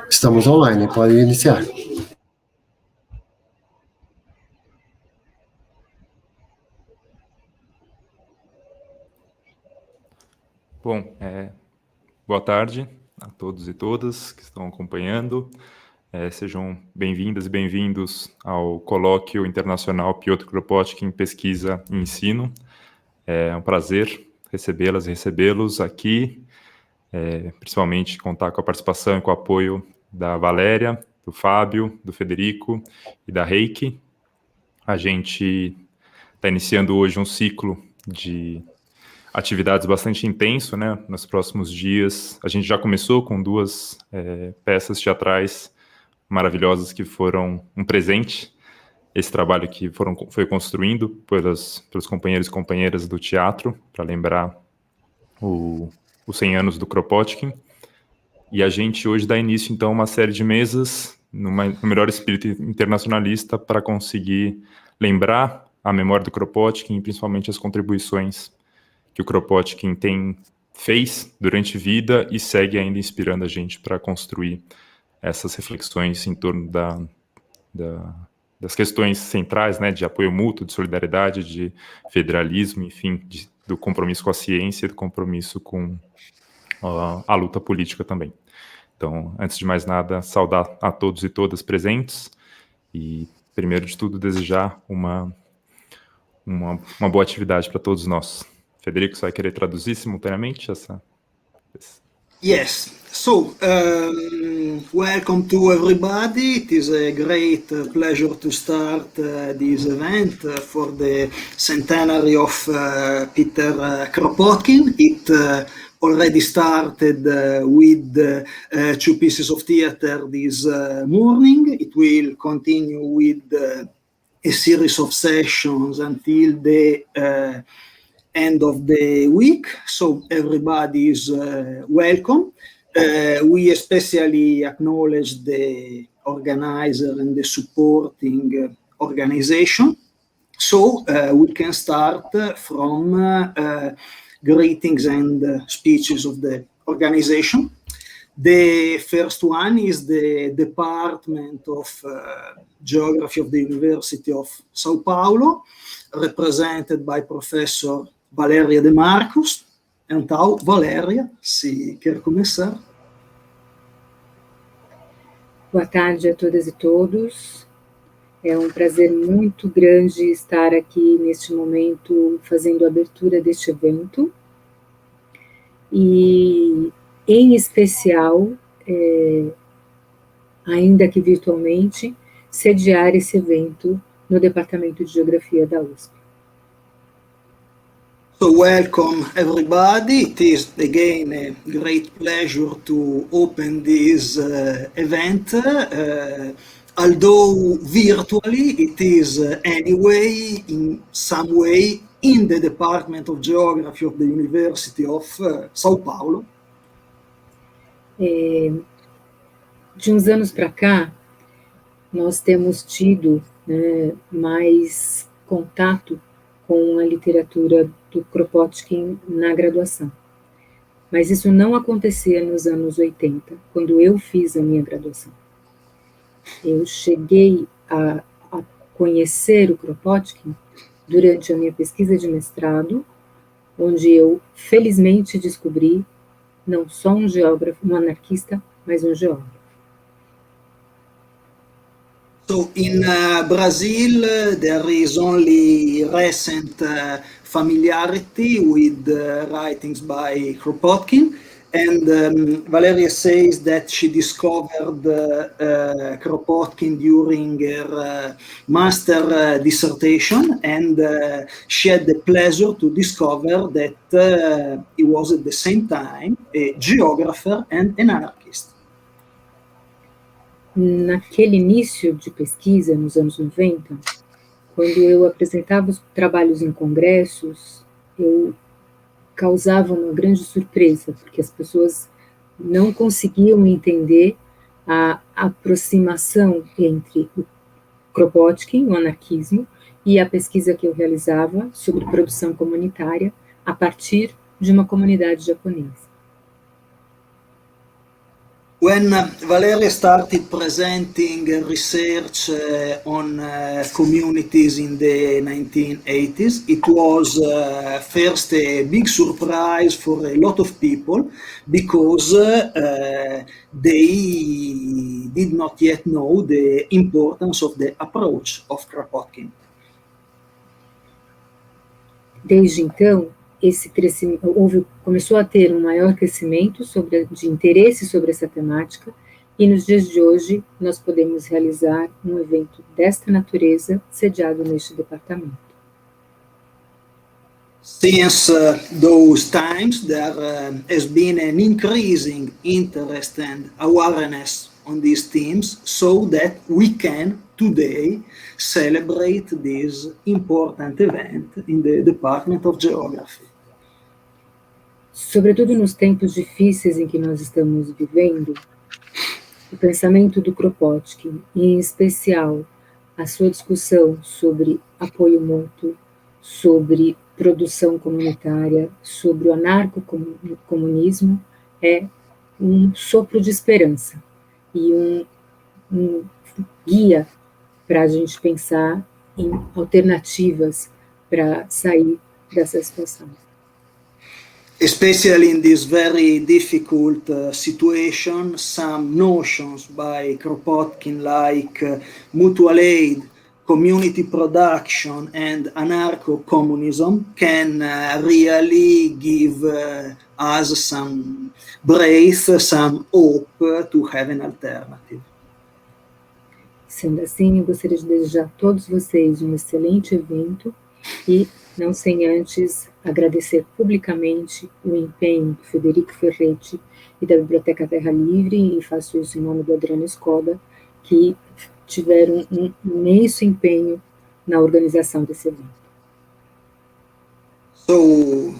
Estamos online, pode iniciar. Bom, boa tarde a todos e todas que estão acompanhando. Sejam bem-vindas e bem-vindos ao Colóquio Internacional Pëtr Kropotkin, Pesquisa e Ensino. É um prazer recebê-las e recebê-los aqui, principalmente contar com a participação e com o apoio da Valeria, do Fábio, do Federico e da Heike. A gente está iniciando hoje um ciclo de atividades bastante intenso, né? Nos próximos dias, a gente já começou com duas peças teatrais maravilhosas que foram um presente. Esse trabalho que foi construindo pelos companheiros e companheiras do teatro, para lembrar os 100 anos do Kropotkin. E a gente hoje dá início, então, a uma série de mesas, no melhor espírito internacionalista, para conseguir lembrar a memória do Kropotkin, principalmente as contribuições que o Kropotkin fez durante a vida e segue ainda inspirando a gente para construir essas reflexões em torno das questões centrais, né, de apoio mútuo, de solidariedade, de federalismo, enfim, do compromisso com a ciência e do compromisso com a luta política também. Então, antes de mais nada, saudar a todos e todas presentes e, primeiro de tudo, desejar uma boa atividade para todos nós. Federico, você vai querer traduzir simultaneamente essa? Yes. So, welcome to everybody. It is a great pleasure to start this event for the centenary of Pëtr Kropotkin. It already started with two pieces of theater this morning. It will continue with a series of sessions until the end of the week, so everybody is welcome. We especially acknowledge the organizer and the supporting organization. So we can start from greetings and speeches of the organization. The first one is the Department of Geography of the University of São Paulo, represented by Professor Valeria de Marcos. Então, Valéria, se quer começar. Boa tarde a todas e todos. É um prazer muito grande estar aqui neste momento fazendo a abertura deste evento. E, em especial, ainda que virtualmente, sediar esse evento no Departamento de Geografia da USP. So welcome everybody. It is again a great pleasure to open this event. Although virtually, it is anyway, in some way, in the Department of Geography of the University of São Paulo. De uns anos para cá, nós temos tido mais contato com a literatura do Kropotkin na graduação. Mas isso não acontecia nos anos 80, quando eu fiz a minha graduação. Eu cheguei a conhecer o Kropotkin durante a minha pesquisa de mestrado, onde eu, felizmente, descobri não só um geógrafo, um anarquista, mas um geógrafo. So in Brazil, there is only recent familiarity with writings by Kropotkin, and Valeria says that she discovered Kropotkin during her master dissertation, and she had the pleasure to discover that he was at the same time a geographer and an anarchist. Naquele início de pesquisa, nos anos 90, quando eu apresentava os trabalhos em congressos, eu causava uma grande surpresa, porque as pessoas não conseguiam entender a aproximação entre o Kropotkin, o anarquismo, e a pesquisa que eu realizava sobre produção comunitária a partir de uma comunidade japonesa. When Valeria started presenting research on communities in the 1980s, it was first a big surprise for a lot of people because they did not yet know the importance of the approach of Kropotkin. Desde então, esse crescimento, começou a ter um maior crescimento de interesse sobre essa temática, e nos dias de hoje nós podemos realizar um evento desta natureza sediado neste departamento. Since those times, there has been an increasing interest and awareness on these themes, so that we can today celebrate this important event in the Department of Geography. Sobretudo nos tempos difíceis em que nós estamos vivendo, o pensamento do Kropotkin, e em especial a sua discussão sobre apoio mútuo, sobre produção comunitária, sobre o anarcocomunismo, é um sopro de esperança e um guia para a gente pensar em alternativas para sair dessa situação. Especially in this very difficult situation, some notions by Kropotkin like mutual aid, community production and anarcho-communism can really give us some breath, some hope to have an alternative. Sendo assim, eu gostaria de desejar a todos vocês um excelente evento e, não sem antes, agradecer publicamente o empenho do Federico Ferretti e da Biblioteca Terra Livre, e faço isso em nome do Adriano Escoda, que tiveram um imenso empenho na organização desse evento. So,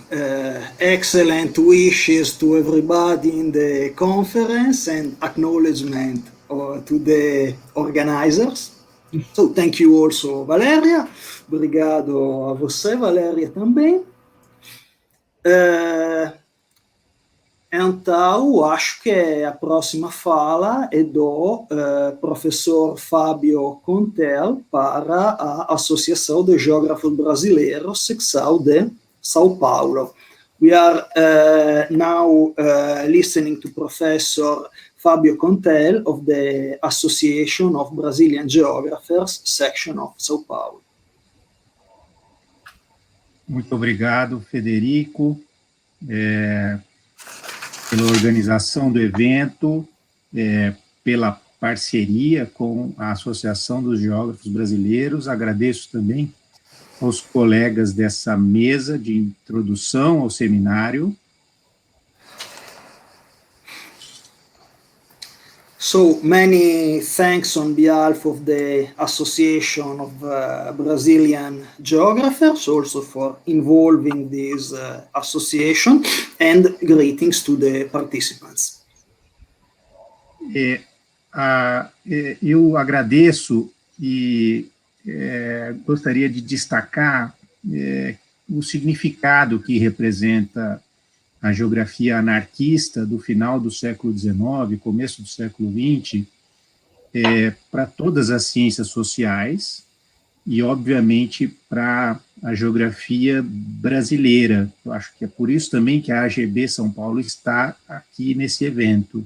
excellent wishes to everybody in the conference and acknowledgement to the organizers. So, thank you also, Valeria. Obrigado a você, Valeria, também. Então, acho que a próxima fala é do professor Fábio Contel para a Associação de Geógrafos Brasileiros, secção de São Paulo. We are now listening to Professor Fábio Contel of the Association of Brazilian Geographers, section of São Paulo. Muito obrigado, Federico, pela organização do evento, pela parceria com a Associação dos Geógrafos Brasileiros. Agradeço também aos colegas dessa mesa de introdução ao seminário. So, many thanks on behalf of the Association of Brazilian Geographers, also for involving this association, and greetings to the participants. Eu agradeço e gostaria de destacar o significado que representa a geografia anarquista do final do século XIX, começo do século XX, para todas as ciências sociais e, obviamente, para a geografia brasileira. Eu acho que é por isso também que a AGB São Paulo está aqui nesse evento.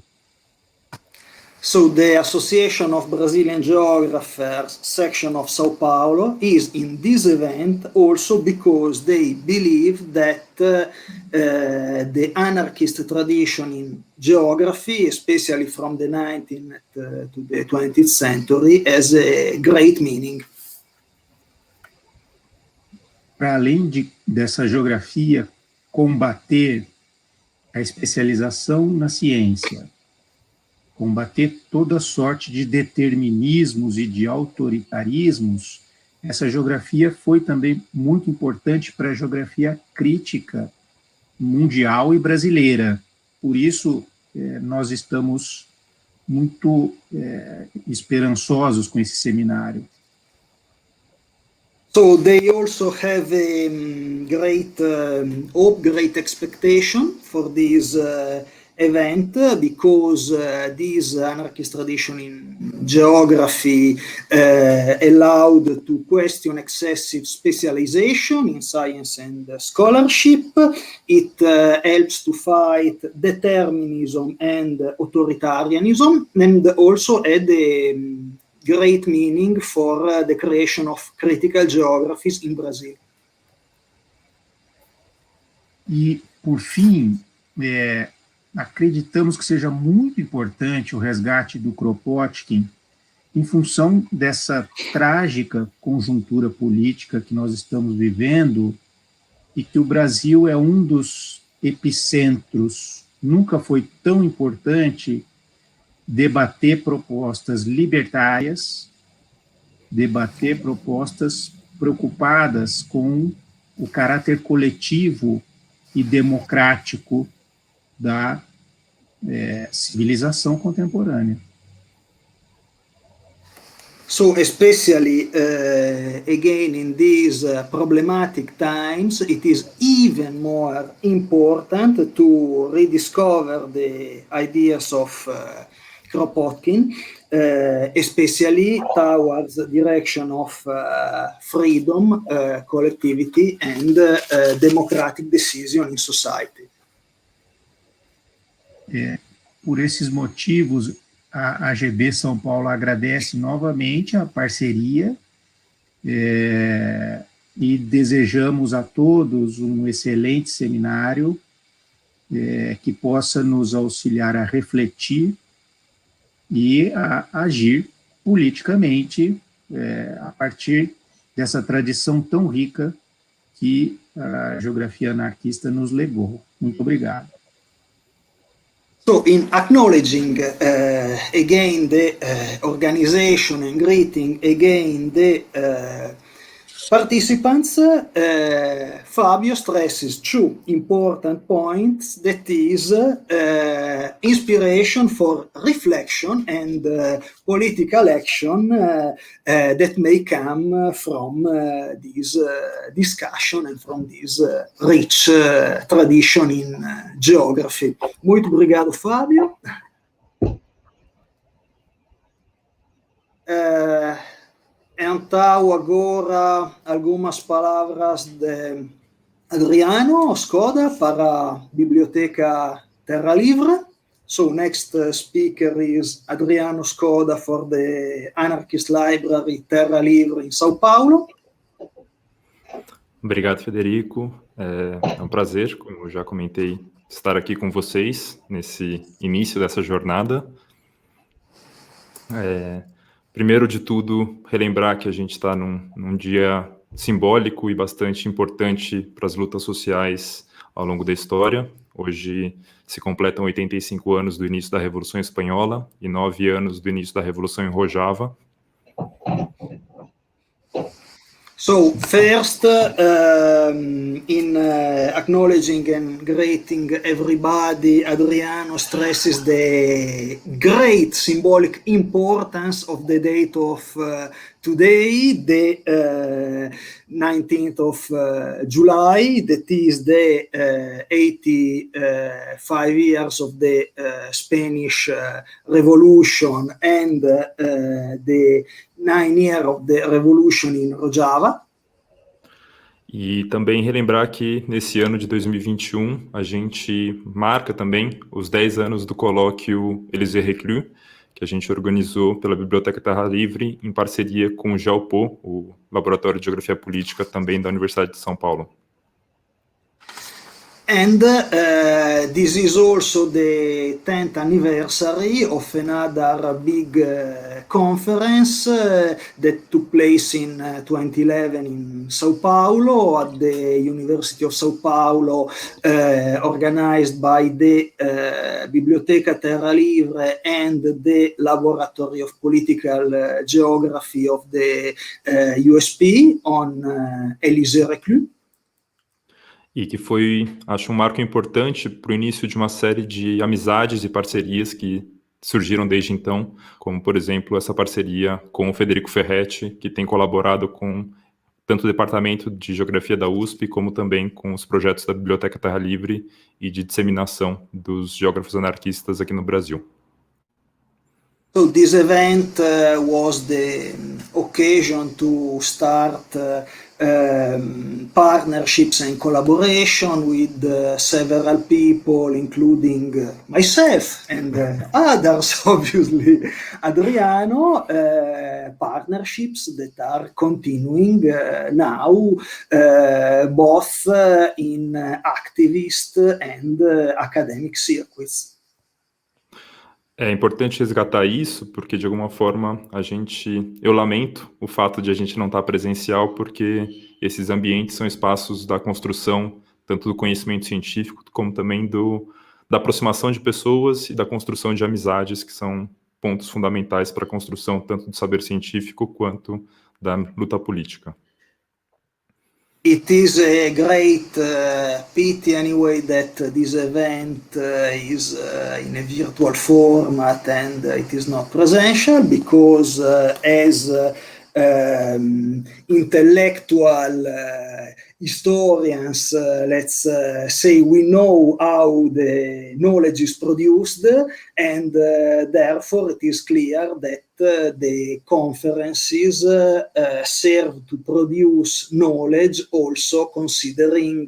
So the Association of Brazilian Geographers section of São Paulo is in this event also because they believe that the anarchist tradition in geography, especially from the 19th to the 20th century, has a great meaning. Para além dessa geografia combater a especialização na ciência, combater toda sorte de determinismos e de autoritarismos, essa geografia foi também muito importante para a geografia crítica mundial e brasileira. Por isso, nós estamos muito esperançosos com esse seminário. So they also have a great hope, great expectation for this event because this anarchist tradition in geography allowed to question excessive specialization in science and scholarship. It helps to fight determinism and authoritarianism, and also had a great meaning for the creation of critical geographies in Brazil. E, por fim, acreditamos que seja muito importante o resgate do Kropotkin em função dessa trágica conjuntura política que nós estamos vivendo e que o Brasil é um dos epicentros. Nunca foi tão importante debater propostas libertárias, debater propostas preocupadas com o caráter coletivo e democrático da civilização contemporânea. So especially again in these problematic times, it is even more important to rediscover the ideas of Kropotkin, especially towards the direction of freedom, collectivity, and democratic decision in society. Por esses motivos, a AGB São Paulo agradece novamente a parceria e desejamos a todos um excelente seminário que possa nos auxiliar a refletir e a agir politicamente a partir dessa tradição tão rica que a geografia anarquista nos legou. Muito obrigado. So, in acknowledging again the organization and greeting again the participants, Fábio stresses two important points, that is inspiration for reflection and political action that may come from this discussion and from this rich tradition in geography. Muito obrigado, Fábio. Então, agora, algumas palavras de Adriano Skoda para a Biblioteca Terra Livre. So, next speaker is Adriano Skoda for the Anarchist Library Terra Livre em São Paulo. Obrigado, Federico. É um prazer, como eu já comentei, estar aqui com vocês nesse início dessa jornada. Primeiro de tudo, relembrar que a gente está num dia simbólico e bastante importante para as lutas sociais ao longo da história. Hoje se completam 85 anos do início da Revolução Espanhola e 9 anos do início da Revolução em Rojava. So first, in acknowledging and greeting everybody, Adriano stresses the great symbolic importance of the date of today, the 19th of July, that is the 85 years of the Spanish Revolution and the 9 years of the Revolution in Rojava. E também relembrar que nesse ano de 2021 a gente marca também os 10 anos do colóquio Élysée-Reclus, que a gente organizou pela Biblioteca Terra Livre em parceria com o GEOPO, o Laboratório de Geografia Política também da Universidade de São Paulo. And this is also the 10th anniversary of another big conference that took place in 2011 in Sao Paulo at the University of Sao Paulo, organized by the Biblioteca Terra Livre and the Laboratory of Political Geography of the USP on Élysée-Reclus. E que foi, acho, um marco importante para o início de uma série de amizades e parcerias que surgiram desde então, como, por exemplo, essa parceria com o Federico Ferretti, que tem colaborado com tanto o Departamento de Geografia da USP, como também com os projetos da Biblioteca Terra Livre e de disseminação dos geógrafos anarquistas aqui no Brasil. So this event was the occasion to start partnerships and collaboration with several people, including myself and others, obviously, Adriano, partnerships that are continuing now, both in activist and academic circuits. É importante resgatar isso, porque de alguma forma eu lamento o fato de a gente não estar presencial, porque esses ambientes são espaços da construção, tanto do conhecimento científico, como também da aproximação de pessoas e da construção de amizades, que são pontos fundamentais para a construção tanto do saber científico quanto da luta política. It is a great pity anyway that this event is in a virtual format and it is not presential, because as intellectual historians, let's say, we know how the knowledge is produced, and therefore it is clear that the conferences serve to produce knowledge, also considering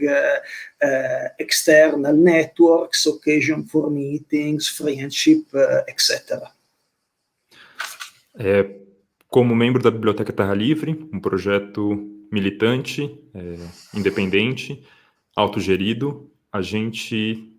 external networks, occasion for meetings, friendship, etc. Como membro da Biblioteca Terra Livre, um projeto militante, independente, autogerido, a gente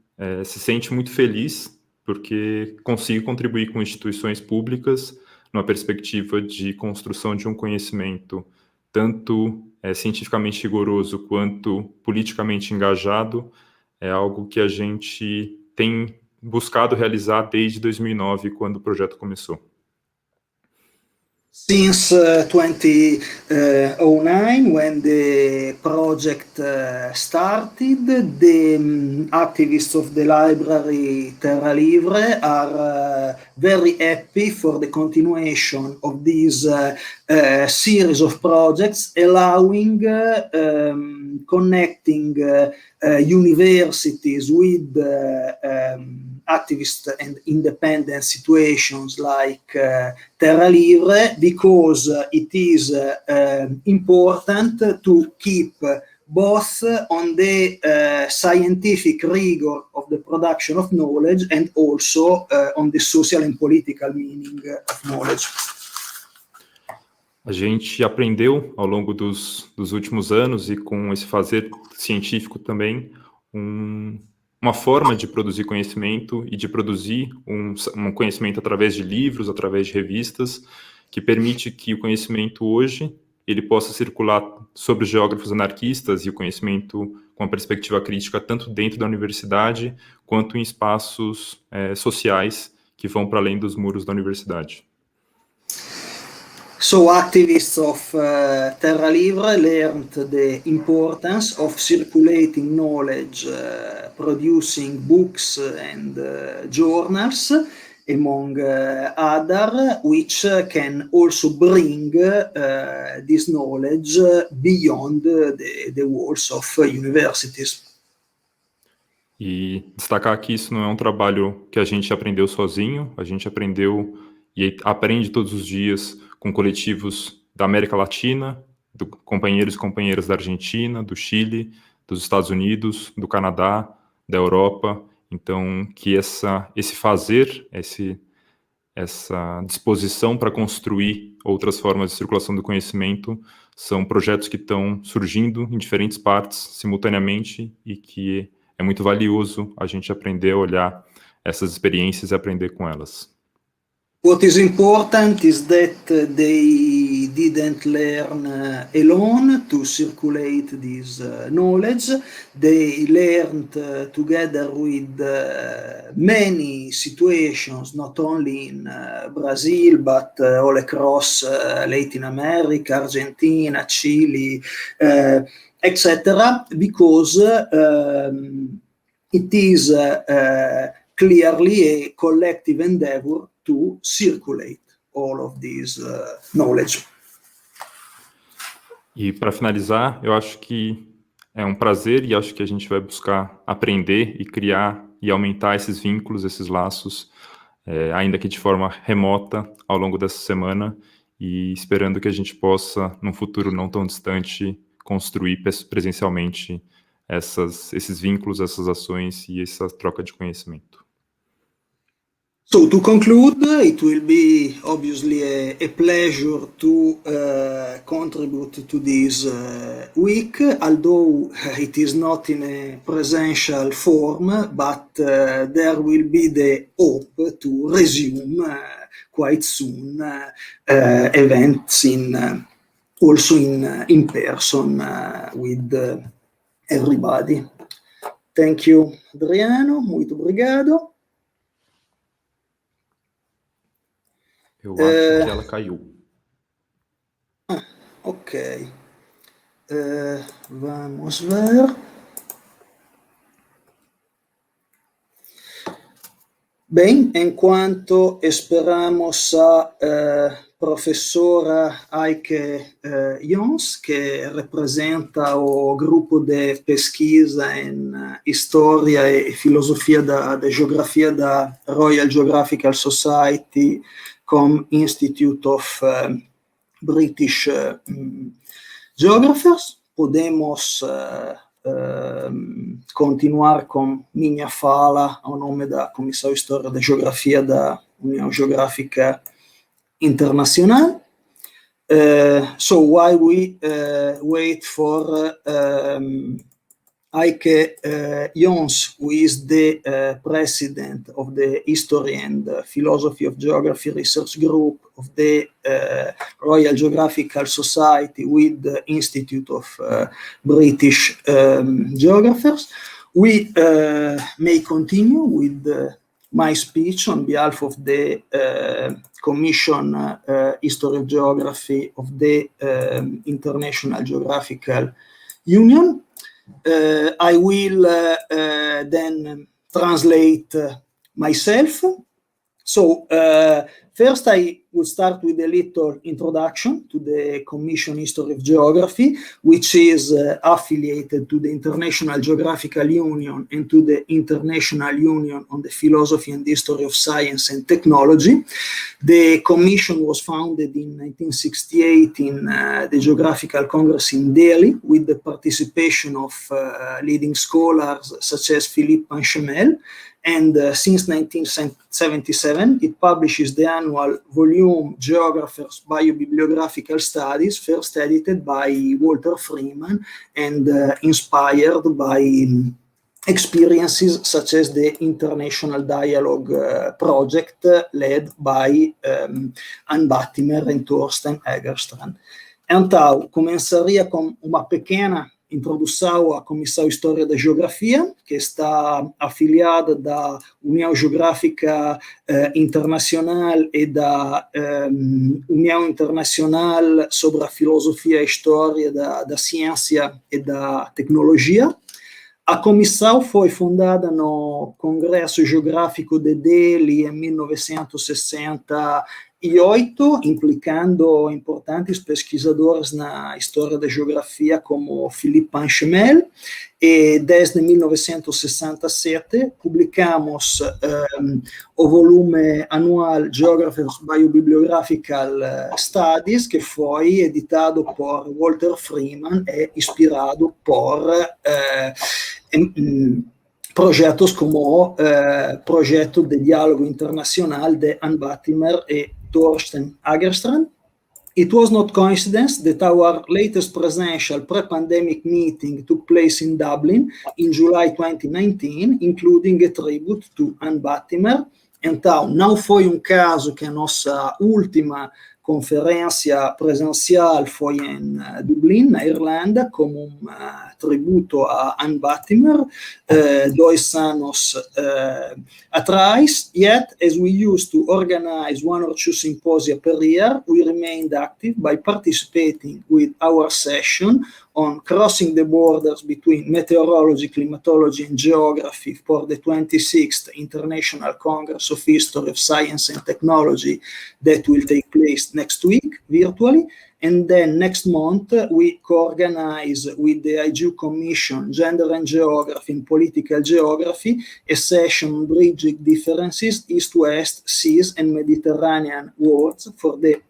se sente muito feliz porque consigo contribuir com instituições públicas numa perspectiva de construção de um conhecimento tanto cientificamente rigoroso quanto politicamente engajado. É algo que a gente tem buscado realizar desde 2009, quando o projeto começou. Since 2009, when the project started, the activists of the library Terra Livre are very happy for the continuation of this series of projects, allowing connecting universities with activist and independent situations like Terra Livre, because it is important to keep both on the scientific rigor of the production of knowledge and also on the social and political meaning of knowledge. A gente aprendeu ao longo dos últimos anos, e com esse fazer científico também, uma forma de produzir conhecimento e de produzir um conhecimento através de livros, através de revistas, que permite que o conhecimento hoje ele possa circular sobre os geógrafos anarquistas e o conhecimento com a perspectiva crítica tanto dentro da universidade quanto em espaços sociais que vão para além dos muros da universidade. So activists of Terra Livre learned the importance of circulating knowledge, producing books and journals, among other, which can also bring this knowledge beyond the walls of universities. E destacar que isso não é um trabalho que a gente aprendeu sozinho, a gente aprendeu e aprende todos os dias com coletivos da América Latina, companheiros e companheiras da Argentina, do Chile, dos Estados Unidos, do Canadá, da Europa. Então, que esse fazer, essa disposição para construir outras formas de circulação do conhecimento são projetos que estão surgindo em diferentes partes simultaneamente e que é muito valioso a gente aprender a olhar essas experiências e aprender com elas. What is important is that they didn't learn alone to circulate this knowledge. They learned together with many situations, not only in Brazil, but all across Latin America, Argentina, Chile, etc., because it is clearly a collective endeavor to circulate all of this knowledge. E para finalizar, eu acho que é um prazer e acho que a gente vai buscar aprender e criar e aumentar esses vínculos, esses laços, ainda que de forma remota, ao longo dessa semana, e esperando que a gente possa, num futuro não tão distante, construir presencialmente esses vínculos, essas ações e essa troca de conhecimento. So to conclude, it will be obviously a pleasure to contribute to this week, although it is not in a presential form, but there will be the hope to resume quite soon events also in person with everybody. Thank you, Adriano. Muito obrigado. Eu acho que ela caiu. Ok. Vamos ver. Bem, enquanto esperamos a professora Heike Jöns, que representa o grupo de pesquisa em História e Filosofia da Geografia da Royal Geographical Society, Coming Institute of British Geographers, podemos continuar com minha fala ao nome da Comissão de História da Geografia da União Geográfica Internacional. So while we wait for Heike Jöns, who is the president of the History and Philosophy of Geography Research Group of the Royal Geographical Society with the Institute of British Geographers, we may continue with my speech on behalf of the Commission History of Geography of the International Geographical Union. I will then translate myself. So first I will start with a little introduction to the Commission History of Geography, which is affiliated to the International Geographical Union and to the International Union on the Philosophy and History of Science and Technology. The Commission was founded in 1968 in the Geographical Congress in Delhi with the participation of leading scholars such as Philippe Panchemel. And since 1977, it publishes the annual volume Geographers Biobibliographical Studies, first edited by Walter Freeman and inspired by experiences such as the International Dialogue Project led by Ann Battimer e Thorsten Egerstrand. Então, começaria com uma pequena introdução à Comissão de História da Geografia, que está afiliada da União Geográfica Internacional e da União Internacional sobre a Filosofia e História da Ciência e da Tecnologia. A comissão foi fundada no Congresso Geográfico de Delhi em 1968, implicando importantes pesquisadores na história da geografia como Philippe Panchemel, e desde 1967 publicamos o volume anual Geographers Biobibliographical Studies, que foi editado por Walter Freeman e inspirado por projetos como o projeto de diálogo internacional de Ann Battimer e Thorsten Egerstrand. It was not coincidence that our latest presential pre-pandemic meeting took place in Dublin in July 2019, including a tribute to Ann Battimer. Então, não foi caso que a nossa última conferência presencial foi em Dublin, na Irlanda, como tributo a Ann Battimer, 2 anos atrás. Yet, as we used to organize 1 or 2 symposia per year, we remained active by participating with our session on crossing the borders between meteorology, climatology, and geography for the 26th International Congress of History of Science and Technology that will take place next week virtually. And then next month, we co-organize with the IGU Commission, Gender and Geography and Political Geography, a session on bridging differences, East-West, Seas and Mediterranean worlds for the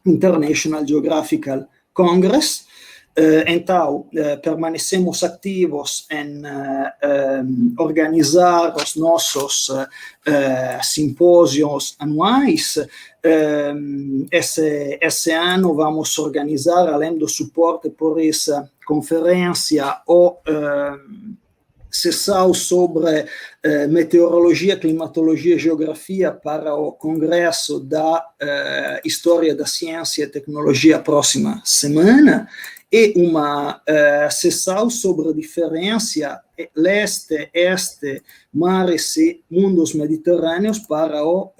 International Geographical Congress. Então, permanecemos activos em organizar os nossos simpósios anuais. Esse ano vamos organizar, além do suporte por essa conferência, o sessão sobre meteorologia, climatologia e geografia para o Congresso da História da Ciência e Tecnologia próxima semana, e uma sessão sobre a diferença leste, este, mares e mundos mediterrâneos para o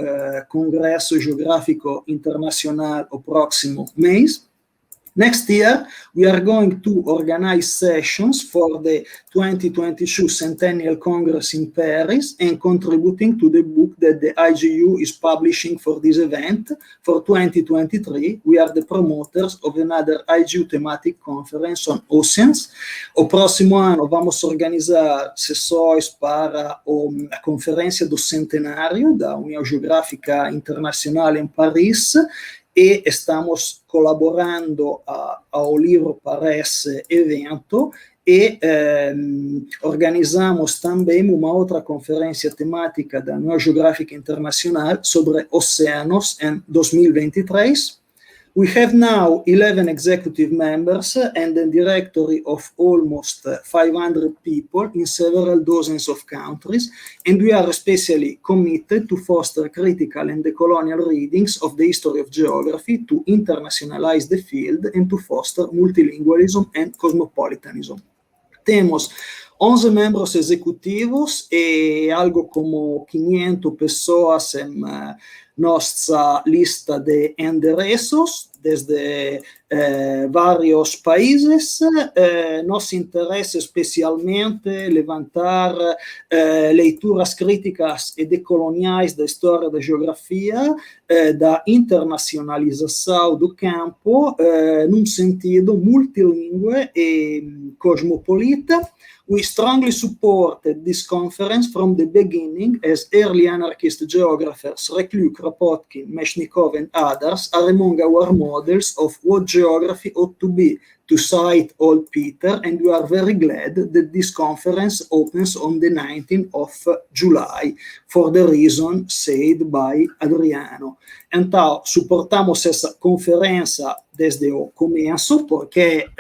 Congresso Geográfico Internacional o próximo mês. Next year, we are going to organize sessions for the 2022 Centennial Congress in Paris and contributing to the book that the IGU is publishing for this event. For 2023, we are the promoters of another IGU thematic conference on oceans. O próximo ano vamos organizar sessões para a Conferência do Centenário da União Geográfica Internacional em Paris, e estamos colaborando ao Livre para esse evento, e organizamos também uma outra conferência temática da União Geográfica Internacional sobre oceanos em 2023. We have now 11 executive members and a directory of almost 500 people in several dozens of countries, and we are especially committed to foster critical and decolonial readings of the history of geography, to internationalize the field, and to foster multilingualism and cosmopolitanism. Temos 11 membros executivos e algo como 500 pessoas em nossa lista de endereços, desde vários países. Nos interessa especialmente levantar leituras críticas e decoloniais da história da geografia, da internacionalização do campo, num sentido multilingüe e cosmopolita. We strongly supported this conference from the beginning, as early anarchist geographers Reclus, Kropotkin, Meshnikov, and others are among our models of what geography ought to be, to cite old Peter, and we are very glad that this conference opens on the 19th of July, for the reason said by Adriano. Então, suportamos essa conferência desde o começo, porque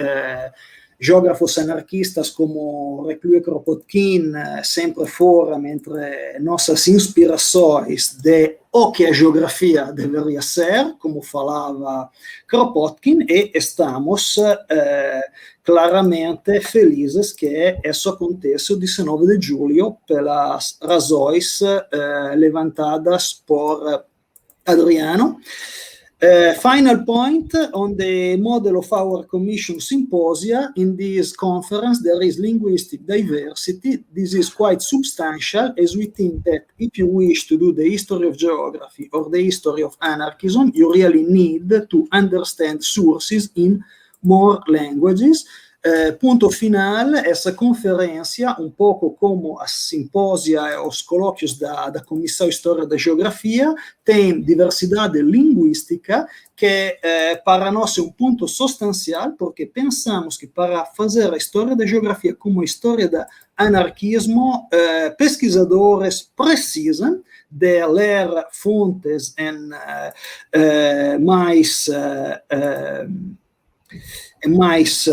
geógrafos anarquistas como Reclus e Kropotkin sempre foram entre nossas inspirações de o que a geografia deveria ser, como falava Kropotkin, e estamos claramente felizes que isso aconteça o 19 de julho pelas razões levantadas por Adriano. Final point on the model of our Commission symposia. In this conference, there is linguistic diversity. This is quite substantial, as we think that if you wish to do the history of geography or the history of anarchism, you really need to understand sources in more languages. Ponto final, essa conferência, um pouco como a simpósia e os colóquios da Comissão História da Geografia, tem diversidade linguística, que para nós é um ponto substancial, porque pensamos que para fazer a história da geografia como a história do anarquismo, pesquisadores precisam de ler fontes em mais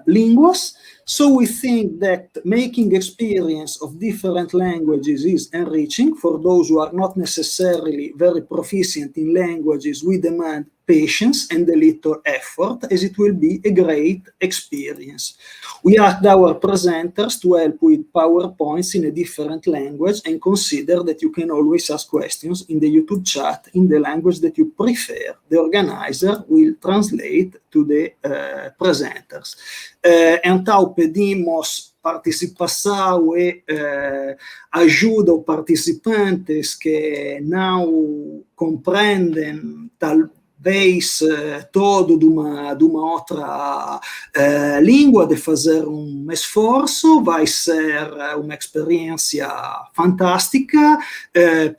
línguas. So we think that making experience of different languages is enriching for those who are not necessarily very proficient in languages. We demand patience and a little effort, as it will be a great experience. We asked our presenters to help with PowerPoints in a different language and consider that you can always ask questions in the YouTube chat in the language that you prefer. The organizer will translate to the presenters. Então pedimos participação e ajuda aos participantes que não compreendem talvez todo de uma outra língua, de fazer esforço. Vai ser uma experiência fantástica.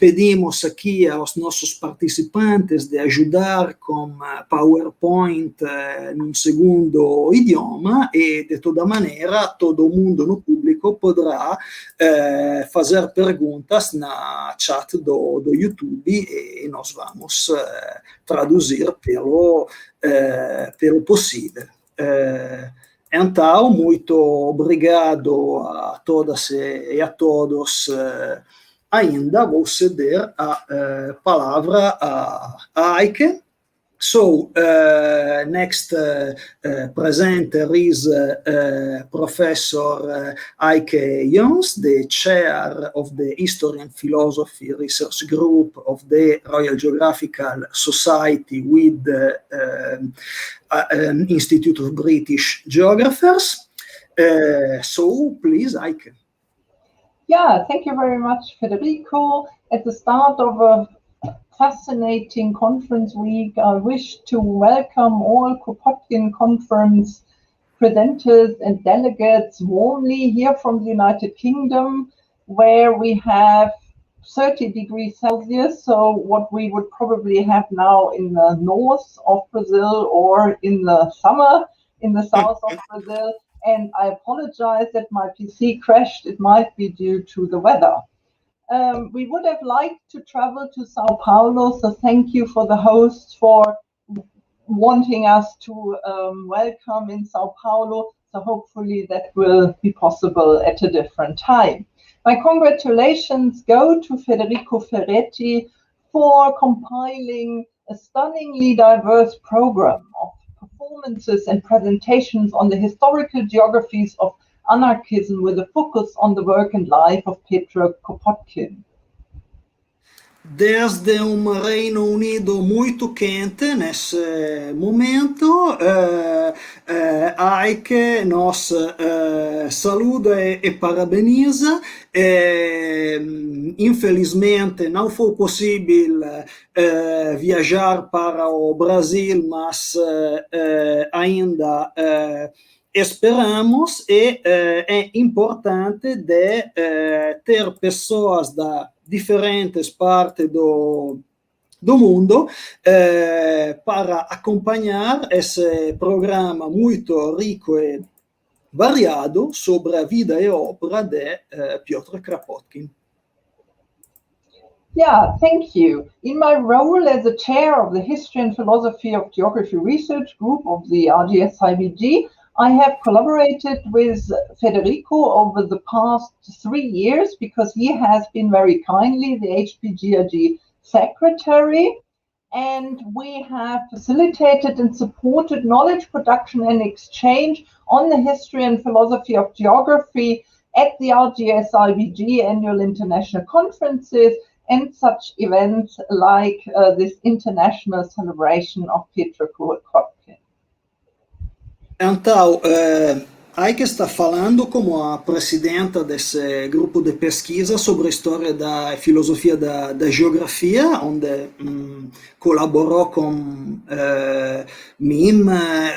Pedimos aqui aos nossos participantes de ajudar com PowerPoint num segundo idioma e, de toda maneira, todo mundo no público poderá fazer perguntas na chat do YouTube e nós vamos traduzir pelo possível. Então, muito obrigado a todas e a todos. Ainda vou ceder a palavra a Heike. So, next presenter is Professor Heike Jöns, the chair of the History and Philosophy Research Group of the Royal Geographical Society with the Institute of British Geographers. So, please, Heike. Yeah, thank you very much, Federico. At the start of a fascinating conference week, I wish to welcome all Kropotkin conference presenters and delegates warmly here from the United Kingdom, where we have 30 degrees Celsius, so what we would probably have now in the north of Brazil or in the summer in the south of Brazil. And I apologize that my PC crashed. It might be due to the weather. We would have liked to travel to Sao Paulo, so thank you for the hosts for wanting us to welcome in Sao Paulo. So hopefully that will be possible at a different time. My congratulations go to Federico Ferretti for compiling a stunningly diverse program of performances and presentations on the historical geographies of anarchism with a focus on the work and life of Pëtr Kropotkin. Desde Reino Unido muito quente nesse momento, Heike nos saluda e parabeniza. Infelizmente não foi possível viajar para o Brasil, mas ainda esperamos, e é importante de ter pessoas da diferentes partes do mundo para acompanhar esse programa muito rico e variado sobre a vida e obra de Pëtr Kropotkin. Yeah, thank you. In my role as a chair of the History and Philosophy of Geography Research Group of the RGS-IBG, I have collaborated with Federico over the past 3 years because he has been very kindly the HPGRG secretary, and we have facilitated and supported knowledge production and exchange on the history and philosophy of geography at the RGS-IBG annual international conferences and such events like this international celebration of Pëtr Kropotkin. Então, Heike está falando como a presidenta desse grupo de pesquisa sobre a história da filosofia da geografia, onde colaborou com mim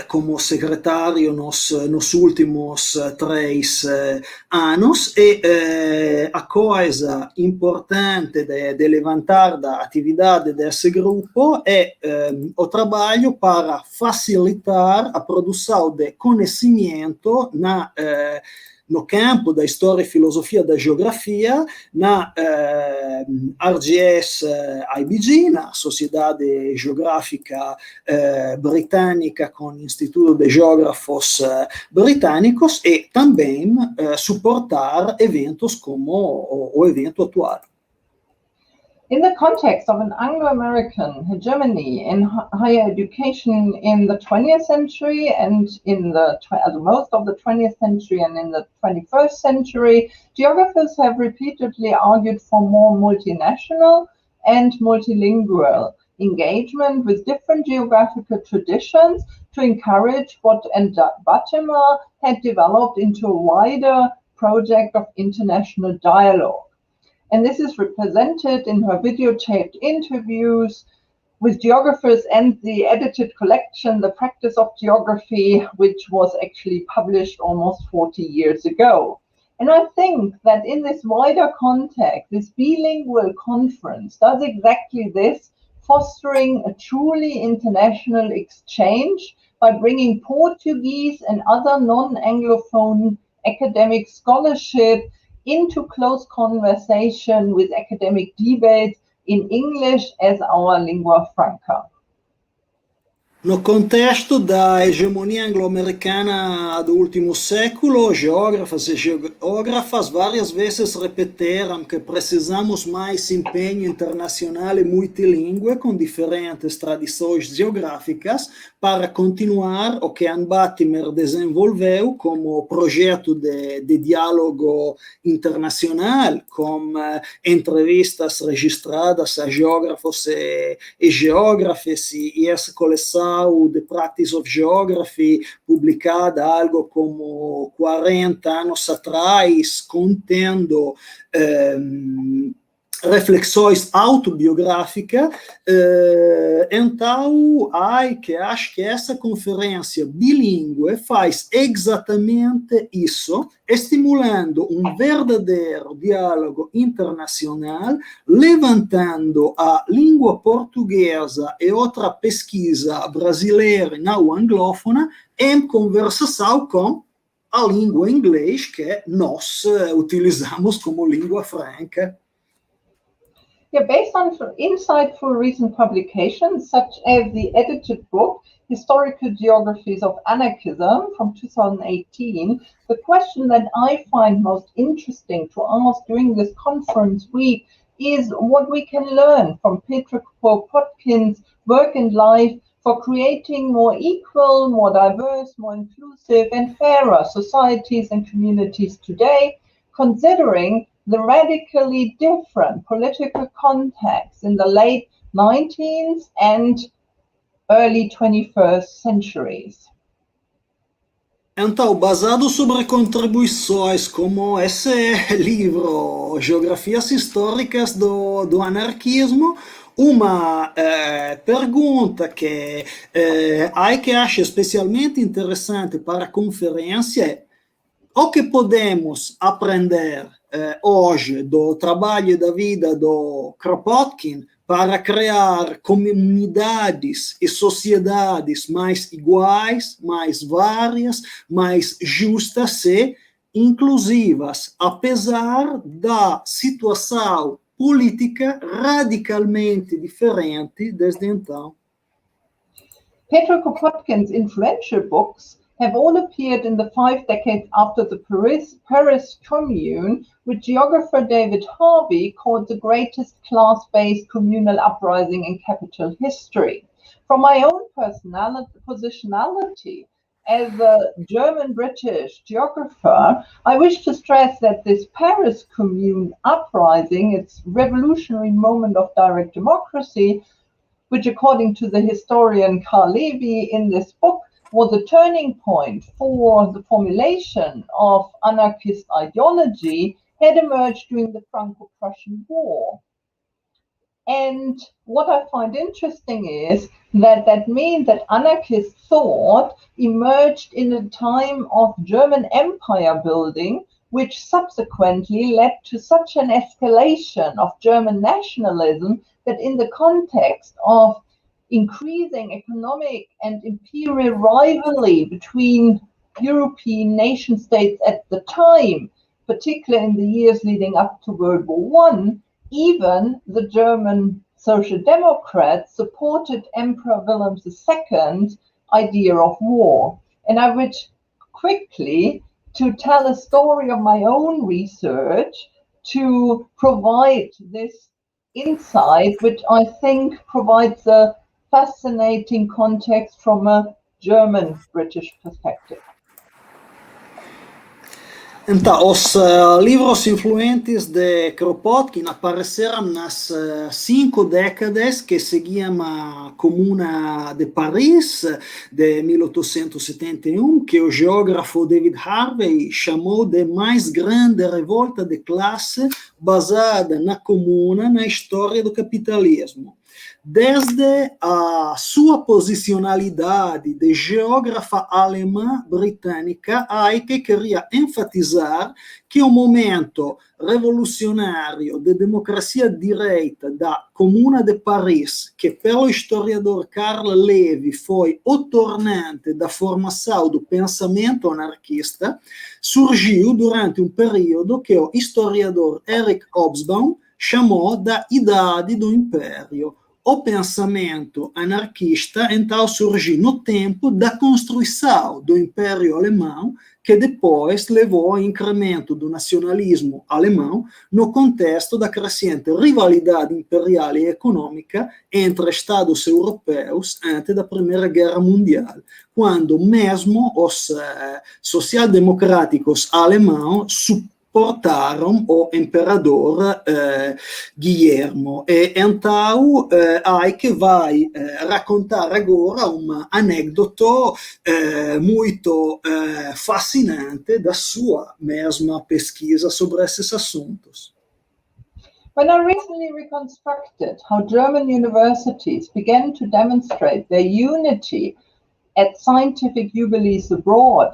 como secretário nos últimos 3 anos, e a coisa importante de levantar da atividade desse grupo é o trabalho para facilitar a produção de conhecimento no campo da história, filosofia, da geografia, na RGS-IBG, na Sociedade Geográfica Britânica com Instituto de Geógrafos Britânicos, e também suportar eventos como o evento atual. In the context of an Anglo-American hegemony in higher education in the 20th century and in most of the 20th century and in the 21st century, geographers have repeatedly argued for more multinational and multilingual engagement with different geographical traditions to encourage what Batimer had developed into a wider project of international dialogue. And this is represented in her videotaped interviews with geographers and the edited collection, The Practice of Geography, which was actually published almost 40 years ago. And I think that in this wider context, this bilingual conference does exactly this, fostering a truly international exchange by bringing Portuguese and other non-Anglophone academic scholarship into close conversation with academic debates in English as our lingua franca. No contexto da hegemonia anglo-americana do último século, geógrafos e geógrafas várias vezes repetiram que precisamos mais empenho internacional e multilingüe com diferentes tradições geográficas para continuar o que Batimer desenvolveu como projeto de diálogo internacional, com entrevistas registradas a geógrafos e geógrafas e essa coleção The Practice of Geography, publicada algo como 40 anos atrás, contendo reflexões autobiográficas. Então, Heike acho que essa conferência bilíngue faz exatamente isso, estimulando um verdadeiro diálogo internacional, levantando a língua portuguesa e outra pesquisa brasileira não anglófona em conversação com a língua inglesa que nós utilizamos como língua franca. Yeah, based on insightful recent publications, such as the edited book, Historical Geographies of Anarchism from 2018, the question that I find most interesting to ask during this conference week is what we can learn from Pëtr Kropotkin's work and life for creating more equal, more diverse, more inclusive and fairer societies and communities today, considering the radically different political context in the late 19th and early 21st centuries. Então, basado sobre contribuições como esse livro, Geografias Históricas do Anarquismo, uma pergunta que Heike acha especialmente interessante para a conferência é: o que podemos aprender hoje do trabalho e da vida do Kropotkin para criar comunidades e sociedades mais iguais, mais várias, mais justas e inclusivas, apesar da situação política radicalmente diferente desde então. Pëtr Kropotkin's influential books have all appeared in the 5 decades after the Paris Commune, which geographer David Harvey called the greatest class-based communal uprising in capital history. From my own positionality as a German-British geographer, I wish to stress that this Paris Commune uprising, its revolutionary moment of direct democracy, which according to the historian Karl Levy in this book, was a turning point for the formulation of anarchist ideology, had emerged during the Franco-Prussian War. And what I find interesting is that means that anarchist thought emerged in a time of German empire building, which subsequently led to such an escalation of German nationalism that in the context of increasing economic and imperial rivalry between European nation states at the time, particularly in the years leading up to World War I, even the German Social Democrats supported Emperor Wilhelm II's idea of war. And I wish quickly to tell a story of my own research to provide this insight, which I think provides a fascinating context from a German-British perspective. Então, os livros influentes de Kropotkin apareceram nas 5 décadas que seguiam a Comuna de Paris de 1871, que o geógrafo David Harvey chamou de mais grande revolta de classe baseada na Comuna na história do capitalismo. Desde a sua posicionalidade de geógrafa alemã britânica, Heike queria enfatizar que o momento revolucionário de democracia direita da Comuna de Paris, que pelo historiador Karl Levy foi o tornante da formação do pensamento anarquista, surgiu durante um período que o historiador Eric Hobsbawm chamou da Idade do Império. O pensamento anarquista, então, surgiu no tempo da construção do Império Alemão, que depois levou ao incremento do nacionalismo alemão no contexto da crescente rivalidade imperial e econômica entre Estados europeus antes da Primeira Guerra Mundial, quando mesmo os social-democráticos alemãos portaram o imperador Guilherme. E então, Heike vai raccontar agora uma anedota muito fascinante da sua mesma pesquisa sobre esses assuntos. When I recently reconstructed how German universities began to demonstrate their unity at scientific jubilees abroad,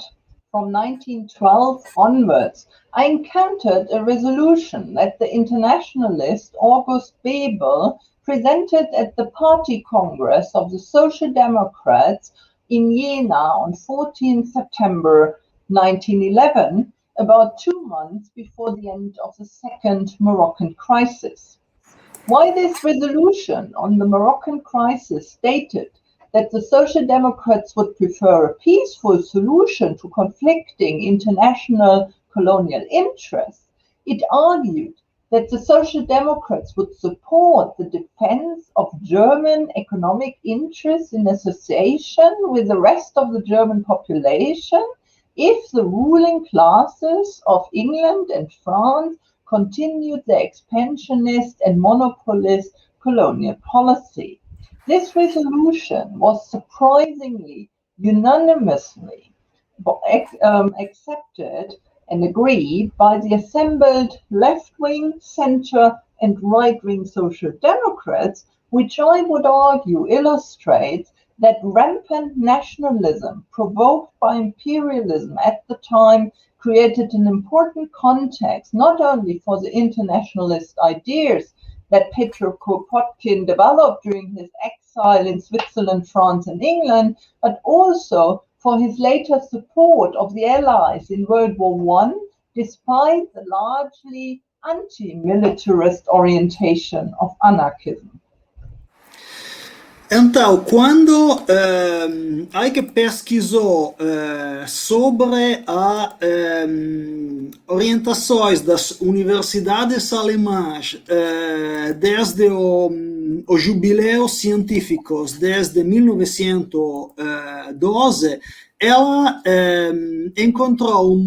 from 1912 onwards, I encountered a resolution that the internationalist August Bebel presented at the Party Congress of the Social Democrats in Jena on 14 September 1911, about 2 months before the end of the Second Moroccan Crisis. Why this resolution on the Moroccan crisis stated that the Social Democrats would prefer a peaceful solution to conflicting international colonial interests, it argued that the Social Democrats would support the defense of German economic interests in association with the rest of the German population if the ruling classes of England and France continued their expansionist and monopolist colonial policy. This resolution was surprisingly unanimously accepted and agreed by the assembled left-wing, centre and right-wing Social Democrats, which I would argue illustrates that rampant nationalism provoked by imperialism at the time created an important context not only for the internationalist ideas that Pëtr Kropotkin developed during his exile in Switzerland, France, and England, but also for his later support of the Allies in World War I, despite the largely anti-militarist orientation of anarchism. Então, quando Heike pesquisou sobre as orientações das universidades alemãs desde os jubileus científicos, desde 1912, ela encontrou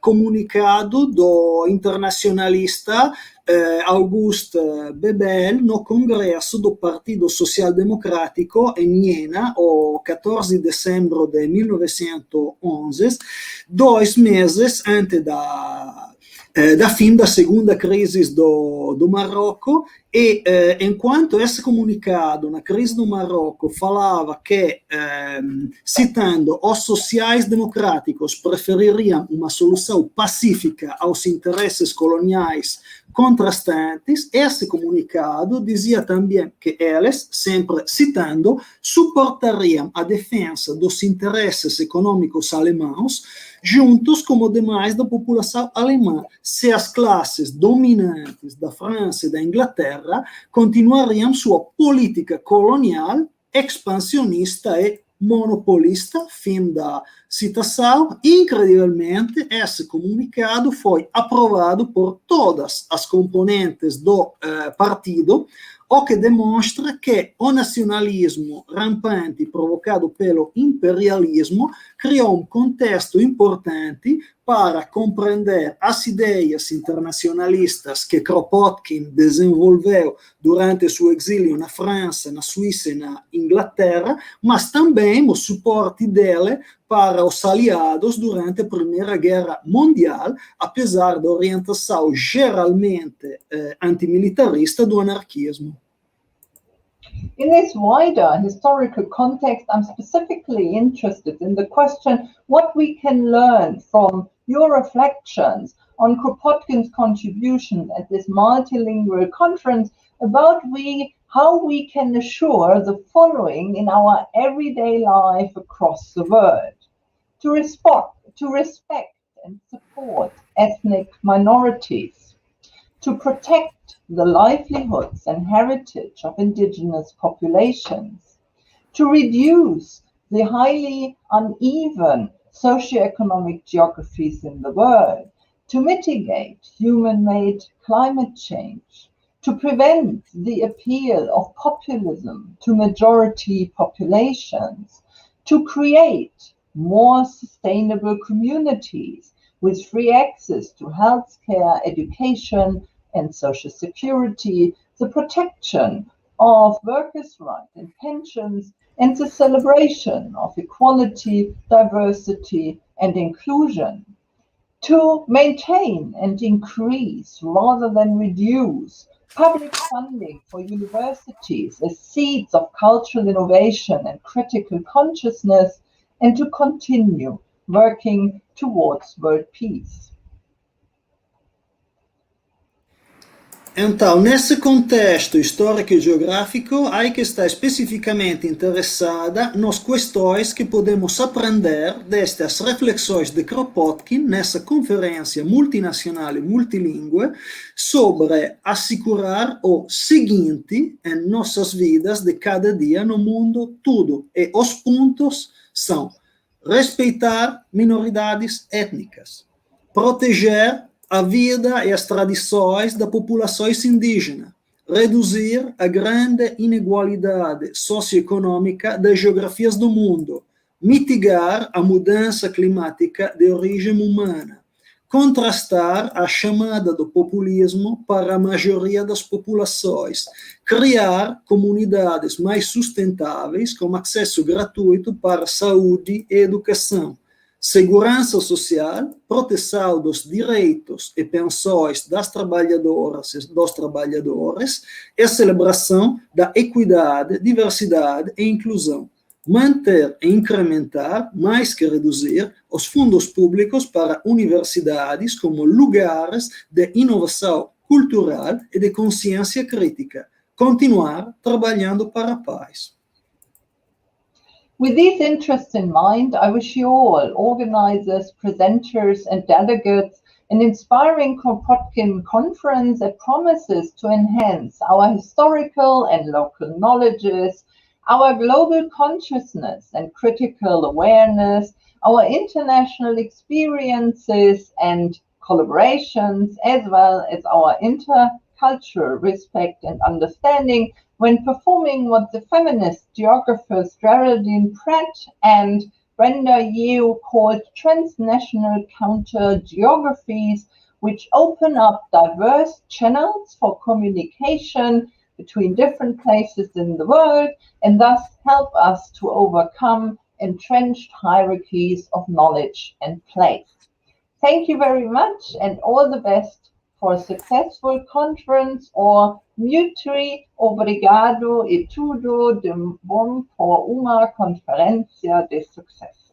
comunicado do internacionalista August Bebel no Congresso do Partido Social Democrático em Jena, o 14 de dezembro de 1911, 2 meses antes da fim da segunda crise do Marrocos, E enquanto esse comunicado na crise do Marrocos falava que, citando, os sociais-democráticos prefeririam uma solução pacífica aos interesses coloniais contrastantes, esse comunicado dizia também que eles, sempre citando, suportariam a defesa dos interesses econômicos alemãos juntos como demais da população alemã, se as classes dominantes da França e da Inglaterra continuariam sua política colonial, expansionista e monopolista, fim da citação. Incredivelmente, esse comunicado foi aprovado por todas as componentes do partido, o que demonstra que o nacionalismo rampante provocado pelo imperialismo criou um contexto importante para compreender as ideias internacionalistas que Kropotkin desenvolveu durante seu exílio na França, na Suíça e na Inglaterra, mas também o suporte dele para os aliados durante a Primeira Guerra Mundial, apesar da orientação geralmente antimilitarista do anarquismo. In this wider historical context, I'm specifically interested in the question what we can learn from your reflections on Kropotkin's contribution at this multilingual conference about how we can assure the following in our everyday life across the world. To respect and support ethnic minorities, to protect the livelihoods and heritage of indigenous populations, to reduce the highly uneven socioeconomic geographies in the world, to mitigate human-made climate change, to prevent the appeal of populism to majority populations, to create more sustainable communities with free access to healthcare, education, and social security, the protection of workers' rights and pensions, and the celebration of equality, diversity, and inclusion. To maintain and increase rather than reduce public funding for universities as seeds of cultural innovation and critical consciousness, and to continue working towards world peace. Então, nesse contexto histórico e geográfico, Heike está especificamente interessada nas questões que podemos aprender destas reflexões de Kropotkin nessa conferência multinacional e multilingüe sobre assegurar o seguinte em nossas vidas de cada dia no mundo todo. E os pontos são respeitar minoridades étnicas, proteger a vida e as tradições das populações indígenas, reduzir a grande inigualdade socioeconômica das geografias do mundo, mitigar a mudança climática de origem humana, contrastar a chamada do populismo para a maioria das populações, criar comunidades mais sustentáveis com acesso gratuito para saúde e educação, segurança social, proteção dos direitos e pensões das trabalhadoras e dos trabalhadores e celebração da equidade, diversidade e inclusão. Manter e incrementar, mais que reduzir, os fundos públicos para universidades como lugares de inovação cultural e de consciência crítica. Continuar trabalhando para a paz. With these interests in mind, I wish you all, organizers, presenters, and delegates, an inspiring Kropotkin conference that promises to enhance our historical and local knowledges, our global consciousness and critical awareness, our international experiences and collaborations, as well as our intercultural respect and understanding when performing what the feminist geographers Geraldine Pratt and Brenda Yeo called transnational counter-geographies, which open up diverse channels for communication between different places in the world and thus help us to overcome entrenched hierarchies of knowledge and place. Thank you very much and all the best for a successful conference, or muito obrigado e tudo de bom por uma conferência de sucesso.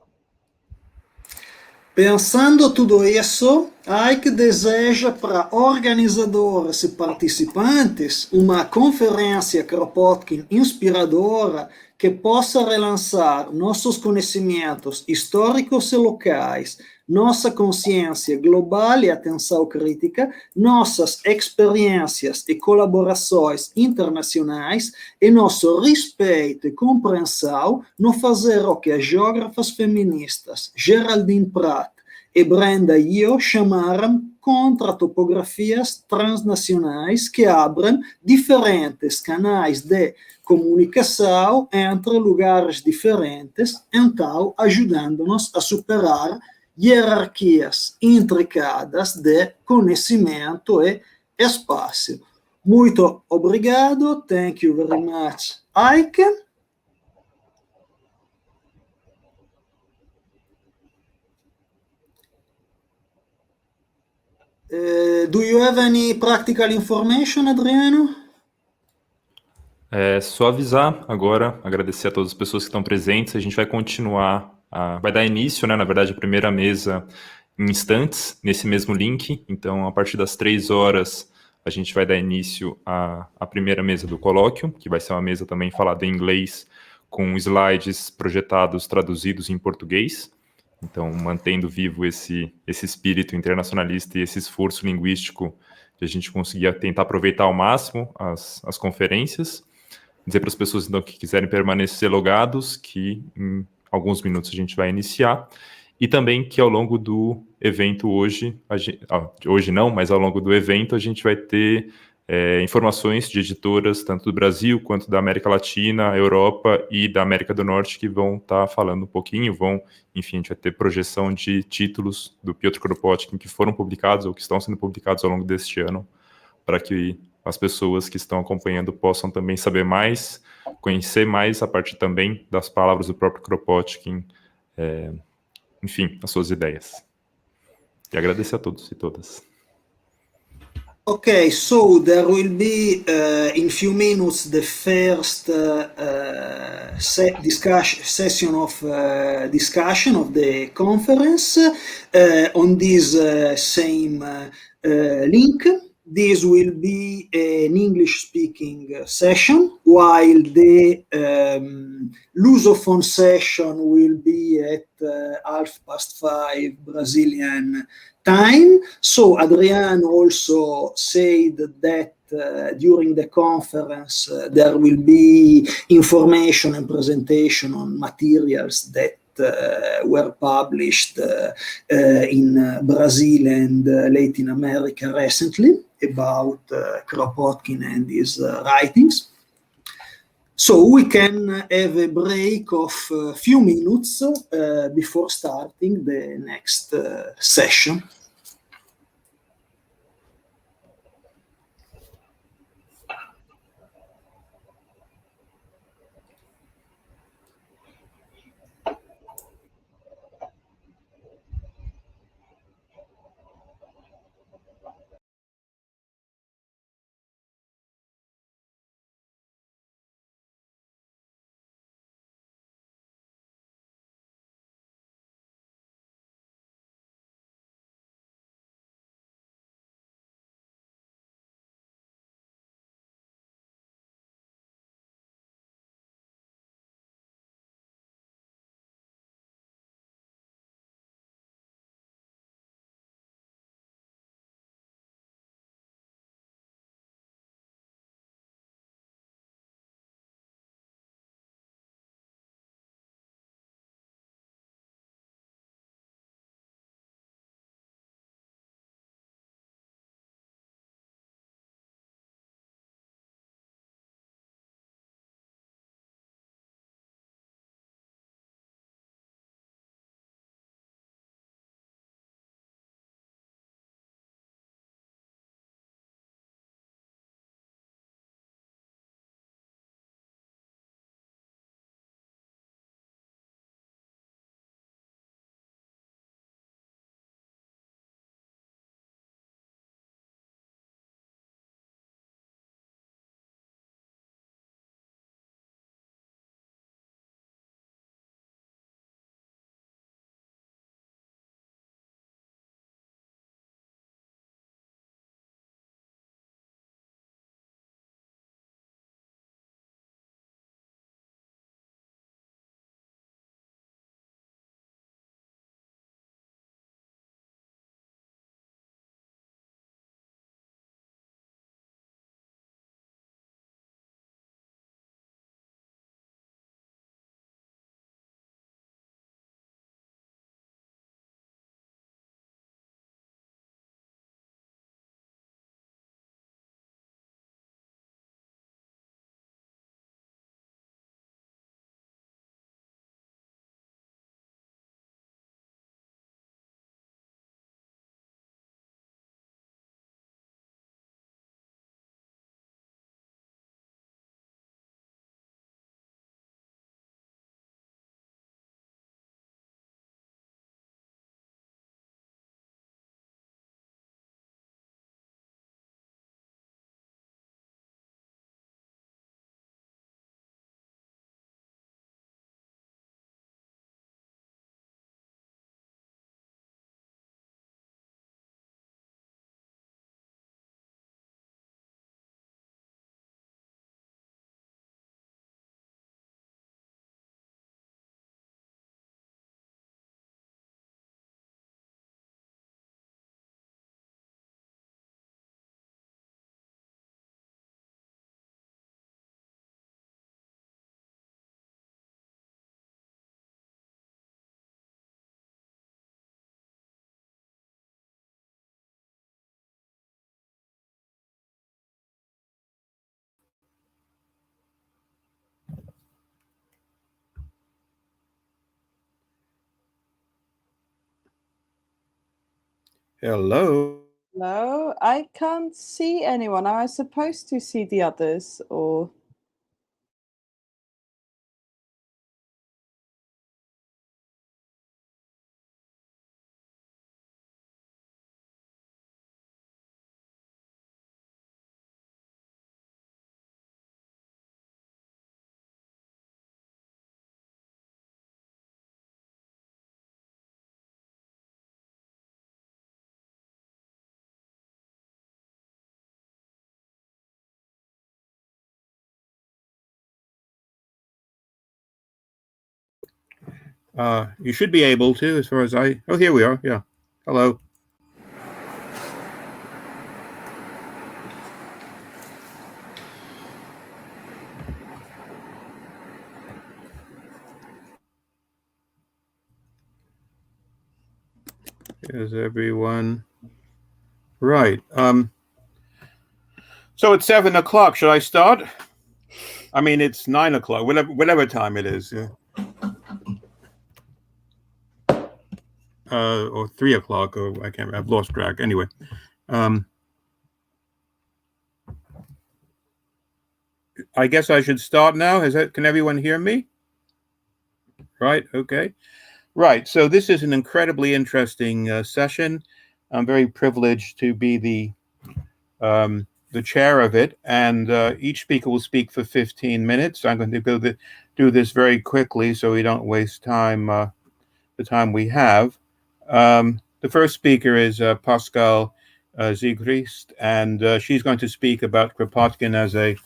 Pensando tudo isso, Heike deseja para organizadores e participantes uma conferência Kropotkin inspiradora que possa relançar nossos conhecimentos históricos e locais, nossa consciência global e atenção crítica, nossas experiências e colaborações internacionais e nosso respeito e compreensão no fazer o que as geógrafas feministas Geraldine Pratt e Brenda Io chamaram contra-topografias transnacionais que abrem diferentes canais de comunicação entre lugares diferentes, então ajudando-nos a superar hierarquias intricadas de conhecimento e espaço. Muito obrigado. Thank you very much, Heike. Do you have any practical information, Adriano? É só avisar agora, agradecer a todas as pessoas que estão presentes. A gente vai continuar, vai dar início, né, na verdade, a primeira mesa em instantes, nesse mesmo link. Então, a partir das 3 horas, a gente vai dar início à primeira mesa do colóquio, que vai ser uma mesa também falada em inglês, com slides projetados, traduzidos em português. Então, mantendo vivo esse espírito internacionalista e esse esforço linguístico de a gente conseguir tentar aproveitar ao máximo as conferências. Dizer para as pessoas então, que quiserem permanecer logados, que em alguns minutos a gente vai iniciar. E também que ao longo do evento hoje não, mas ao longo do evento a gente vai ter informações de editoras, tanto do Brasil quanto da América Latina, Europa e da América do Norte, que vão estar falando um pouquinho, enfim, a gente vai ter projeção de títulos do Pëtr Kropotkin que foram publicados ou que estão sendo publicados ao longo deste ano, para que as pessoas que estão acompanhando possam também saber mais, conhecer mais a partir também das palavras do próprio Kropotkin, enfim, as suas ideias. E agradecer a todos e todas. Okay, so there will be in few minutes the first session of discussion of the conference on this same link. This will be an English-speaking session, while the Lusophone session will be at 5:30 Brazilian time. So Adriano also said that during the conference there will be information and presentation on materials that were published in Brazil and Latin America recently about Kropotkin and his writings. So we can have a break of a few minutes before starting the next session. Hello. Hello. I can't see anyone. Am I supposed to see the others or? You should be able to, as far as oh, here we are. Yeah. Hello. Is everyone right? So it's 7 o'clock. Should I start? I mean, it's 9 o'clock. Whatever time it is. Yeah. Or 3 o'clock, or I can't. I've lost track. Anyway, I guess I should start now. Can everyone hear me? Right. Okay. Right. So this is an incredibly interesting session. I'm very privileged to be the chair of it, and each speaker will speak for 15 minutes. I'm going to do this very quickly so we don't waste time. The time we have. The first speaker is Pascal Ziegrist, and she's going to speak about Kropotkin as a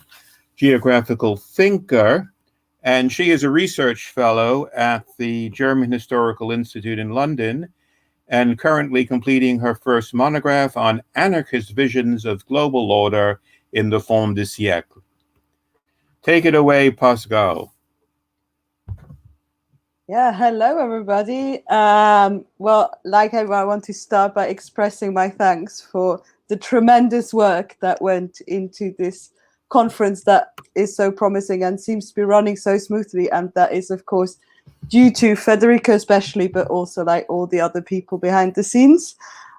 geographical thinker. And she is a research fellow at the German Historical Institute in London, and currently completing her first monograph on anarchist visions of global order in the Fin du siècle. Take it away, Pascal. Yeah, hello everybody. Well, like I want to start by expressing my thanks for the tremendous work that went into this conference that is so promising and seems to be running so smoothly, and that is of course due to Federico especially, but also like all the other people behind the scenes.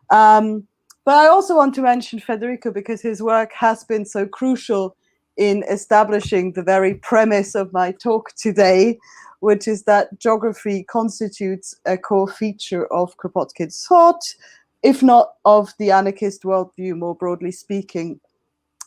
But I also want to mention Federico because his work has been so crucial in establishing the very premise of my talk today, which is that geography constitutes a core feature of Kropotkin's thought, if not of the anarchist worldview, more broadly speaking.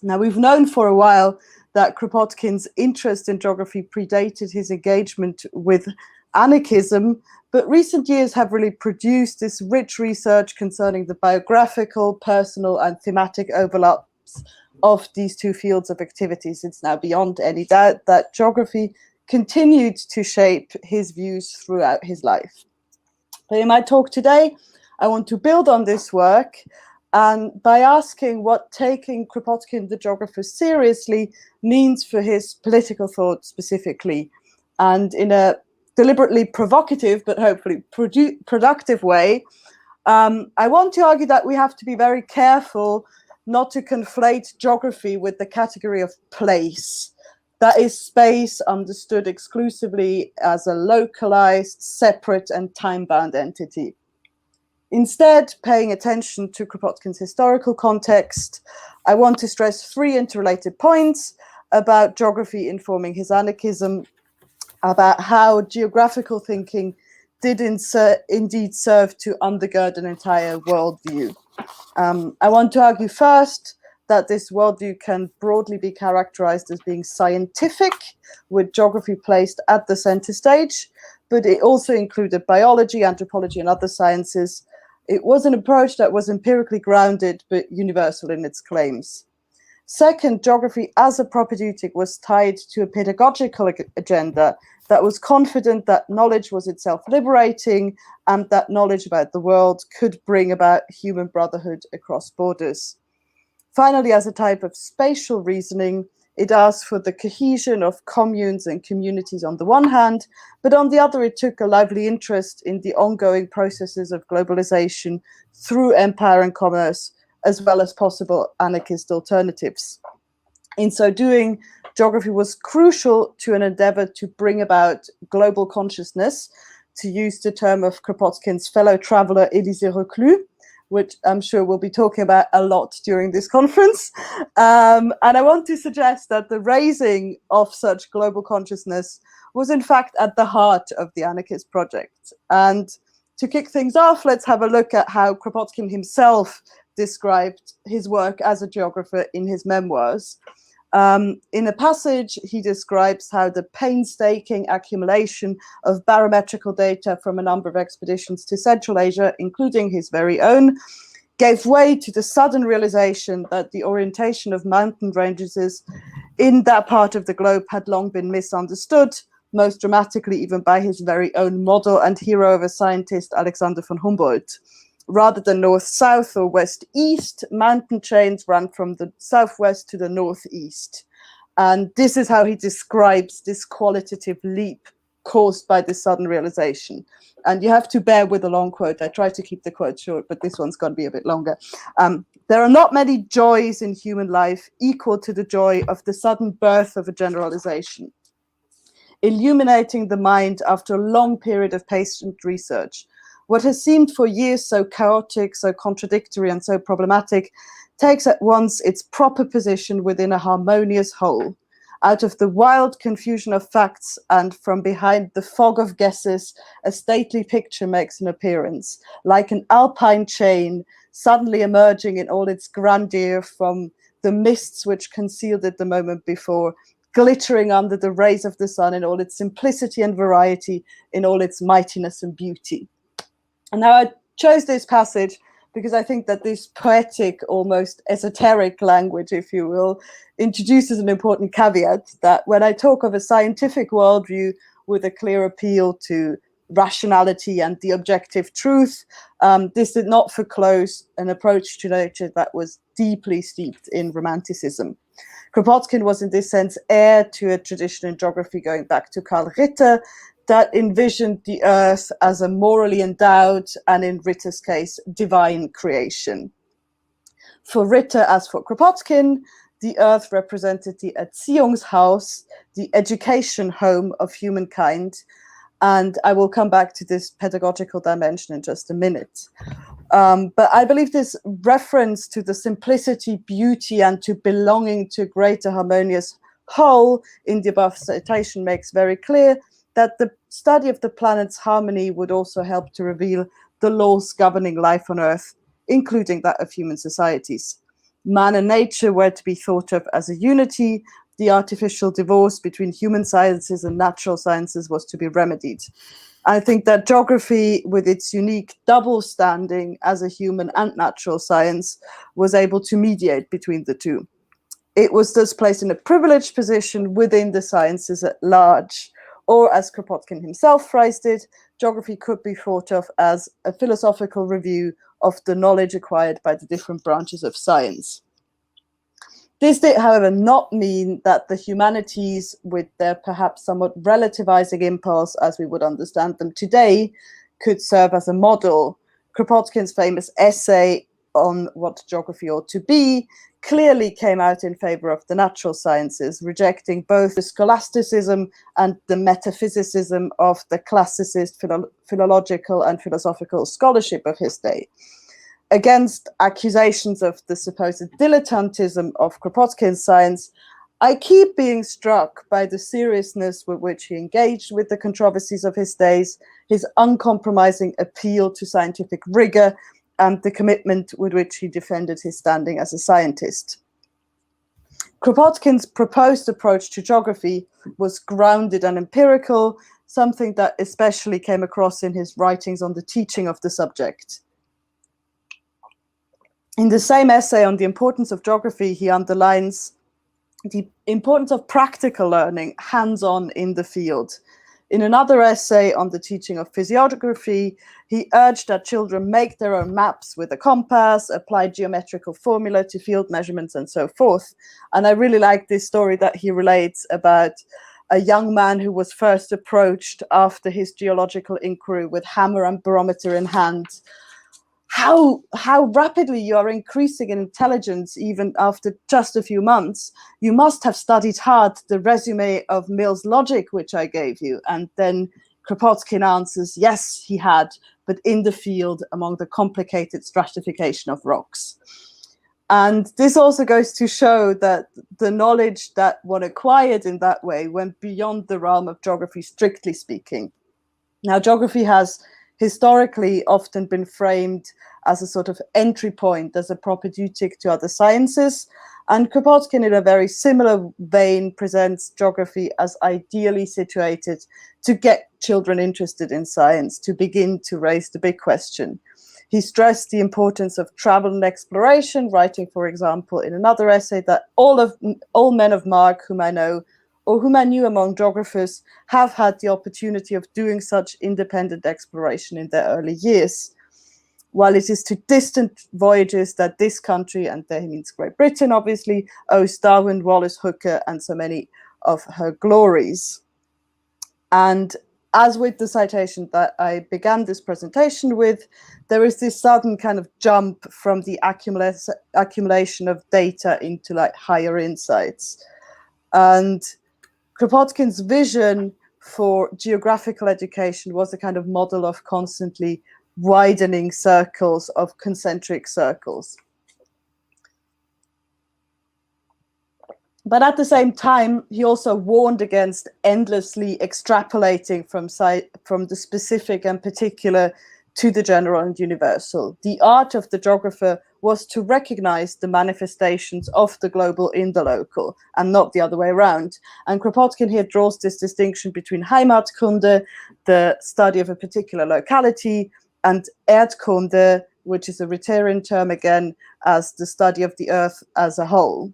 Now, we've known for a while that Kropotkin's interest in geography predated his engagement with anarchism, but recent years have really produced this rich research concerning the biographical, personal, and thematic overlaps of these two fields of activities. It's now beyond any doubt that geography continued to shape his views throughout his life. But in my talk today, I want to build on this work and by asking what taking Kropotkin the geographer seriously means for his political thought specifically, and in a deliberately provocative but hopefully productive way, I want to argue that we have to be very careful not to conflate geography with the category of place. That is space understood exclusively as a localized, separate, and time-bound entity. Instead, paying attention to Kropotkin's historical context, I want to stress three interrelated points about geography informing his anarchism, about how geographical thinking did indeed serve to undergird an entire worldview. I want to argue first that this worldview can broadly be characterized as being scientific, with geography placed at the center stage, but it also included biology, anthropology, and other sciences. It was an approach that was empirically grounded, but universal in its claims. Second, geography as a propedeutic was tied to a pedagogical agenda that was confident that knowledge was itself liberating and that knowledge about the world could bring about human brotherhood across borders. Finally, as a type of spatial reasoning, it asked for the cohesion of communes and communities on the one hand, but on the other, it took a lively interest in the ongoing processes of globalization through empire and commerce, as well as possible anarchist alternatives. In so doing, geography was crucial to an endeavor to bring about global consciousness, to use the term of Kropotkin's fellow traveler Élisée Reclus, which I'm sure we'll be talking about a lot during this conference. And I want to suggest that the raising of such global consciousness was in fact at the heart of the anarchist project. And to kick things off, let's have a look at how Kropotkin himself described his work as a geographer in his memoirs. In a passage, he describes how the painstaking accumulation of barometrical data from a number of expeditions to Central Asia, including his very own, gave way to the sudden realization that the orientation of mountain ranges in that part of the globe had long been misunderstood, most dramatically even by his very own model and hero of a scientist, Alexander von Humboldt. Rather than north-south or west-east, mountain chains run from the southwest to the northeast. And this is how he describes this qualitative leap caused by this sudden realization. And you have to bear with a long quote. I try to keep the quote short, but this one's going to be a bit longer. There are not many joys in human life equal to the joy of the sudden birth of a generalization, illuminating the mind after a long period of patient research. What has seemed for years so chaotic, so contradictory, and so problematic takes at once its proper position within a harmonious whole. Out of the wild confusion of facts and from behind the fog of guesses, a stately picture makes an appearance, like an alpine chain suddenly emerging in all its grandeur from the mists which concealed it the moment before, glittering under the rays of the sun in all its simplicity and variety, in all its mightiness and beauty. And now I chose this passage because I think that this poetic, almost esoteric language, if you will, introduces an important caveat that when I talk of a scientific worldview with a clear appeal to rationality and the objective truth, this did not foreclose an approach to nature that was deeply steeped in romanticism. Kropotkin was in this sense heir to a tradition in geography going back to Karl Richter, that envisioned the earth as a morally endowed and, in Ritter's case, divine creation. For Richter, as for Kropotkin, the earth represented the Erziehungshaus, the education home of humankind, and I will come back to this pedagogical dimension in just a minute. But I believe this reference to the simplicity, beauty, and to belonging to a greater harmonious whole in the above citation makes very clear that the study of the planet's harmony would also help to reveal the laws governing life on Earth, including that of human societies. Man and nature were to be thought of as a unity. The artificial divorce between human sciences and natural sciences was to be remedied. I think that geography, with its unique double standing as a human and natural science, was able to mediate between the two. It was thus placed in a privileged position within the sciences at large. Or, as Kropotkin himself phrased it, geography could be thought of as a philosophical review of the knowledge acquired by the different branches of science. This did, however, not mean that the humanities, with their perhaps somewhat relativizing impulse as we would understand them today, could serve as a model. Kropotkin's famous essay on what geography ought to be clearly came out in favor of the natural sciences, rejecting both the scholasticism and the metaphysicism of the classicist philological and philosophical scholarship of his day. Against accusations of the supposed dilettantism of Kropotkin's science, I keep being struck by the seriousness with which he engaged with the controversies of his days, his uncompromising appeal to scientific rigor, and the commitment with which he defended his standing as a scientist. Kropotkin's proposed approach to geography was grounded and empirical, something that especially came across in his writings on the teaching of the subject. In the same essay on the importance of geography, he underlines the importance of practical learning, hands-on in the field. In another essay on the teaching of physiography, he urged that children make their own maps with a compass, apply geometrical formula to field measurements, and so forth. And I really like this story that he relates about a young man who was first approached after his geological inquiry with hammer and barometer in hand. How rapidly you are increasing in intelligence even after just a few months. You must have studied hard the resume of Mill's logic, which I gave you. And then Kropotkin answers, yes, he had, but in the field among the complicated stratification of rocks. And this also goes to show that the knowledge that one acquired in that way went beyond the realm of geography, strictly speaking. Now, geography has historically often been framed as a sort of entry point, as a propedeutic to other sciences. And Kropotkin, in a very similar vein, presents geography as ideally situated to get children interested in science, to begin to raise the big question. He stressed the importance of travel and exploration, writing, for example, in another essay that all men of mark whom I know, or whom I knew among geographers, have had the opportunity of doing such independent exploration in their early years. While it is to distant voyages that this country, and there he means Great Britain, obviously, owes Darwin, Wallace, Hooker, and so many of her glories. And as with the citation that I began this presentation with, there is this sudden kind of jump from the accumulation of data into like higher insights. And Kropotkin's vision for geographical education was a kind of model of constantly widening circles, of concentric circles. But at the same time, he also warned against endlessly extrapolating from the specific and particular to the general and universal. The art of the geographer was to recognize the manifestations of the global in the local, and not the other way around. And Kropotkin here draws this distinction between Heimatkunde, the study of a particular locality, and Erdkunde, which is a Rhetorian term again, as the study of the earth as a whole.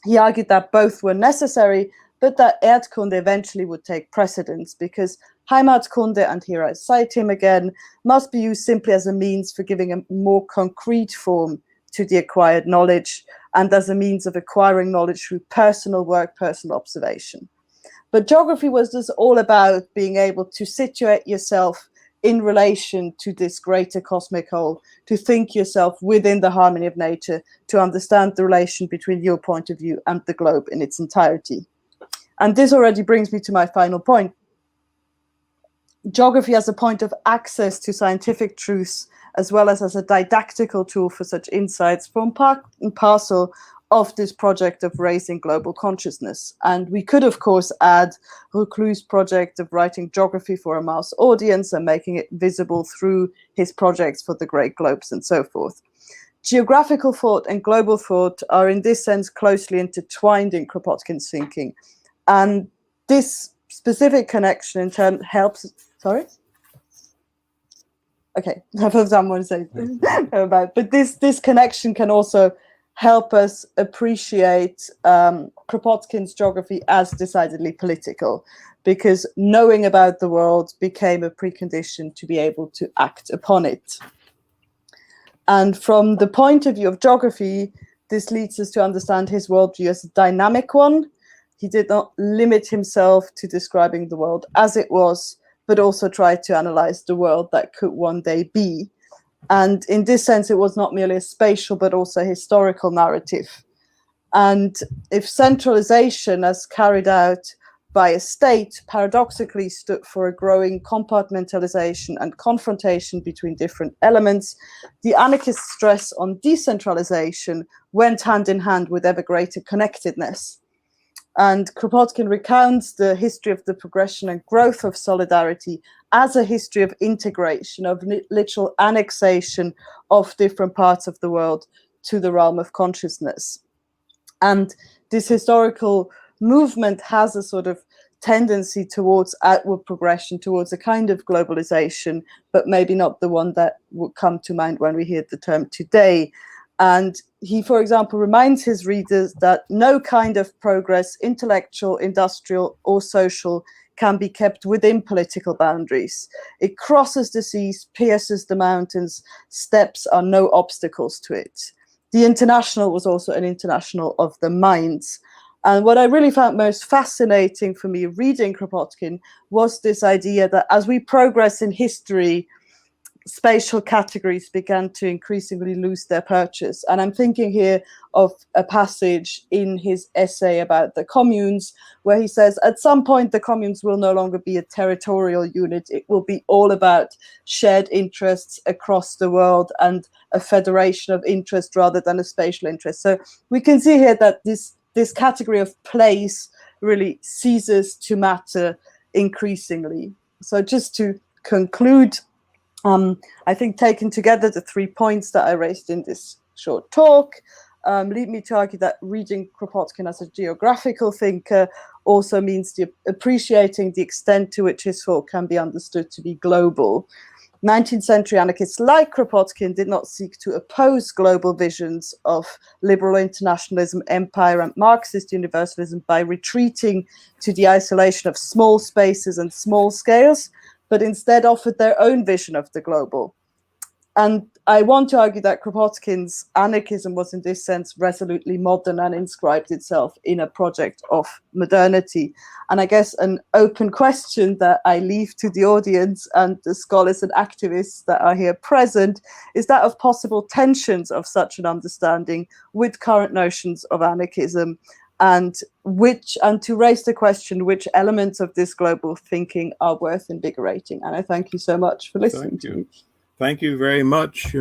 He argued that both were necessary, but that Erdkunde eventually would take precedence, because Heimatkunde, and here I cite him again, must be used simply as a means for giving a more concrete form to the acquired knowledge, and as a means of acquiring knowledge through personal work, personal observation. But geography was just all about being able to situate yourself in relation to this greater cosmic whole, to think yourself within the harmony of nature, to understand the relation between your point of view and the globe in its entirety. And this already brings me to my final point. Geography as a point of access to scientific truths, as well as a didactical tool for such insights, form part and parcel of this project of raising global consciousness. And we could, of course, add Reclus' project of writing geography for a mass audience and making it visible through his projects for the Great Globes and so forth. Geographical thought and global thought are in this sense closely intertwined in Kropotkin's thinking. And this specific connection in turn helps, sorry? Okay, I thought someone said about, but this connection can also help us appreciate Kropotkin's geography as decidedly political, because knowing about the world became a precondition to be able to act upon it. And from the point of view of geography, this leads us to understand his worldview as a dynamic one. He did not limit himself to describing the world as it was, but also tried to analyze the world that could one day be. And in this sense, it was not merely a spatial, but also a historical narrative. And if centralization, as carried out by a state, paradoxically stood for a growing compartmentalization and confrontation between different elements, the anarchist stress on decentralization went hand in hand with ever greater connectedness. And Kropotkin recounts the history of the progression and growth of solidarity as a history of integration, of literal annexation of different parts of the world to the realm of consciousness. And this historical movement has a sort of tendency towards outward progression, towards a kind of globalization, but maybe not the one that would come to mind when we hear the term today. And he, for example, reminds his readers that no kind of progress, intellectual, industrial, or social, can be kept within political boundaries. It crosses the seas, pierces the mountains, steps are no obstacles to it. The International was also an international of the minds. And what I really found most fascinating for me reading Kropotkin was this idea that as we progress in history, spatial categories began to increasingly lose their purchase. And I'm thinking here of a passage in his essay about the communes, where he says, at some point, the communes will no longer be a territorial unit. It will be all about shared interests across the world and a federation of interest rather than a spatial interest. So we can see here that this category of place really ceases to matter increasingly. So just to conclude, I think taken together, the 3 points that I raised in this short talk lead me to argue that reading Kropotkin as a geographical thinker also means appreciating the extent to which his thought can be understood to be global. 19th century anarchists like Kropotkin did not seek to oppose global visions of liberal internationalism, empire, and Marxist universalism by retreating to the isolation of small spaces and small scales, but instead offered their own vision of the global. And I want to argue that Kropotkin's anarchism was in this sense resolutely modern and inscribed itself in a project of modernity. And I guess an open question that I leave to the audience and the scholars and activists that are here present is that of possible tensions of such an understanding with current notions of anarchism, and to raise the question which elements of this global thinking are worth invigorating. And I thank you so much for listening to me. Thank you very much.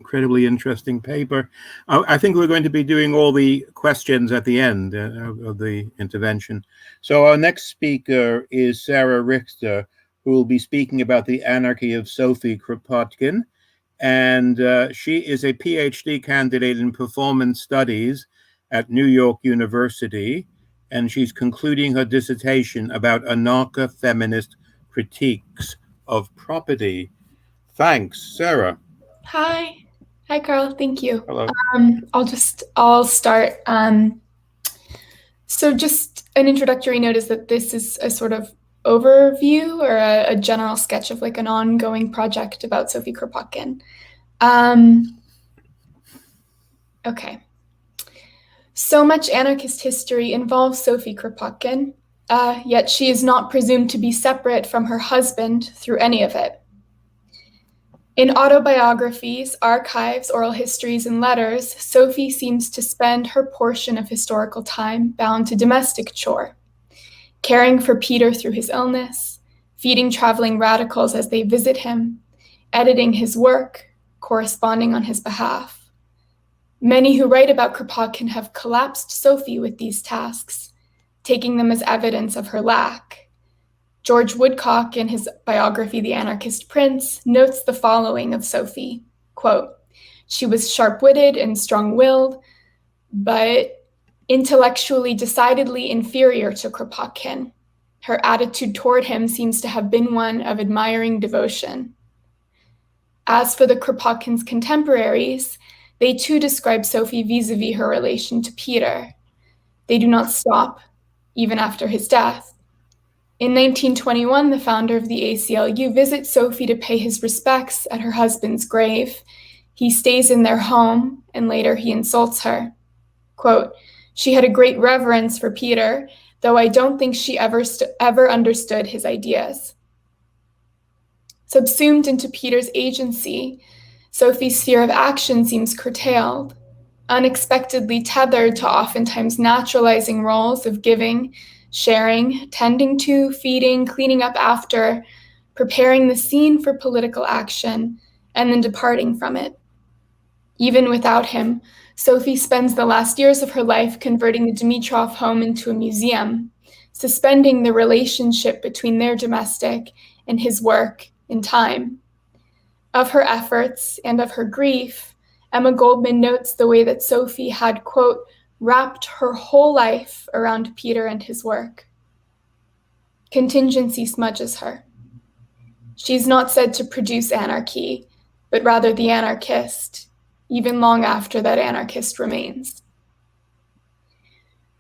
Incredibly interesting paper. I think we're going to be doing all the questions at the end of the intervention. So our next speaker is Sarah Richter, who will be speaking about the anarchy of Sophie Kropotkin. And she is a PhD candidate in performance studies at New York University, and she's concluding her dissertation about anarcho-feminist critiques of property. Thanks, Sarah. Hi, Carl. Thank you. Hello. I'll start. So just an introductory note is that this is a sort of overview or a general sketch of like an ongoing project about Sophie Kropotkin. Okay. So much anarchist history involves Sophie Kropotkin, yet she is not presumed to be separate from her husband through any of it. In autobiographies, archives, oral histories, and letters, Sophie seems to spend her portion of historical time bound to domestic chore, caring for Pëtr through his illness, feeding traveling radicals as they visit him, editing his work, corresponding on his behalf. Many who write about Kropotkin have collapsed Sophie with these tasks, taking them as evidence of her lack. George Woodcock, in his biography, The Anarchist Prince, notes the following of Sophie, quote, "She was sharp-witted and strong-willed, but intellectually decidedly inferior to Kropotkin. Her attitude toward him seems to have been one of admiring devotion." As for the Kropotkin's contemporaries, they too describe Sophie vis-a-vis her relation to Pëtr. They do not stop, even after his death. In 1921, the founder of the ACLU visits Sophie to pay his respects at her husband's grave. He stays in their home, and later he insults her. Quote, "She had a great reverence for Pëtr, though I don't think she ever understood his ideas." Subsumed into Pëtr's agency, Sophie's sphere of action seems curtailed, unexpectedly tethered to oftentimes naturalizing roles of giving, sharing, tending to, feeding, cleaning up after, preparing the scene for political action, and then departing from it. Even without him, Sophie spends the last years of her life converting the Dimitrov home into a museum, suspending the relationship between their domestic and his work in time. Of her efforts and of her grief, Emma Goldman notes the way that Sophie had, quote, "wrapped her whole life around Pëtr and his work." Contingency smudges her. She's not said to produce anarchy, but rather the anarchist, even long after that anarchist remains.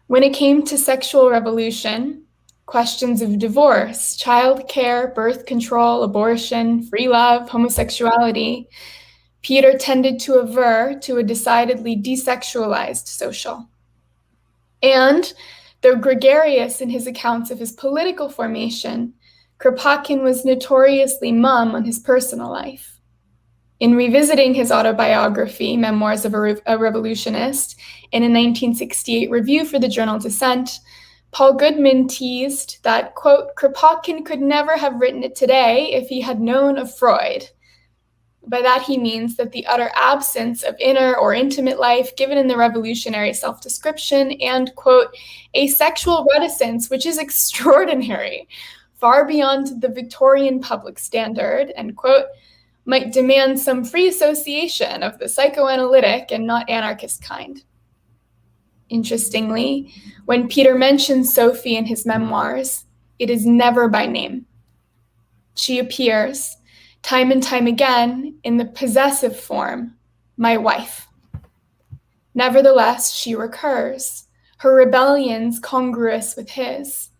When it came to sexual revolution, questions of divorce, childcare, birth control, abortion, free love, homosexuality, Pëtr tended to aver to a decidedly desexualized social. And, though gregarious in his accounts of his political formation, Kropotkin was notoriously mum on his personal life. In revisiting his autobiography, Memoirs of a Revolutionist, in a 1968 review for the journal Dissent, Paul Goodman teased that, quote, Kropotkin could never have written it today if he had known of Freud. By that he means that the utter absence of inner or intimate life given in the revolutionary self-description and, quote, a sexual reticence which is extraordinary, far beyond the Victorian public standard, end quote, might demand some free association of the psychoanalytic and not anarchist kind. Interestingly, when Peter mentions Sophie in his memoirs, it is never by name. She appears, time and time again, in the possessive form, my wife. Nevertheless, she recurs, her rebellions congruous with his.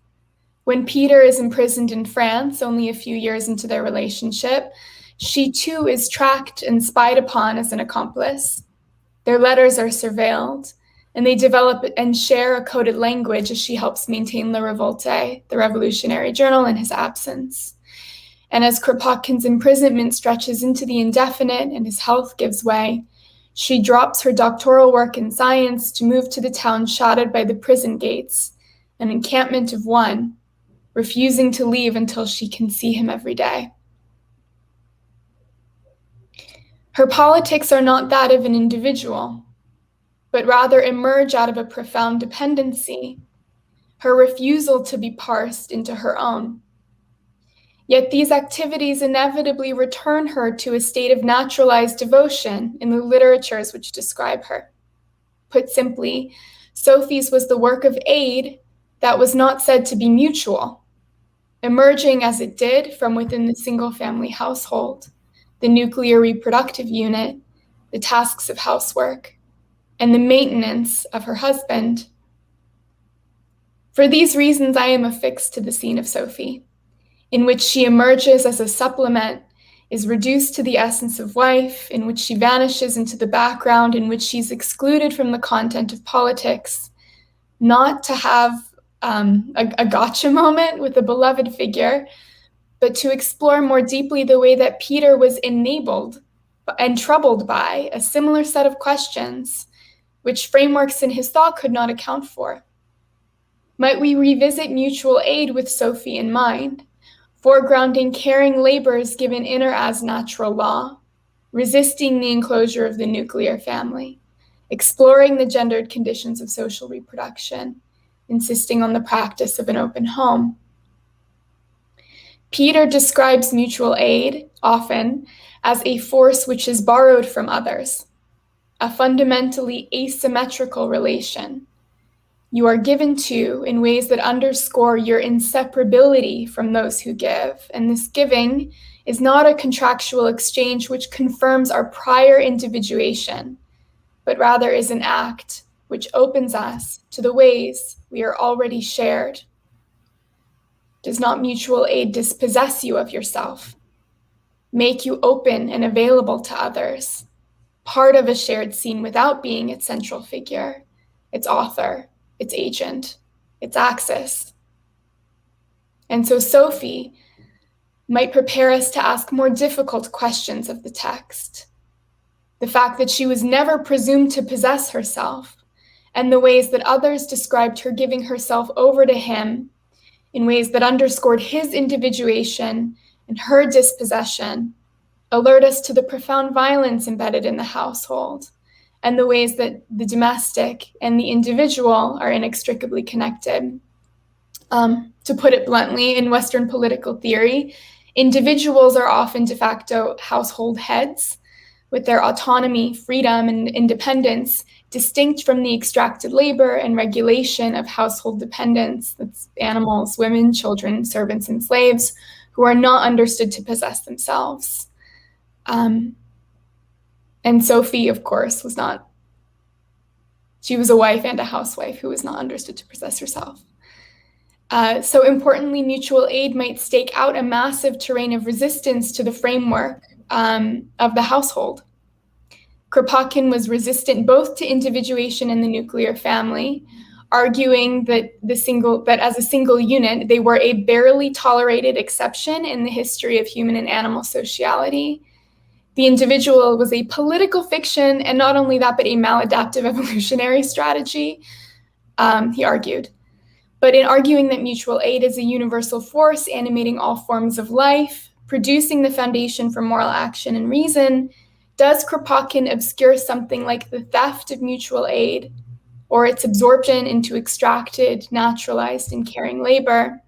When Peter is imprisoned in France, only a few years into their relationship, she too is tracked and spied upon as an accomplice. Their letters are surveilled, and they develop and share a coded language as she helps maintain Le Revolte, the revolutionary journal, in his absence. And as Kropotkin's imprisonment stretches into the indefinite and his health gives way, she drops her doctoral work in science to move to the town shadowed by the prison gates, an encampment of one, refusing to leave until she can see him every day. Her politics are not that of an individual, but rather emerge out of a profound dependency, her refusal to be parsed into her own. Yet these activities inevitably return her to a state of naturalized devotion in the literatures which describe her. Put simply, Sophie's was the work of aid that was not said to be mutual, emerging as it did from within the single-family household, the nuclear reproductive unit, the tasks of housework, and the maintenance of her husband. For these reasons, I am affixed to the scene of Sophie, in which she emerges as a supplement, is reduced to the essence of wife, in which she vanishes into the background, in which she's excluded from the content of politics, not to have a gotcha moment with a beloved figure, but to explore more deeply the way that Peter was enabled and troubled by a similar set of questions, which frameworks in his thought could not account for. Might we revisit mutual aid with Sophie in mind, foregrounding caring labors given in or as natural law, resisting the enclosure of the nuclear family, exploring the gendered conditions of social reproduction, insisting on the practice of an open home. Peter describes mutual aid, often, as a force which is borrowed from others, a fundamentally asymmetrical relation. You are given to in ways that underscore your inseparability from those who give, and this giving is not a contractual exchange which confirms our prior individuation, but rather is an act which opens us to the ways we are already shared. Does not mutual aid dispossess you of yourself, make you open and available to others, part of a shared scene without being its central figure, its author, its agent, its axis? And so Sophie might prepare us to ask more difficult questions of the text. The fact that she was never presumed to possess herself, and the ways that others described her giving herself over to him in ways that underscored his individuation and her dispossession, alert us to the profound violence embedded in the household and the ways that the domestic and the individual are inextricably connected. To put it bluntly, in Western political theory, individuals are often de facto household heads with their autonomy, freedom, and independence distinct from the extracted labor and regulation of household dependents, that's animals, women, children, servants, and slaves, who are not understood to possess themselves. And Sophie, of course, was not. She was a wife and a housewife who was not understood to possess herself. So importantly, mutual aid might stake out a massive terrain of resistance to the framework of the household. Kropotkin was resistant both to individuation in the nuclear family, arguing that as a single unit, they were a barely tolerated exception in the history of human and animal sociality. The individual was a political fiction, and not only that, but a maladaptive evolutionary strategy, he argued. But in arguing that mutual aid is a universal force animating all forms of life, producing the foundation for moral action and reason, does Kropotkin obscure something like the theft of mutual aid, or its absorption into extracted, naturalized, and caring labor?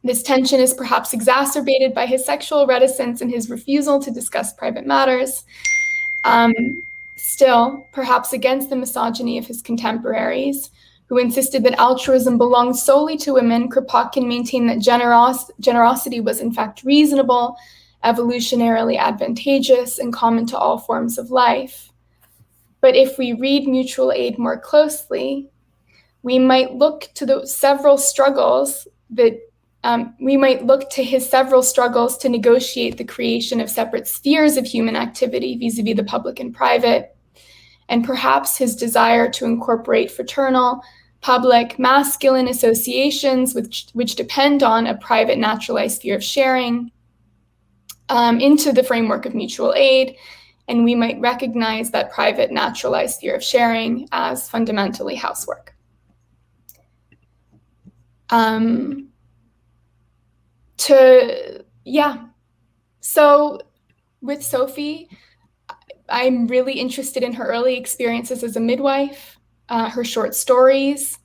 This tension is perhaps exacerbated by his sexual reticence and his refusal to discuss private matters. Still, perhaps against the misogyny of his contemporaries, who insisted that altruism belonged solely to women, Kropotkin maintained that generosity was in fact reasonable, evolutionarily advantageous, and common to all forms of life. But if we read mutual aid more closely, we might look to his several struggles to negotiate the creation of separate spheres of human activity vis-a-vis the public and private, and perhaps his desire to incorporate fraternal, public, masculine associations which depend on a private naturalized sphere of sharing into the framework of mutual aid, and we might recognize that private naturalized sphere of sharing as fundamentally housework. So with Sophie, I'm really interested in her early experiences as a midwife, her short stories,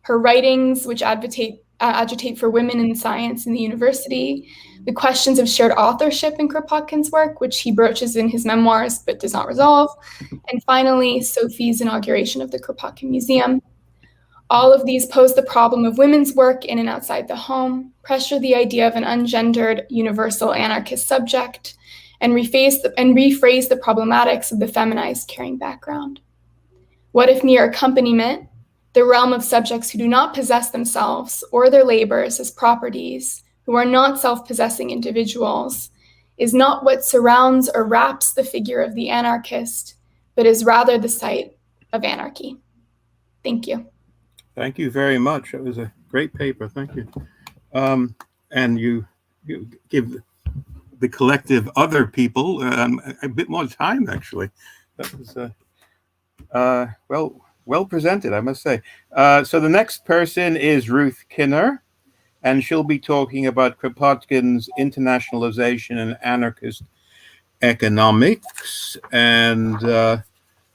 her writings, which agitate for women in science in the university, the questions of shared authorship in Kropotkin's work, which he broaches in his memoirs but does not resolve, and finally, Sophie's inauguration of the Kropotkin Museum. All of these pose the problem of women's work in and outside the home, pressure the idea of an ungendered, universal anarchist subject, and rephrase the problematics of the feminized caring background. What if mere accompaniment, the realm of subjects who do not possess themselves or their labors as properties, who are not self-possessing individuals, is not what surrounds or wraps the figure of the anarchist, but is rather the site of anarchy? Thank you. Thank you very much. That was a great paper. Thank you. And you give the collective other people a bit more time, actually. That was well presented, I must say. So the next person is Ruth Kinna, and she'll be talking about Kropotkin's internationalization and anarchist economics. And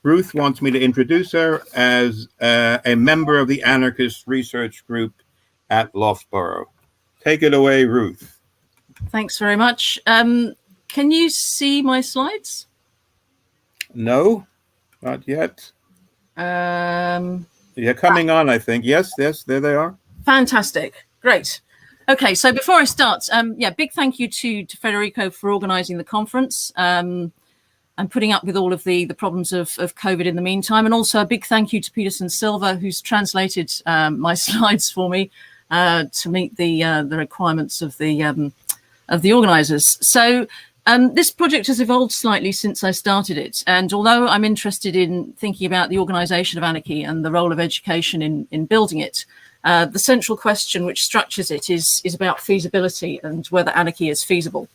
Ruth wants me to introduce her as a member of the anarchist research group at Loughborough. Take it away, Ruth. Thanks very much. Can you see my slides? No, not yet. They're coming on, I think. Yes, there they are. Fantastic. Great. Okay, so before I start, big thank you to Federico for organizing the conference. And putting up with all of the problems of COVID in the meantime. And also a big thank you to Peterson Silva, who's translated my slides for me to meet the requirements of the organizers. So this project has evolved slightly since I started it. And although I'm interested in thinking about the organization of anarchy and the role of education in building it, the central question which structures it is about feasibility and whether anarchy is feasible.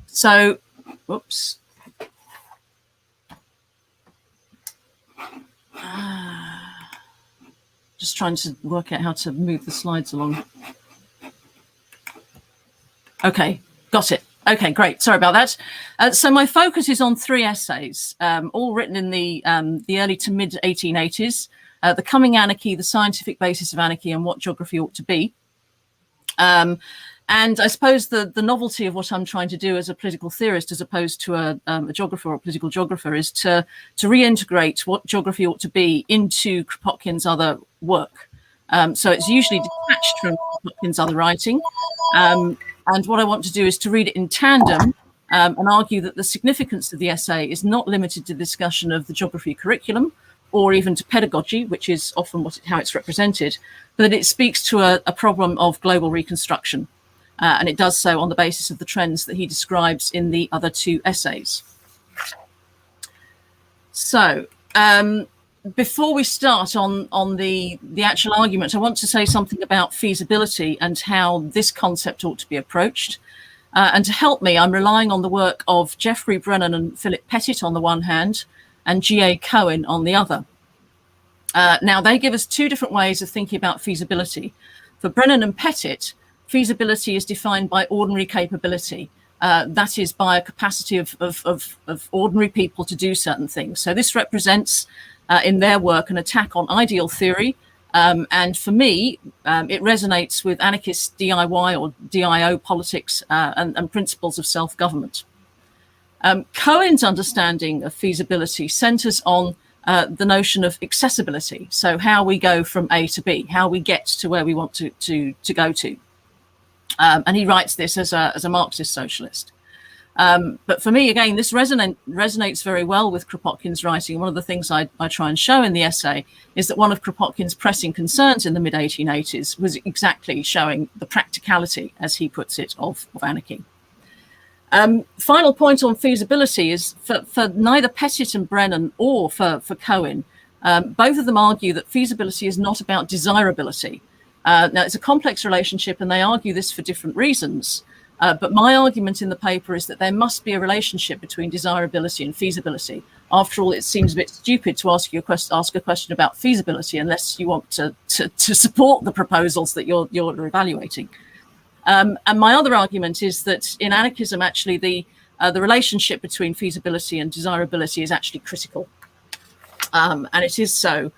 So, whoops. Just trying to work out how to move the slides along. Okay, got it. Okay, great. Sorry about that. So my focus is on 3 essays, all written in the early to mid 1880s. The Coming Anarchy, the scientific basis of anarchy, and what geography ought to be. And I suppose the novelty of what I'm trying to do as a political theorist, as opposed to a geographer or a political geographer, is to reintegrate what geography ought to be into Kropotkin's other work. So it's usually detached from Kropotkin's other writing. And what I want to do is to read it in tandem and argue that the significance of the essay is not limited to the discussion of the geography curriculum or even to pedagogy, which is often how it's represented, but that it speaks to a problem of global reconstruction. And it does so on the basis of the trends that he describes in the other 2 essays. So before we start on the actual argument, I want to say something about feasibility and how this concept ought to be approached. And to help me, I'm relying on the work of Geoffrey Brennan and Philip Pettit on the one hand, and G.A. Cohen on the other. Now, they give us two different ways of thinking about feasibility. For Brennan and Pettit, feasibility is defined by ordinary capability. That is by a capacity of ordinary people to do certain things. So this represents, in their work, an attack on ideal theory. And for me, it resonates with anarchist DIY or DIO politics and principles of self-government. Cohen's understanding of feasibility centers on the notion of accessibility. So how we go from A to B, how we get to where we want to go to. And he writes this as a Marxist socialist. But for me, again, this resonates very well with Kropotkin's writing. One of the things I try and show in the essay is that one of Kropotkin's pressing concerns in the mid-1880s was exactly showing the practicality, as he puts it, of anarchy. Final point on feasibility is for neither Pettit and Brennan or for Cohen, both of them argue that feasibility is not about desirability. Now, it's a complex relationship, and they argue this for different reasons. But my argument in the paper is that there must be a relationship between desirability and feasibility. After all, it seems a bit stupid to ask a question about feasibility unless you want to support the proposals that you're evaluating. And my other argument is that in anarchism, actually, the relationship between feasibility and desirability is actually critical. And it is so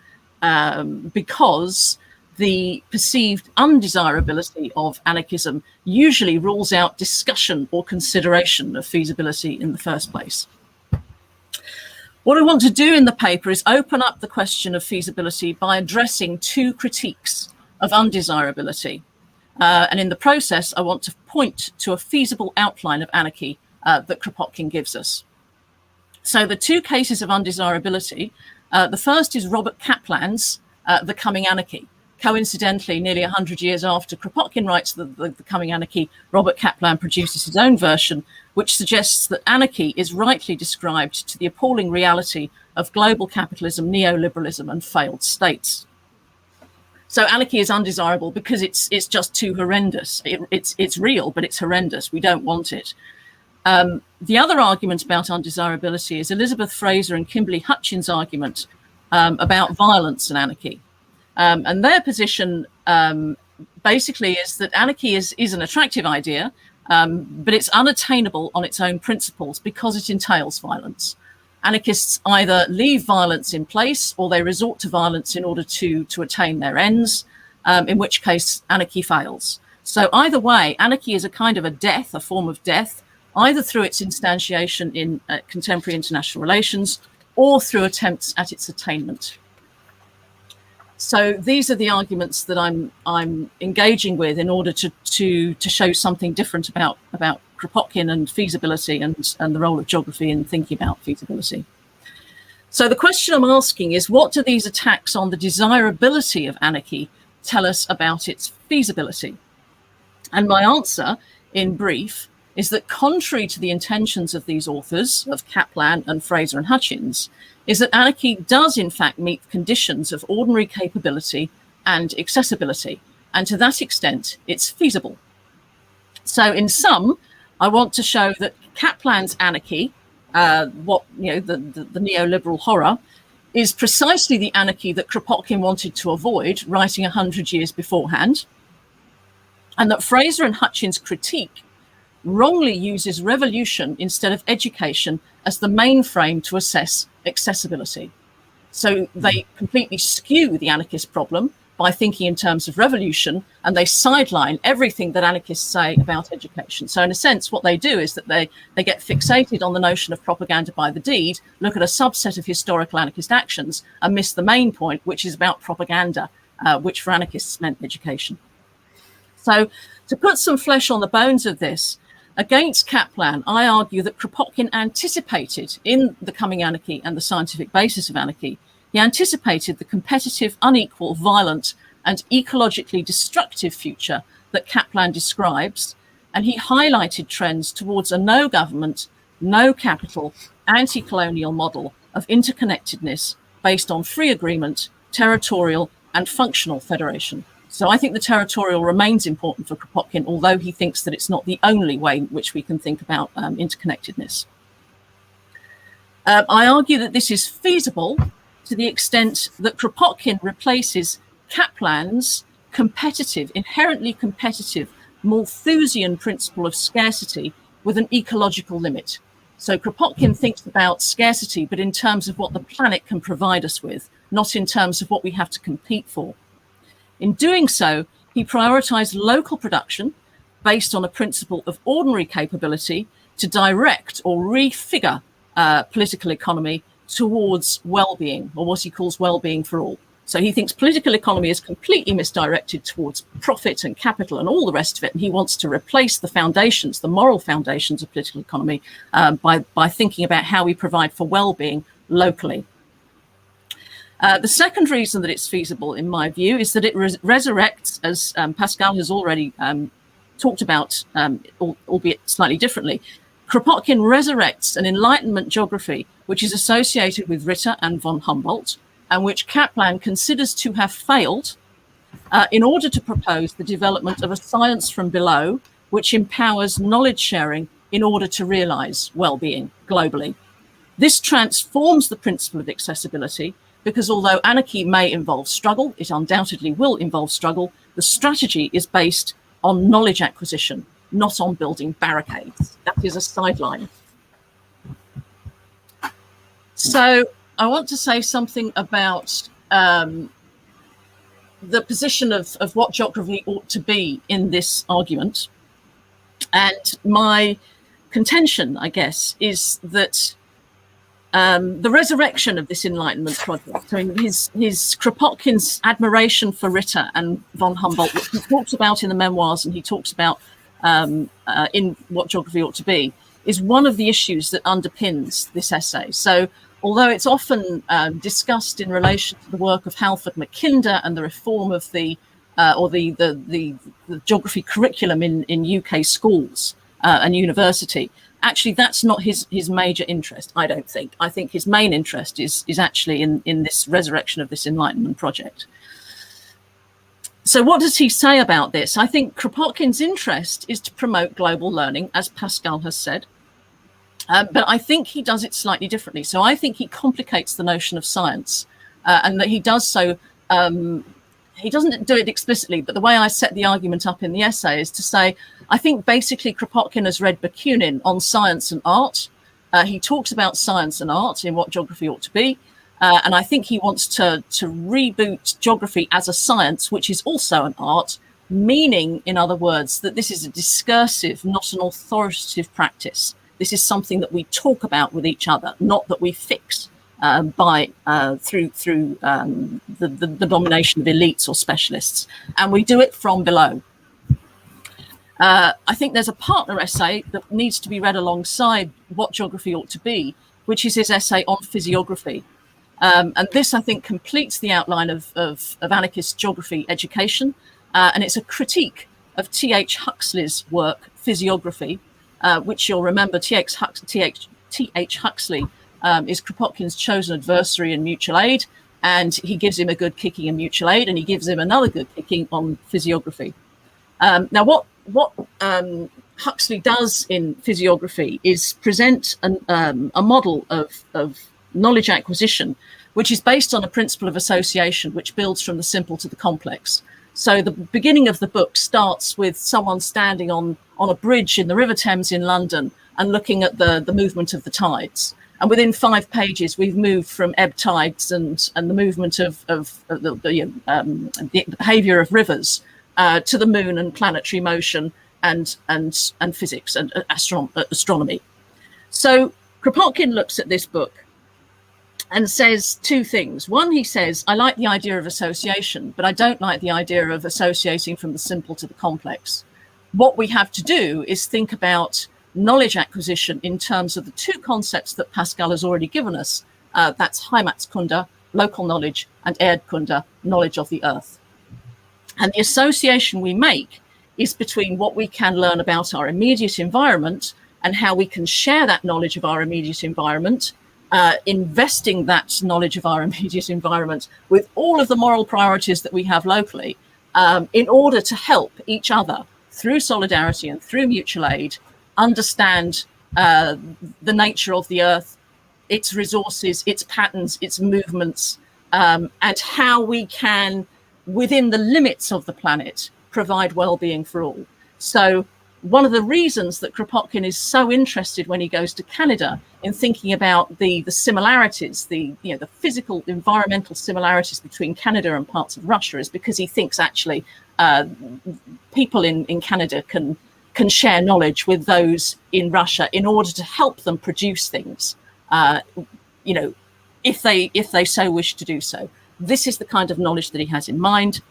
because the perceived undesirability of anarchism usually rules out discussion or consideration of feasibility in the first place. What I want to do in the paper is open up the question of feasibility by addressing two critiques of undesirability. And in the process, I want to point to a feasible outline of anarchy that Kropotkin gives us. So the two cases of undesirability, the first is Robert Kaplan's The Coming Anarchy. Coincidentally, nearly 100 years after Kropotkin writes the Coming Anarchy, Robert Kaplan produces his own version, which suggests that anarchy is rightly described to the appalling reality of global capitalism, neoliberalism, and failed states. So anarchy is undesirable because it's just too horrendous. It's real, but it's horrendous. We don't want it. The other argument about undesirability is Elizabeth Fraser and Kimberly Hutchins' argument about violence and anarchy. And their position basically is that anarchy is an attractive idea, but it's unattainable on its own principles because it entails violence. Anarchists either leave violence in place or they resort to violence in order to attain their ends, in which case anarchy fails. So either way, anarchy is a kind of a form of death, either through its instantiation in contemporary international relations or through attempts at its attainment. So these are the arguments that I'm engaging with in order to show something different about Kropotkin and feasibility and the role of geography in thinking about feasibility. So the question I'm asking is, what do these attacks on the desirability of anarchy tell us about its feasibility? And my answer, in brief, is that contrary to the intentions of these authors, of Kaplan and Fraser and Hutchins, is that anarchy does in fact meet the conditions of ordinary capability and accessibility. And to that extent, it's feasible. So in sum, I want to show that Kaplan's anarchy, the neoliberal horror, is precisely the anarchy that Kropotkin wanted to avoid, writing 100 years beforehand. And that Fraser and Hutchins' critique wrongly uses revolution instead of education as the main frame to assess accessibility. So they completely skew the anarchist problem by thinking in terms of revolution, and they sideline everything that anarchists say about education. So in a sense, what they do is that they get fixated on the notion of propaganda by the deed, look at a subset of historical anarchist actions, and miss the main point, which is about propaganda, which for anarchists meant education. So to put some flesh on the bones of this, against Kaplan, I argue that Kropotkin anticipated in The Coming Anarchy and the Scientific Basis of Anarchy, he anticipated the competitive, unequal, violent, and ecologically destructive future that Kaplan describes, and he highlighted trends towards a no government, no capital, anti-colonial model of interconnectedness, based on free agreement, territorial and functional federation. So I think the territorial remains important for Kropotkin, although he thinks that it's not the only way in which we can think about interconnectedness. I argue that this is feasible to the extent that Kropotkin replaces Kaplan's competitive, inherently competitive Malthusian principle of scarcity with an ecological limit. So Kropotkin thinks about scarcity, but in terms of what the planet can provide us with, not in terms of what we have to compete for. In doing so, he prioritized local production based on a principle of ordinary capability to direct or refigure political economy towards well-being, or what he calls well-being for all. So he thinks political economy is completely misdirected towards profit and capital and all the rest of it, and he wants to replace the foundations, the moral foundations of political economy by thinking about how we provide for well-being locally. The second reason that it's feasible, in my view, is that it resurrects, as Pascal has already talked about, albeit slightly differently, Kropotkin resurrects an Enlightenment geography which is associated with Richter and von Humboldt, and which Kaplan considers to have failed in order to propose the development of a science from below, which empowers knowledge sharing in order to realize well-being globally. This transforms the principle of accessibility, because although anarchy may involve struggle, it undoubtedly will involve struggle, the strategy is based on knowledge acquisition, not on building barricades. That is a sideline. So I want to say something about the position of what geography ought to be in this argument. And my contention, I guess, is that the resurrection of this Enlightenment project, I mean, his Kropotkin's admiration for Richter and von Humboldt, which he talks about in the memoirs and he talks about in What Geography Ought to Be, is one of the issues that underpins this essay. So although it's often discussed in relation to the work of Halford Mackinder and the reform of the geography curriculum in UK schools and university, actually that's not his major interest, I don't think. I think his main interest is actually in this resurrection of this Enlightenment project. So what does he say about this? I think Kropotkin's interest is to promote global learning, as Pascal has said. But I think he does it slightly differently. So I think he complicates the notion of science, and that he does so, he doesn't do it explicitly, but the way I set the argument up in the essay is to say, I think basically Kropotkin has read Bakunin on science and art. He talks about science and art in What Geography Ought to Be. And I think he wants to reboot geography as a science, which is also an art, meaning, in other words, that this is a discursive, not an authoritative practice. This is something that we talk about with each other, not that we fix through the domination of elites or specialists. And we do it from below. I think there's a partner essay that needs to be read alongside What Geography Ought to Be, which is his essay on physiography. And this, I think, completes the outline of anarchist geography education. And it's a critique of T.H. Huxley's work, Physiography, which you'll remember T.H. Huxley is Kropotkin's chosen adversary in mutual aid. And he gives him a good kicking in mutual aid, and he gives him another good kicking on physiography. Now, what Huxley does in physiography is present a model of knowledge acquisition, which is based on a principle of association, which builds from the simple to the complex. So the beginning of the book starts with someone standing on a bridge in the River Thames in London and looking at the movement of the tides. And within 5 pages, we've moved from ebb tides and the movement of the behavior of rivers to the moon and planetary motion and physics and astronomy. So Kropotkin looks at this book and says 2 things. One, he says, I like the idea of association, but I don't like the idea of associating from the simple to the complex. What we have to do is think about knowledge acquisition in terms of the 2 concepts that Pascal has already given us. That's Heimatskunde, local knowledge, and Erdkunde, knowledge of the earth. And the association we make is between what we can learn about our immediate environment and how we can share that knowledge of our immediate environment investing that knowledge of our immediate environment with all of the moral priorities that we have locally, in order to help each other through solidarity and through mutual aid understand the nature of the earth, its resources, its patterns, its movements, and how we can, within the limits of the planet, provide well-being for all. So one of the reasons that Kropotkin is so interested when he goes to Canada in thinking about the similarities, the physical, environmental similarities between Canada and parts of Russia, is because he thinks actually people in Canada can share knowledge with those in Russia in order to help them produce things, if they so wish to do so. This is the kind of knowledge that he has in mind.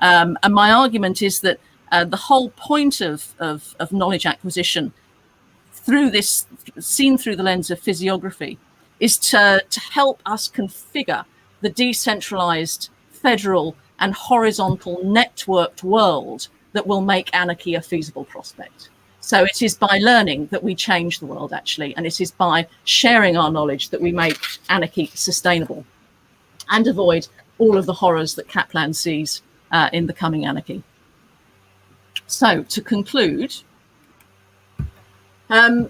And my argument is that the whole point of knowledge acquisition seen through the lens of physiography is to help us configure the decentralized, federal and horizontal networked world that will make anarchy a feasible prospect. So it is by learning that we change the world, actually, and it is by sharing our knowledge that we make anarchy sustainable and avoid all of the horrors that Kaplan sees in the Coming Anarchy. So to conclude, I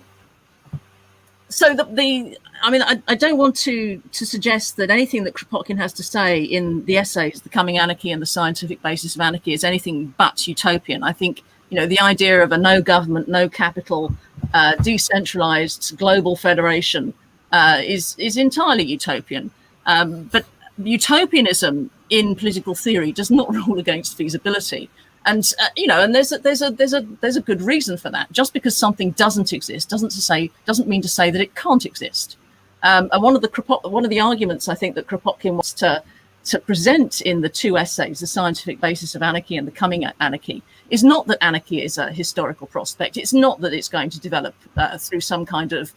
don't want to suggest that anything that Kropotkin has to say in the essays, The Coming Anarchy and The Scientific Basis of Anarchy, is anything but utopian. I think, the idea of a no government, no capital, decentralized global federation is entirely utopian. But utopianism in political theory does not rule against feasibility. And and there's a good reason for that. Just because something doesn't exist doesn't mean to say that it can't exist. And one of the arguments I think that Kropotkin wants to present in the two essays, The Scientific Basis of Anarchy and The Coming Anarchy, is not that anarchy is a historical prospect. It's not that it's going to develop through some kind of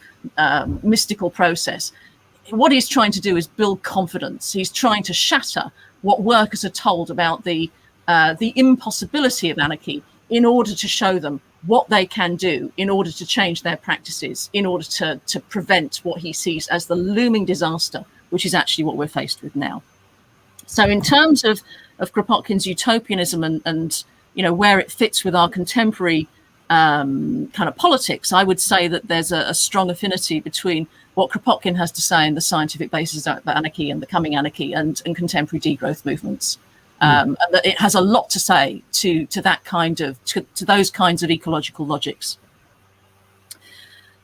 mystical process. What he's trying to do is build confidence. He's trying to shatter what workers are told about the impossibility of anarchy in order to show them what they can do in order to change their practices, in order to prevent what he sees as the looming disaster, which is actually what we're faced with now. So in terms of Kropotkin's utopianism and where it fits with our contemporary kind of politics, I would say that there's a strong affinity between what Kropotkin has to say in The Scientific Basis of Anarchy and The Coming Anarchy and contemporary degrowth movements. And that it has a lot to say to that kind of to those kinds of ecological logics.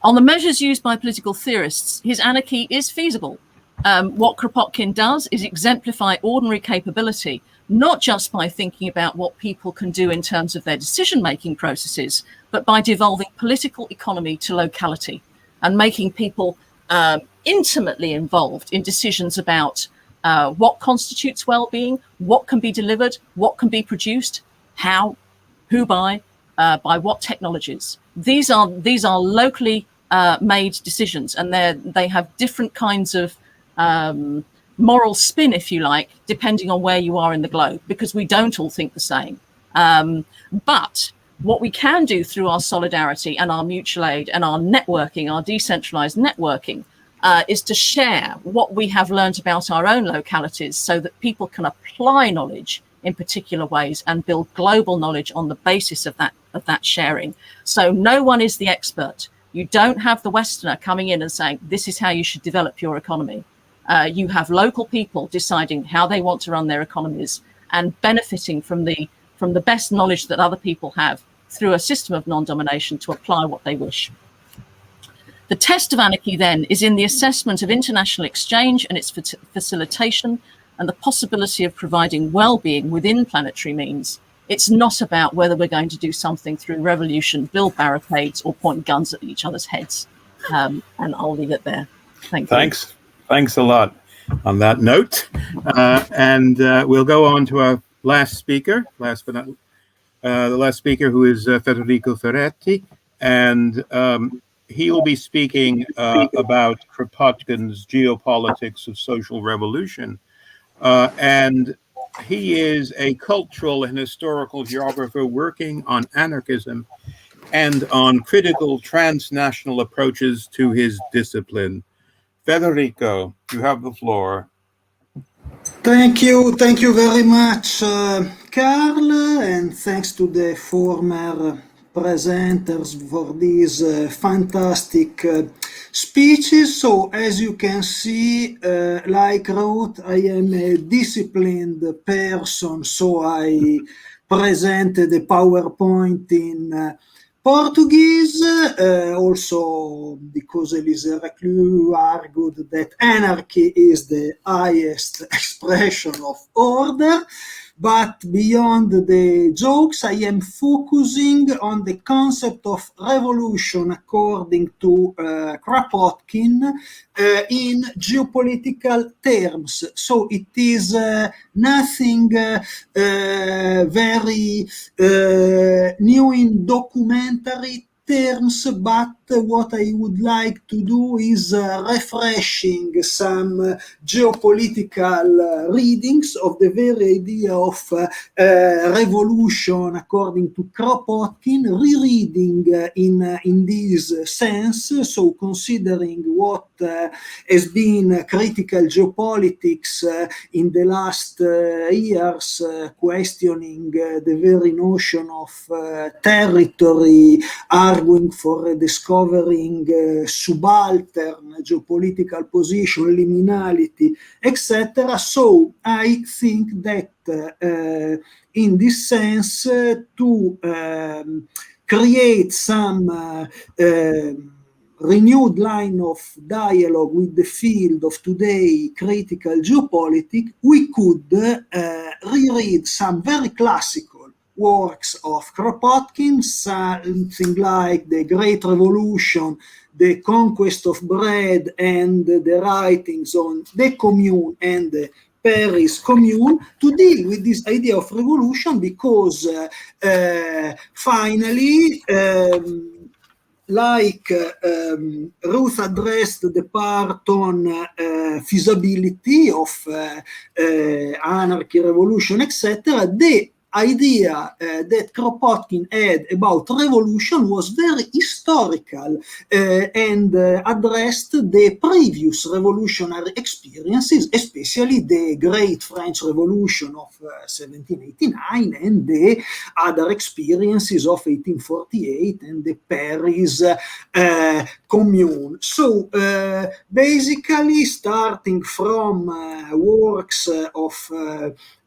On the measures used by political theorists, his anarchy is feasible. What Kropotkin does is exemplify ordinary capability, not just by thinking about what people can do in terms of their decision-making processes, but by devolving political economy to locality and making people intimately involved in decisions about what constitutes well-being, what can be delivered, what can be produced, how, who by what technologies. These are locally made decisions, and they have different kinds of moral spin, if you like, depending on where you are in the globe, because we don't all think the same. But what we can do through our solidarity and our mutual aid and our networking, our decentralized networking, is to share what we have learned about our own localities so that people can apply knowledge in particular ways and build global knowledge on the basis of that sharing. So no one is the expert. You don't have the Westerner coming in and saying, this is how you should develop your economy. You have local people deciding how they want to run their economies and benefiting from the best knowledge that other people have through a system of non-domination to apply what they wish. The test of anarchy, then, is in the assessment of international exchange and its facilitation and the possibility of providing well-being within planetary means. It's not about whether we're going to do something through revolution, build barricades, or point guns at each other's heads. And I'll leave it there. Thank you. Thanks a lot on that note. And we'll go on to our last speaker, the last speaker, who is Federico Ferretti. And he will be speaking about Kropotkin's Geopolitics of Social Revolution. And he is a cultural and historical geographer working on anarchism and on critical transnational approaches to his discipline. Federico, you have the floor. Thank you very much, Carl, and thanks to the former presenters for these fantastic speeches. So, as you can see, like Ruth, I am a disciplined person, so I presented the PowerPoint in Portuguese, also because Elise Reclus argued that anarchy is the highest expression of order. But beyond the jokes, I am focusing on the concept of revolution according to Kropotkin in geopolitical terms. So it is nothing very new in documentary terms, but what I would like to do is refreshing some geopolitical readings of the very idea of revolution according to Kropotkin, rereading in this sense, so considering what has been critical geopolitics in the last years, questioning the very notion of territory, arguing for discovering subaltern geopolitical position, liminality, etc. So I think that in this sense, to create some renewed line of dialogue with the field of today, critical geopolitics, we could reread some very classical works of Kropotkin, something like The Great Revolution, The Conquest of Bread, and the writings on the Commune and the Paris Commune, to deal with this idea of revolution, because finally, like Ruth addressed the part on feasibility of anarchy, revolution, etc., the idea that Kropotkin had about revolution was very historical and addressed the previous revolutionary experiences, especially the Great French Revolution of 1789 and the other experiences of 1848 and the Paris Commune. So basically, starting from works of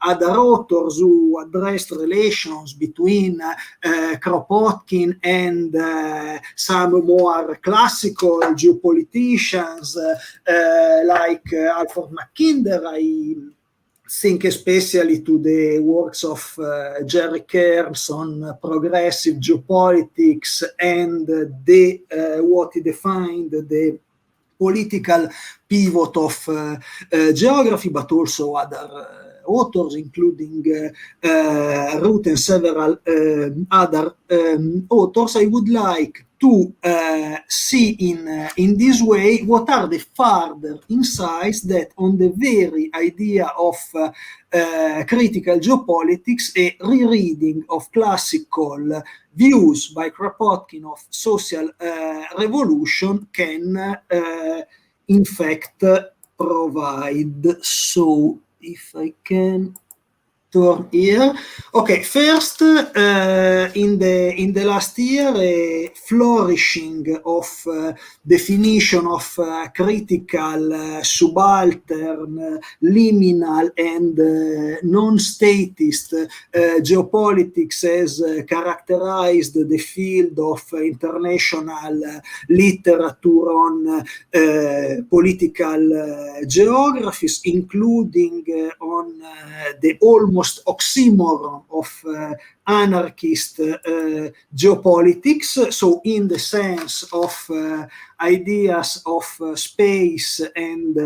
other authors who addressed relations between Kropotkin and some more classical geopoliticians like Alfred Mackinder. I think especially to the works of Jerry Kearns on progressive geopolitics and what he defined the political pivot of geography, but also other authors, including Ruth and several other authors. I would like to see in this way what are the further insights that on the very idea of critical geopolitics, a rereading of classical views by Kropotkin of social revolution can in fact provide. So if I can turn here. Okay, first, in the last year, a flourishing of definition of critical, subaltern, liminal, and non-statist geopolitics has characterized the field of international literature on political geographies, including on the almost oxymoron of anarchist geopolitics, so in the sense of ideas of space and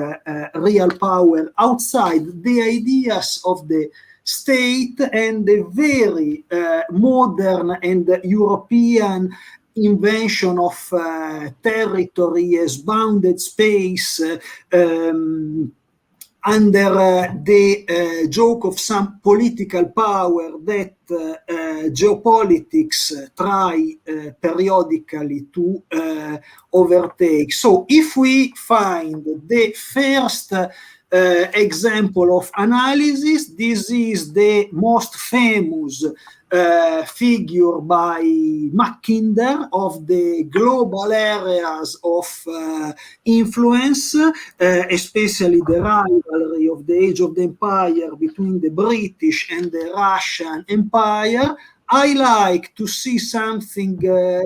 real power outside the ideas of the state and the very modern and European invention of territory as bounded space under the joke of some political power that geopolitics try periodically to overtake. So if we find the first example of analysis, this is the most famous figure by Mackinder of the global areas of influence, especially the rivalry of the Age of the Empire between the British and the Russian Empire. I like to see something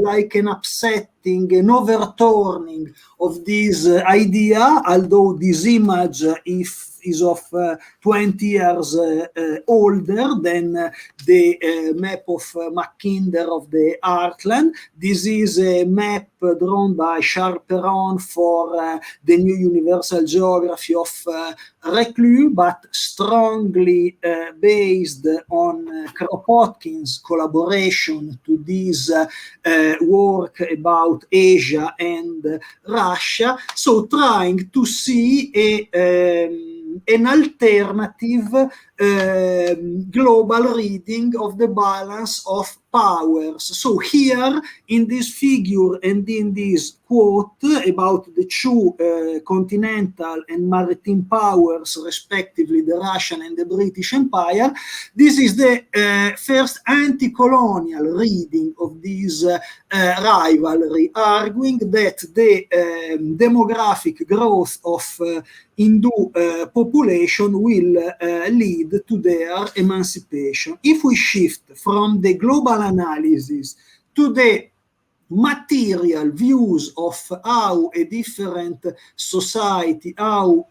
like an upsetting, an overturning of this idea, although this image is of 20 years older than the map of Mackinder of the Heartland. This is a map drawn by Charperon for the new universal geography of Reclus, but strongly based on Kropotkin's collaboration to this work about Asia and Russia. So trying to see an alternative global reading of the balance of powers. So here in this figure and in this quote about the two continental and maritime powers, respectively the Russian and the British Empire, this is the first anti-colonial reading of this rivalry, arguing that the demographic growth of Hindu population will lead to their emancipation. If we shift from the global analysis to the material views of how a different society, how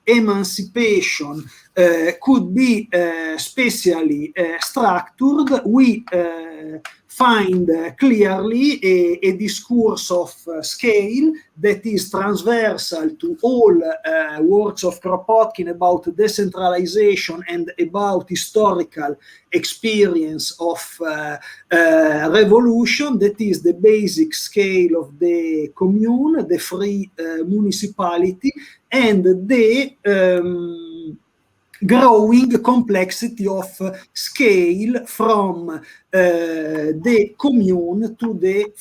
emancipation could be spatially structured, we find clearly a discourse of scale that is transversal to all works of Kropotkin about decentralization and about historical experience of revolution. That is the basic scale of the commune, the free municipality, and the growing complexity of scale from the commune to the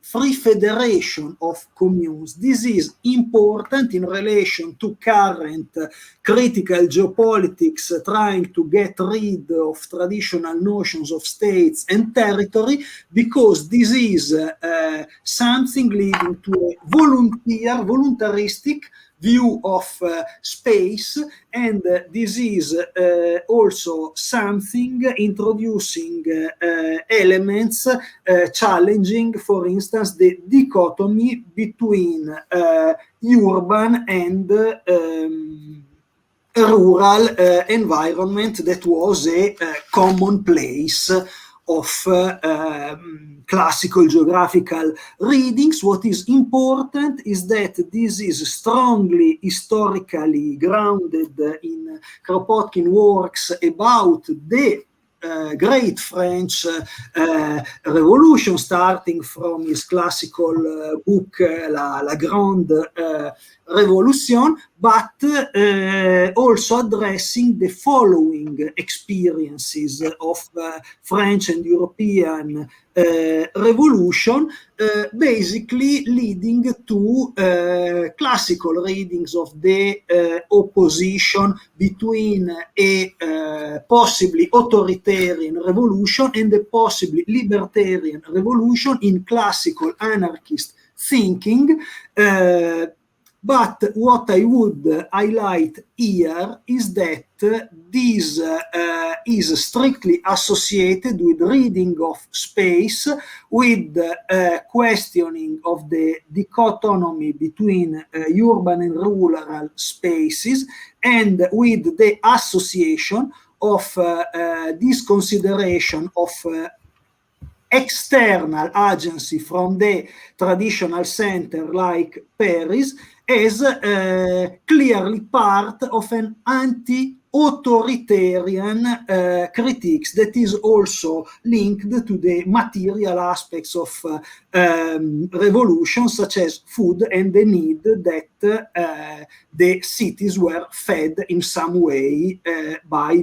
free federation of communes. This is important in relation to current critical geopolitics trying to get rid of traditional notions of states and territory, because this is something leading to a voluntaristic view of space, and this is also something introducing elements challenging, for instance, the dichotomy between urban and rural environment that was a commonplace of classical geographical readings. What is important is that this is strongly historically grounded in Kropotkin works about the great French Revolution, starting from his classical book La Grande Révolution, but also addressing the following experiences of French and European revolution, basically leading to classical readings of the opposition between a possibly authoritarian revolution and a possibly libertarian revolution in classical anarchist thinking. But what I would highlight here is that this is strictly associated with reading of space, with questioning of the dichotomy between urban and rural spaces, and with the association of this consideration of external agency from the traditional center like Paris as clearly part of an authoritarian critiques that is also linked to the material aspects of revolution, such as food and the need that the cities were fed in some way by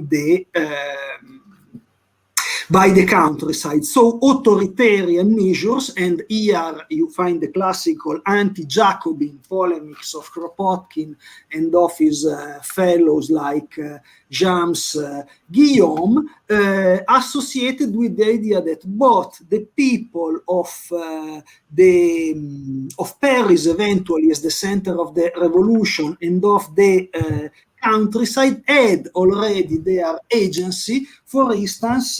the countryside. So authoritarian measures, and here you find the classical anti-Jacobin polemics of Kropotkin and of his fellows like Jöns, Guillaume, associated with the idea that both the people of Paris eventually as the center of the revolution and of the countryside had already their agency. For instance,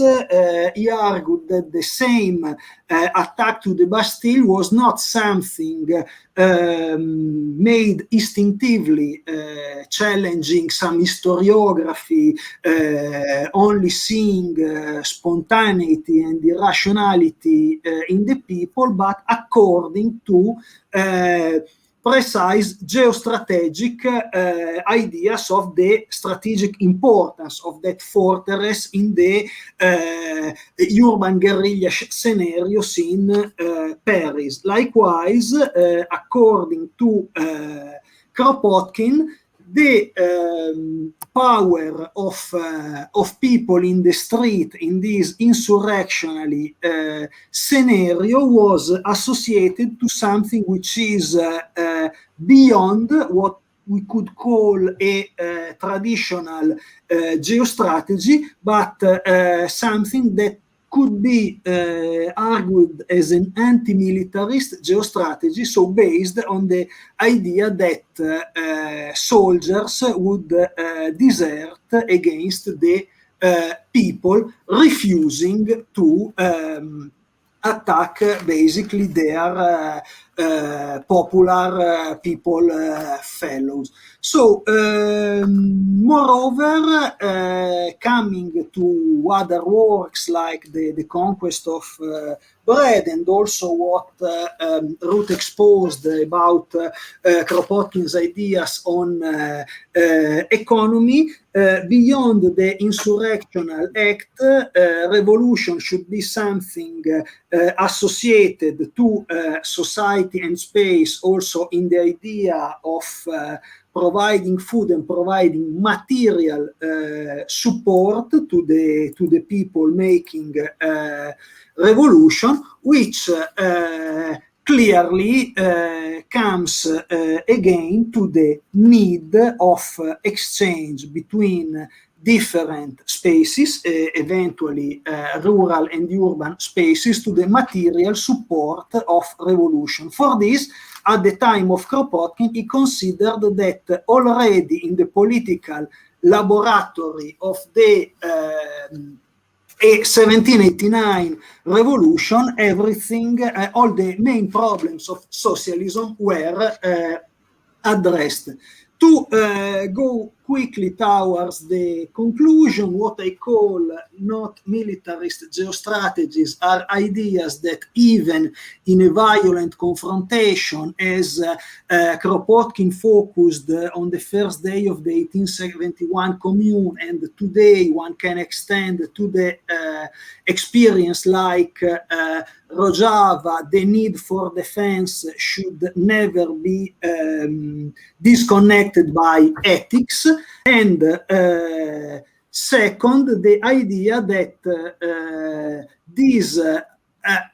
he argued that the same attack to the Bastille was not something made instinctively, challenging some historiography, only seeing spontaneity and irrationality in the people, but according to precise geostrategic ideas of the strategic importance of that fortress in the urban guerrilla scenarios in Paris. Likewise, according to Kropotkin, the power of people in the street in this insurrectionary scenario was associated to something which is beyond what we could call a traditional geostrategy, but something that could be argued as an anti-militarist geostrategy, so based on the idea that soldiers would desert against the people, refusing to attack basically their popular people fellows. So, moreover, coming to other works like the Conquest of Bread, and also what Ruth exposed about Kropotkin's ideas on economy, beyond the insurrectional act, revolution should be something associated to society and space, also in the idea of providing food and providing material support to the people making revolution, which clearly comes again to the need of exchange between different spaces, eventually rural and urban spaces, to the material support of revolution. For this, at the time of Kropotkin, he considered that already in the political laboratory of the 1789 revolution, everything, all the main problems of socialism were addressed. To go quickly towards the conclusion, what I call not militarist geostrategies are ideas that even in a violent confrontation, as Kropotkin focused on the first day of the 1871 Commune, and today one can extend to the experience like Rojava, the need for defense should never be disconnected by ethics. And second, the idea that this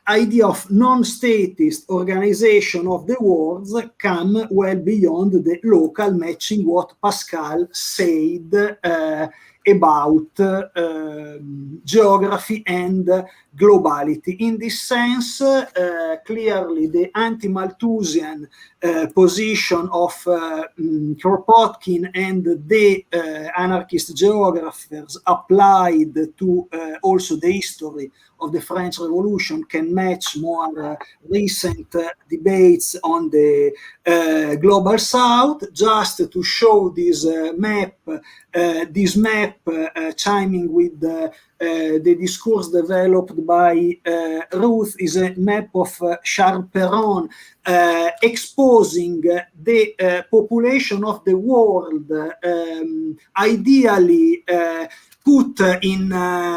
idea of non-statist organization of the worlds come well beyond the local, matching what Pascal said about geography and globality. In this sense, clearly the anti-Malthusian position of Kropotkin and the anarchist geographers applied to also the history of the French Revolution can match more recent debates on the global South. Just to show this map map chiming with the discourse developed by Ruth is a map of Charperon exposing the population of the world, ideally put in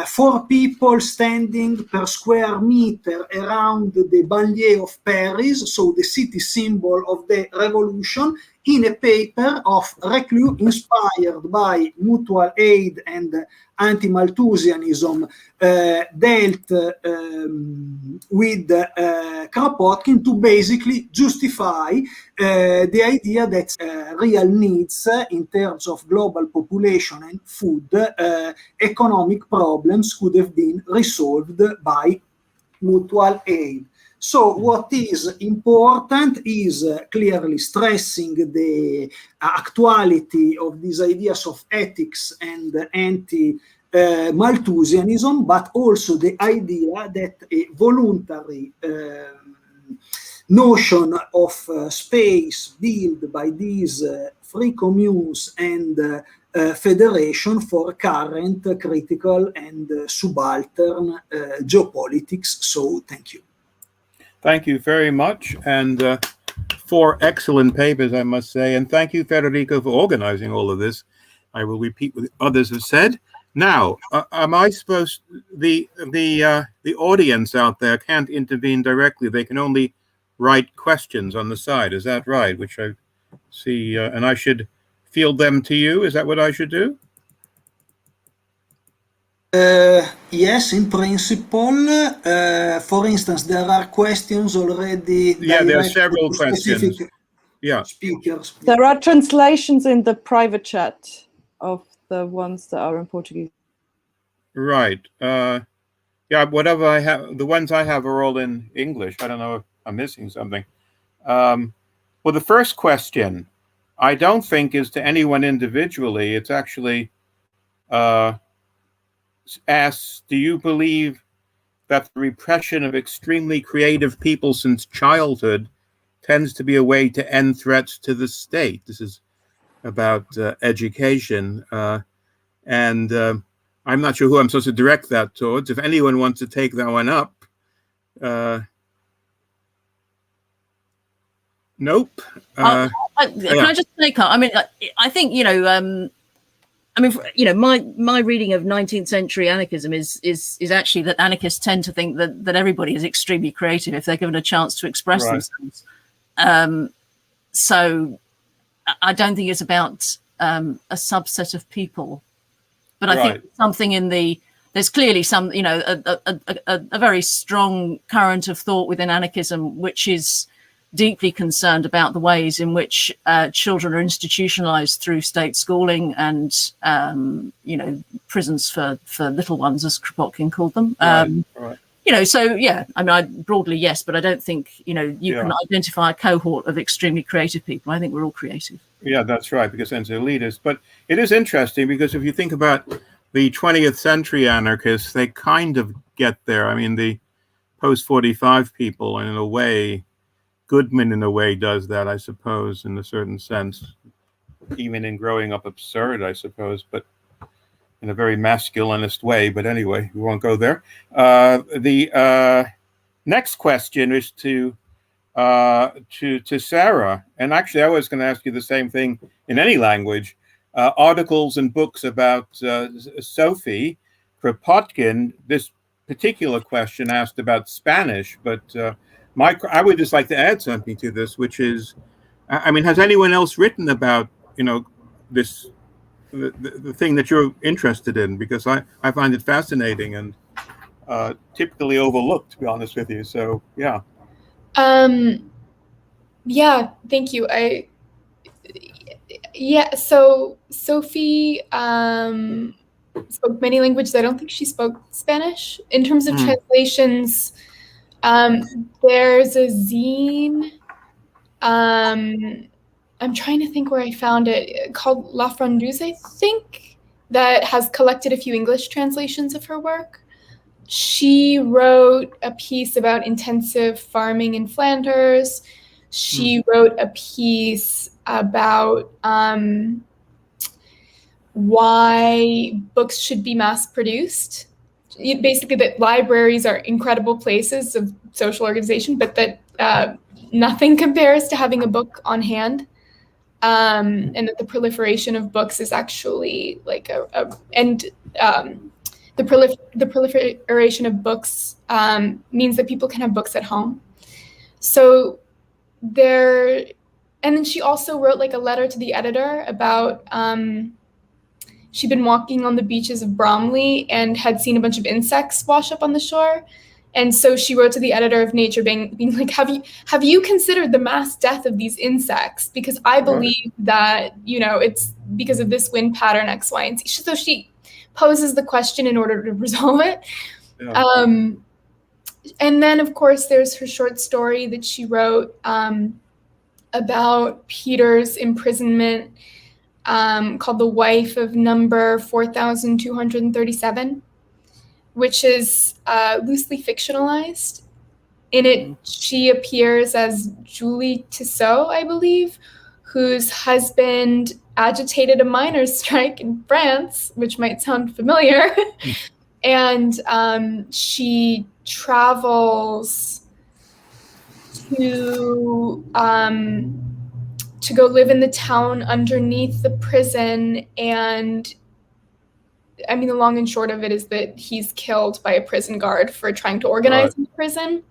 4 people standing per square meter around the banlieue of Paris, so the city symbol of the revolution, in a paper of Reclus inspired by mutual aid and anti-Malthusianism, dealt with Kropotkin to basically justify the idea that real needs in terms of global population and food, economic problems could have been resolved by mutual aid. So what is important is clearly stressing the actuality of these ideas of ethics and anti-Malthusianism, but also the idea that a voluntary notion of space built by these free communes and federation for current critical and subaltern geopolitics. So thank you. Thank you very much, and 4 excellent papers, I must say. And thank you, Federico, for organizing all of this. I will repeat what others have said. Now, am I supposed the audience out there can't intervene directly? They can only write questions on the side. Is that right? Which I see, and I should field them to you. Is that what I should do? Yes, in principle. For instance, there are questions already. Yeah, there are several questions. Yeah. Speakers. There are translations in the private chat of the ones that are in Portuguese. Right. Yeah, whatever I have, the ones I have are all in English. I don't know if I'm missing something. Well, the first question, I don't think is to anyone individually. It's actually asks, do you believe that the repression of extremely creative people since childhood tends to be a way to end threats to the state? This is about education. And I'm not sure who I'm supposed to direct that towards. If anyone wants to take that one up. Nope. Can I just take up? I mean, I think, you know, my reading of 19th century anarchism is actually that anarchists tend to think that everybody is extremely creative if they're given a chance to express themselves. So I don't think it's about a subset of people, but I think something in there's clearly some, you know, a very strong current of thought within anarchism, which is deeply concerned about the ways in which children are institutionalized through state schooling and, you know, prisons for little ones, as Kropotkin called them. You know, so, yeah, I mean, broadly, yes, but I don't think, you know, you can identify a cohort of extremely creative people. I think we're all creative. Yeah, that's right, because then it's elitist. But it is interesting because if you think about the 20th century anarchists, they kind of get there. I mean, the post-45 people, in a way, Goodman, in a way, does that, I suppose, in a certain sense, even in Growing Up Absurd, I suppose, but in a very masculinist way. But anyway, we won't go there. The next question is to Sarah. And actually, I was going to ask you the same thing in any language. Articles and books about Sophie Kropotkin. This particular question asked about Spanish, but I would just like to add something to this, which is, I mean, has anyone else written about, you know, this, the thing that you're interested in? Because I find it fascinating and typically overlooked, to be honest with you. So, yeah. Yeah, thank you. So Sophie spoke many languages. I don't think she spoke Spanish. In terms of translations, there's a zine. I'm trying to think where I found it, called La Frondeuse, I think, that has collected a few English translations of her work. She wrote a piece about intensive farming in Flanders. She wrote a piece about why books should be mass-produced. Basically, that libraries are incredible places of social organization, but that nothing compares to having a book on hand, and that the proliferation of books is actually like the proliferation of books means that people can have books at home. So there, and then she also wrote like a letter to the editor about she'd been walking on the beaches of Bromley and had seen a bunch of insects wash up on the shore. And so she wrote to the editor of Nature being like, have you considered the mass death of these insects? Because I believe that, you know, it's because of this wind pattern X, Y, and Z. So she poses the question in order to resolve it. Yeah. And then, of course, there's her short story that she wrote about Peter's imprisonment, called The Wife of Number 4237, which is loosely fictionalized. In it, she appears as Julie Tissot, I believe, whose husband agitated a miners' strike in France, which might sound familiar. And she travels to go live in the town underneath the prison. And I mean, the long and short of it is that he's killed by a prison guard for trying to organize the prison,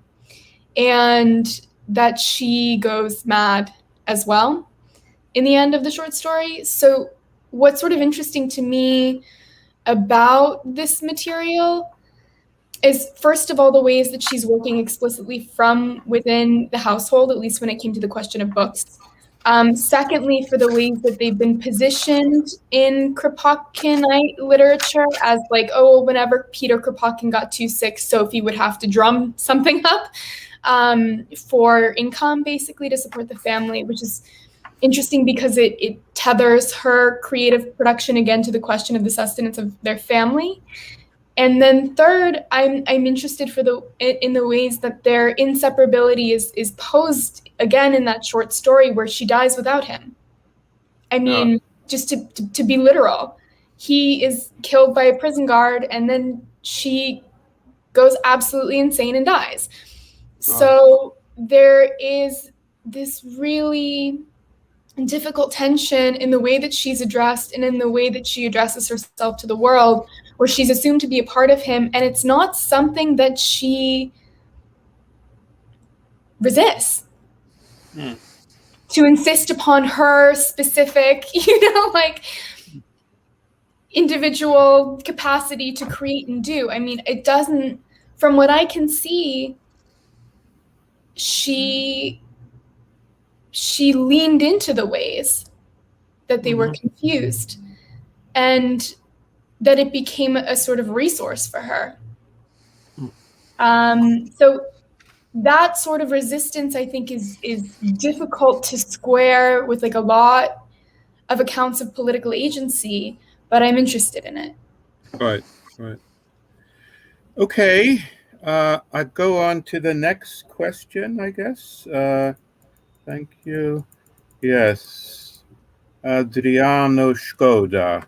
and that she goes mad as well in the end of the short story. So what's sort of interesting to me about this material is, first of all, the ways that she's working explicitly from within the household, at least when it came to the question of books. Secondly, for the ways that they've been positioned in Kropotkinite literature as like, oh, whenever Pëtr Kropotkin got too sick, Sophie would have to drum something up for income, basically, to support the family, which is interesting because it tethers her creative production again to the question of the sustenance of their family. And then third, I'm interested in the ways that their inseparability is posed again in that short story where she dies without him. I mean, just to be literal, he is killed by a prison guard and then she goes absolutely insane and dies. So there is this really difficult tension in the way that she's addressed and in the way that she addresses herself to the world, where she's assumed to be a part of him, and it's not something that she resists. To insist upon her specific, like individual capacity to create and do. I mean, it doesn't, from what I can see, she leaned into the ways that they were confused, and that it became a sort of resource for her. So that sort of resistance, I think, is difficult to square with like a lot of accounts of political agency, but I'm interested in it. Right. Okay, I go on to the next question, I guess. Thank you. Yes, Adriano Škoda.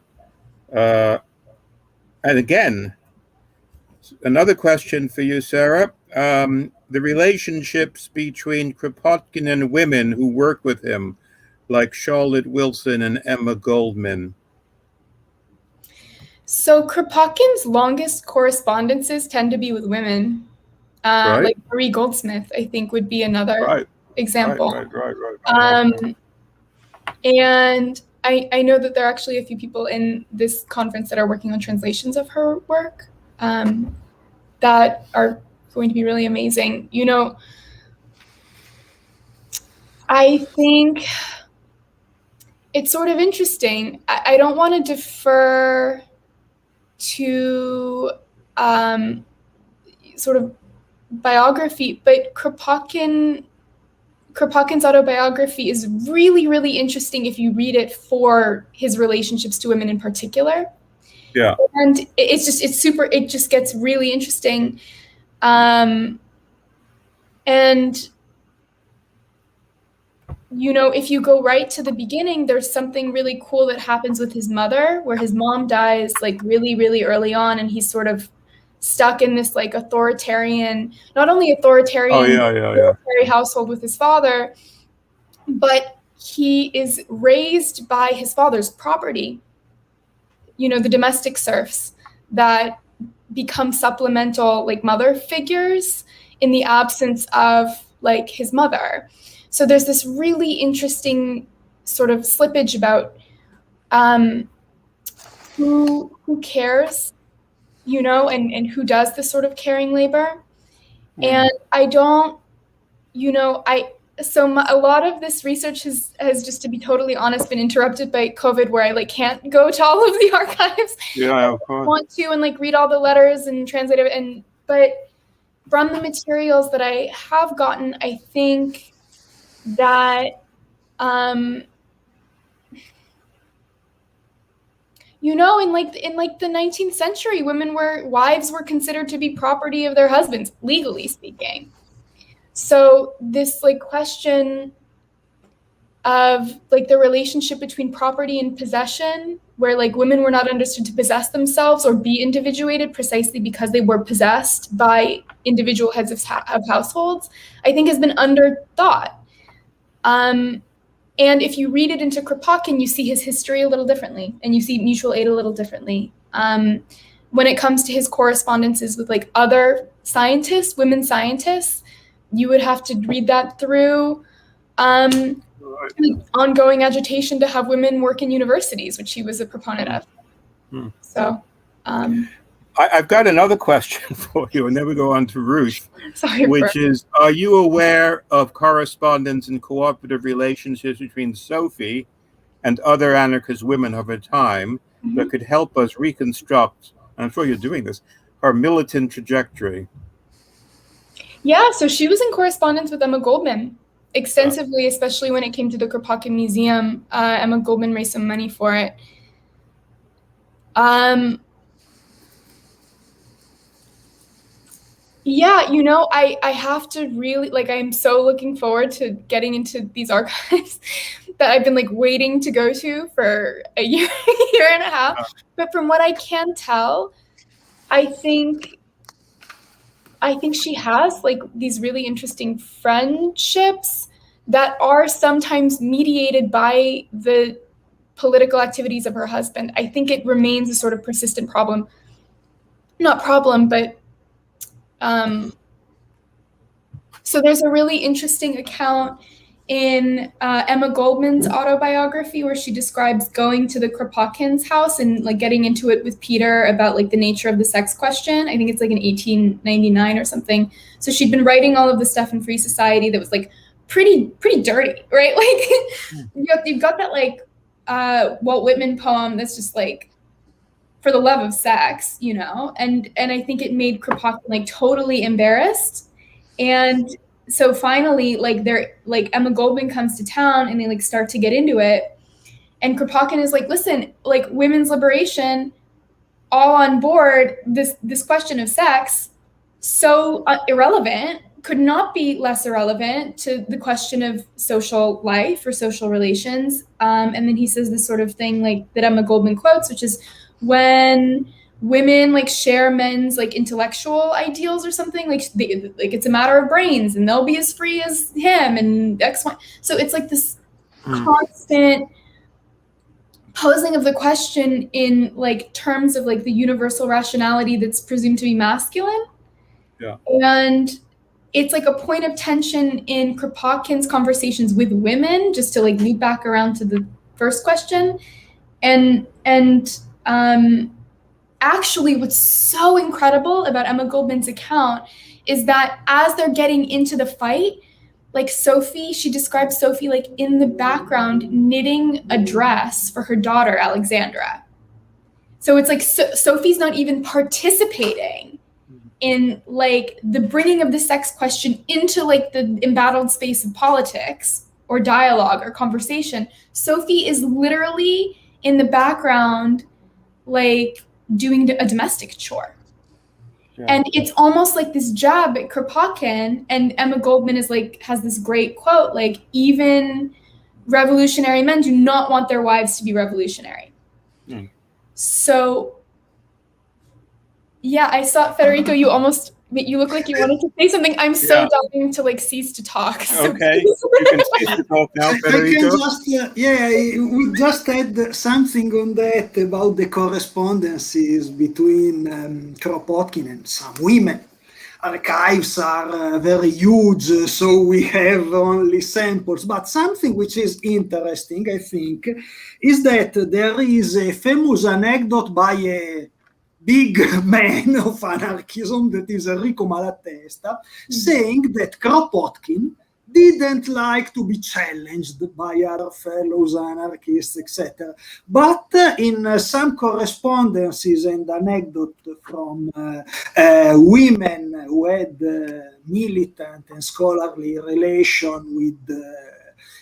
And again, another question for you, Sarah. The relationships between Kropotkin and women who work with him, like Charlotte Wilson and Emma Goldman. So Kropotkin's longest correspondences tend to be with women. Like Marie Goldsmith, I think, would be another example. Right. And I know that there are actually a few people in this conference that are working on translations of her work that are going to be really amazing. I think it's sort of interesting. I don't want to defer to sort of biography, but Kropotkin's autobiography is really, really interesting if you read it for his relationships to women in particular. Yeah. And it just gets really interesting. And you know, if you go right to the beginning, there's something really cool that happens with his mother, where his mom dies like really, really early on, and he's sort of stuck in this like authoritarian, not only authoritarian military household with his father, but he is raised by his father's property, you know, the domestic serfs that become supplemental like mother figures in the absence of like his mother. So there's this really interesting sort of slippage about who cares, you know, and who does this sort of caring labor. And I don't, you know, a lot of this research has just, to be totally honest, been interrupted by COVID, where I like can't go to all of the archives. Yeah, of course. I want to and like read all the letters and translate it, but from the materials that I have gotten, I think that you know, in like the 19th century, wives were considered to be property of their husbands, legally speaking. So this like question of like the relationship between property and possession, where like women were not understood to possess themselves or be individuated precisely because they were possessed by individual heads of households, I think has been underthought. And if you read it into Kropotkin, you see his history a little differently, and you see mutual aid a little differently. When it comes to his correspondences with like other scientists, women scientists, you would have to read that through ongoing agitation to have women work in universities, which he was a proponent of. So I've got another question for you, and then we go on to Ruth, sorry, which is, are you aware of correspondence and cooperative relationships between Sophie and other anarchist women of her time that could help us reconstruct, and I'm sure you're doing this, her militant trajectory? Yeah, so she was in correspondence with Emma Goldman extensively, especially when it came to the Kropotkin Museum. Emma Goldman raised some money for it. Yeah, you know, I have to really, like, I'm so looking forward to getting into these archives that I've been like waiting to go to for a year and a half. But from what I can tell, I think she has like these really interesting friendships that are sometimes mediated by the political activities of her husband. I think it remains a sort of persistent problem. Not problem, but so there's a really interesting account in Emma Goldman's autobiography where she describes going to the Kropotkins' house and like getting into it with Peter about like the nature of the sex question. I think it's like in 1899 or something. So she'd been writing all of the stuff in Free Society that was like pretty dirty, right? Like you've got that like Walt Whitman poem that's just like for the love of sex, you know, and I think it made Kropotkin like totally embarrassed. And so finally, like Emma Goldman comes to town and they like start to get into it. And Kropotkin is like, listen, like women's liberation, all on board, this question of sex, so irrelevant, could not be less irrelevant to the question of social life or social relations. And then he says this sort of thing like that Emma Goldman quotes, which is, when women like share men's like intellectual ideals or something, like it's a matter of brains and they'll be as free as him and X, Y. So it's like this constant posing of the question in like terms of like the universal rationality that's presumed to be masculine. Yeah. And it's like a point of tension in Kropotkin's conversations with women, just to like loop back around to the first question. And actually what's so incredible about Emma Goldman's account is that as they're getting into the fight, like Sophie, she describes Sophie like in the background knitting a dress for her daughter, Alexandra. So it's like Sophie's not even participating in like the bringing of the sex question into like the embattled space of politics or dialogue or conversation. Sophie is literally in the background like doing a domestic chore. Yeah. And it's almost like this jab at Kropotkin, and Emma Goldman is like, has this great quote, like even revolutionary men do not want their wives to be revolutionary. So, yeah, I saw, Federico, you look like you wanted to say something. I'm so dying to like cease to talk. So okay, you can cease to talk now, Federico. I can just, we just had something on that about the correspondences between Kropotkin and some women. Archives are very huge, so we have only samples. But something which is interesting, I think, is that there is a famous anecdote by a big man of anarchism, that is Enrico Malatesta, saying that Kropotkin didn't like to be challenged by other fellows anarchists, etc. But in some correspondences and anecdotes from women who had militant and scholarly relation with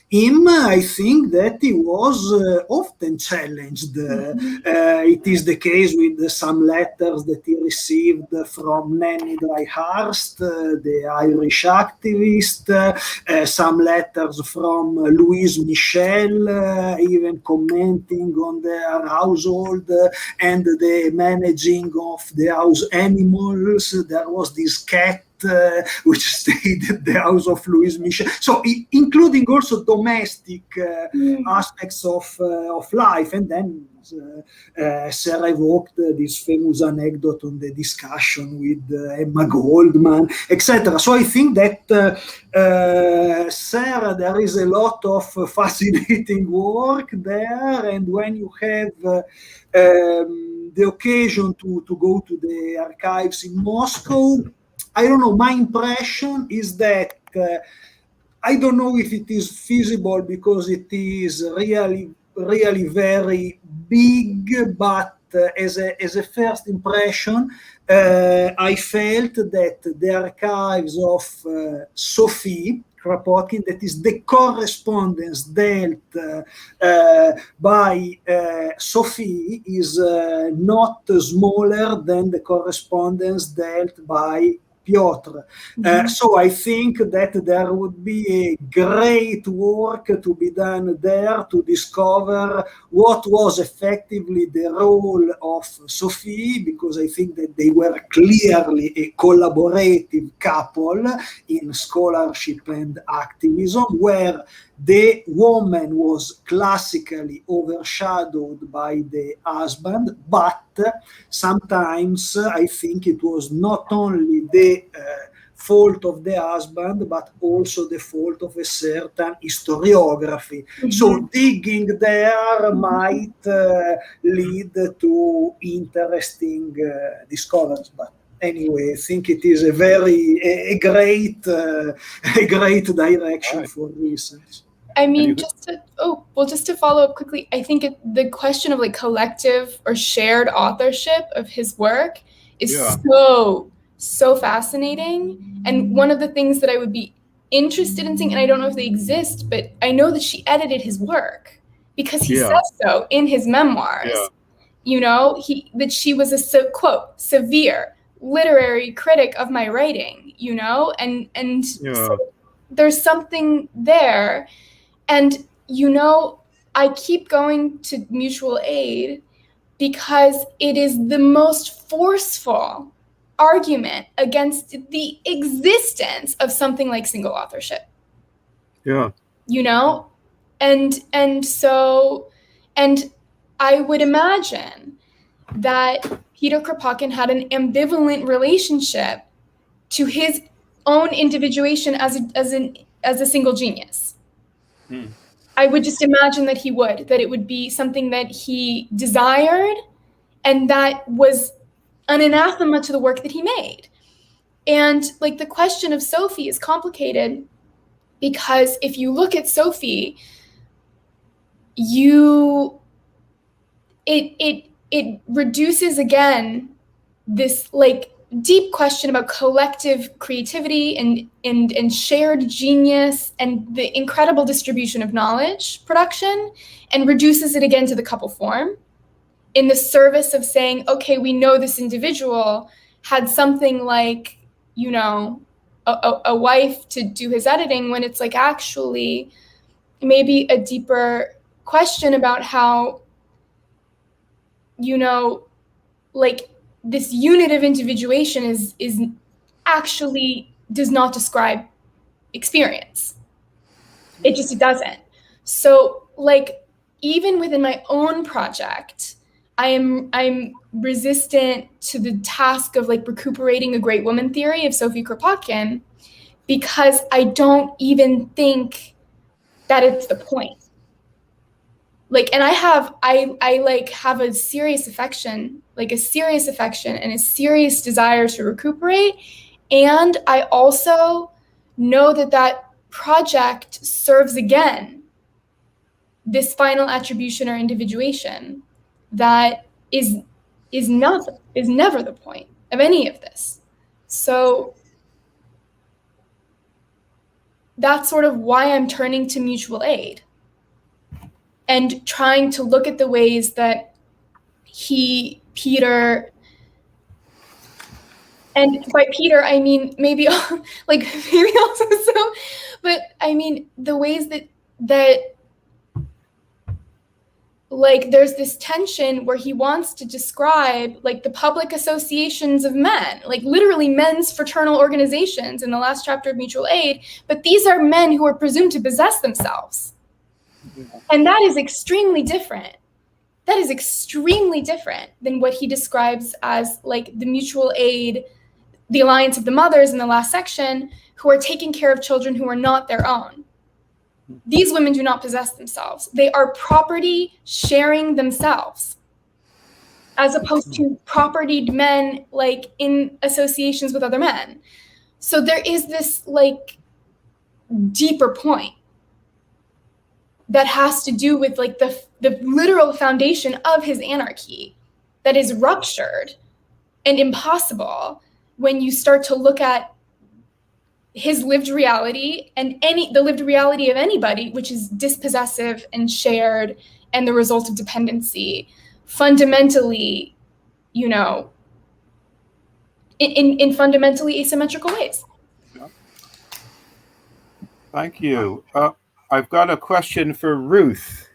him, I think that he was often challenged. It is the case with some letters that he received from Nanny Dryhurst, the Irish activist, some letters from Louise Michel, even commenting on their household and the managing of the house animals. There was this cat which stayed at the house of Louise Michel. So including also domestic aspects of life. And then Sarah evoked this famous anecdote on the discussion with Emma Goldman, etc. So I think that Sarah, there is a lot of fascinating work there. And when you have the occasion to go to the archives in Moscow, I don't know, my impression is that I don't know if it is feasible because it is really very big, but as a first impression, I felt that the archives of Sophie Kropotkin, that is the correspondence dealt by Sophie, is not smaller than the correspondence dealt by Piotr. So I think that there would be a great work to be done there to discover what was effectively the role of Sophie, because I think that they were clearly a collaborative couple in scholarship and activism, where the woman was classically overshadowed by the husband, but sometimes I think it was not only the fault of the husband, but also the fault of a certain historiography. So digging there might lead to interesting discoveries. But anyway, I think it is a great direction for research. I mean, just to follow up quickly, I think the question of like collective or shared authorship of his work is so fascinating. And one of the things that I would be interested in seeing, and I don't know if they exist, but I know that she edited his work because he says so in his memoirs. You know, that she was a quote severe literary critic of my writing. You know, and so there's something there. And, you know, I keep going to mutual aid because it is the most forceful argument against the existence of something like single authorship. You know, and I would imagine that Pëtr Kropotkin had an ambivalent relationship to his own individuation as a single genius. I would just imagine that that it would be something that he desired and that was an anathema to the work that he made. And like the question of Sophie is complicated because if you look at Sophie, it reduces again this like deep question about collective creativity and shared genius and the incredible distribution of knowledge production, and reduces it again to the couple form in the service of saying, okay, we know this individual had something like, you know, a wife to do his editing, when it's like actually maybe a deeper question about how, you know, like this unit of individuation is actually does not describe experience. It doesn't. So like, even within my own project, I'm resistant to the task of like recuperating a great woman theory of Sophie Kropotkin, because I don't even think that it's the point. Like, and I like have a serious affection and a serious desire to recuperate. And I also know that project serves again this final attribution or individuation that is never the point of any of this. So that's sort of why I'm turning to mutual aid and trying to look at the ways that Peter, and by Peter, I mean, maybe also so, but I mean, the ways that like there's this tension where he wants to describe like the public associations of men, like literally men's fraternal organizations in the last chapter of Mutual Aid, but these are men who are presumed to possess themselves. And that is extremely different. That is extremely different than what he describes as like the mutual aid, the alliance of the mothers in the last section, who are taking care of children who are not their own. These women do not possess themselves. They are property sharing themselves, as opposed to propertied men like in associations with other men. So there is this like deeper point that has to do with like the literal foundation of his anarchy that is ruptured and impossible when you start to look at his lived reality and the lived reality of anybody, which is dispossessive and shared and the result of dependency, fundamentally, you know, in fundamentally asymmetrical ways. Thank you. I've got a question for Ruth.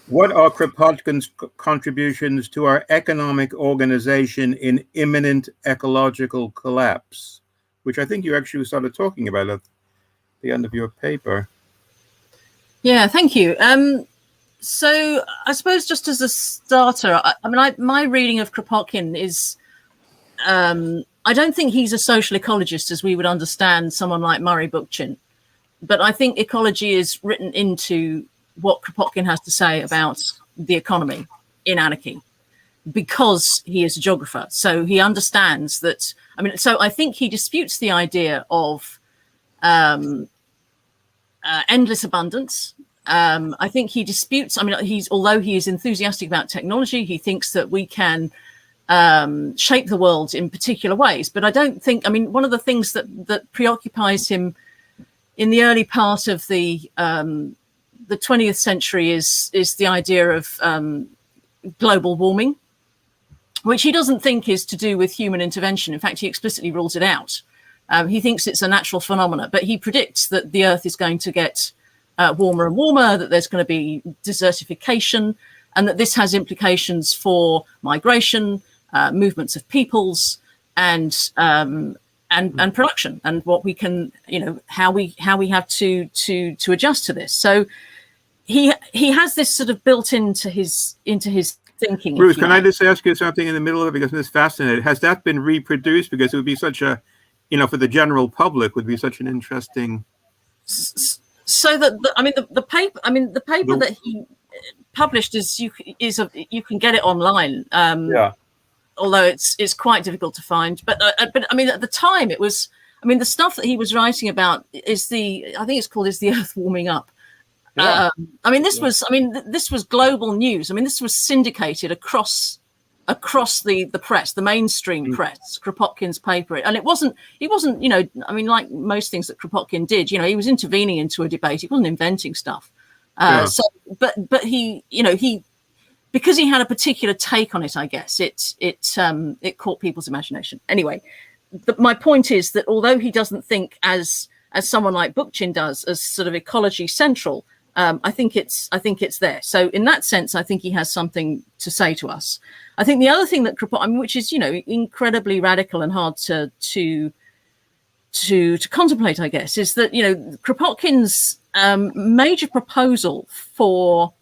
What are Kropotkin's contributions to our economic organization in imminent ecological collapse? Which I think you actually started talking about at the end of your paper. Yeah, thank you. So I suppose just as a starter, my reading of Kropotkin is, I don't think he's a social ecologist as we would understand someone like Murray Bookchin, but I think ecology is written into what Kropotkin has to say about the economy in anarchy, because he is a geographer. So he understands that, so I think he disputes the idea of endless abundance. I think he disputes, although he is enthusiastic about technology, he thinks that we can shape the world in particular ways. But I don't think, one of the things that preoccupies him in the early part of the 20th century is the idea of global warming, which he doesn't think is to do with human intervention. In fact, he explicitly rules it out. He thinks it's a natural phenomena, but he predicts that the Earth is going to get warmer and warmer, that there's going to be desertification, and that this has implications for migration, movements of peoples, and production, and what we can, how we have to adjust to this. So he has this sort of built into his thinking. Bruce, can I just ask you something in the middle of it, because this is fascinating. Has that been reproduced? Because it would be such a, for the general public, would be such an interesting. So that the paper that he published you can get it online. Yeah. Although it's quite difficult to find, but at the time it was. The stuff that he was writing about is I think it's called "Is the Earth Warming Up?" Yeah. This was global news. This was syndicated across the press, the mainstream press, Kropotkin's paper. And he wasn't, like most things that Kropotkin did, he was intervening into a debate. He wasn't inventing stuff. But he because he had a particular take on it, I guess it caught people's imagination. Anyway, my point is that although he doesn't think as as someone like Bookchin does, as sort of ecology central, I think it's there. So in that sense, I think he has something to say to us. I think the other thing that Kropotkin, which is, you know, incredibly radical and hard to contemplate, I guess, is that, you know, Kropotkin's major proposal for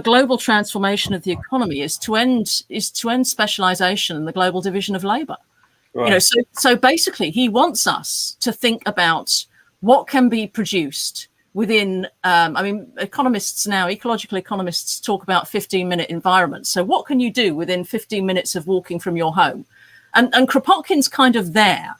global transformation of the economy is to end specialization and the global division of labor. Right. You know, so basically he wants us to think about what can be produced within, I mean, ecological economists talk about 15-minute environments. So what can you do within 15 minutes of walking from your home? And Kropotkin's kind of there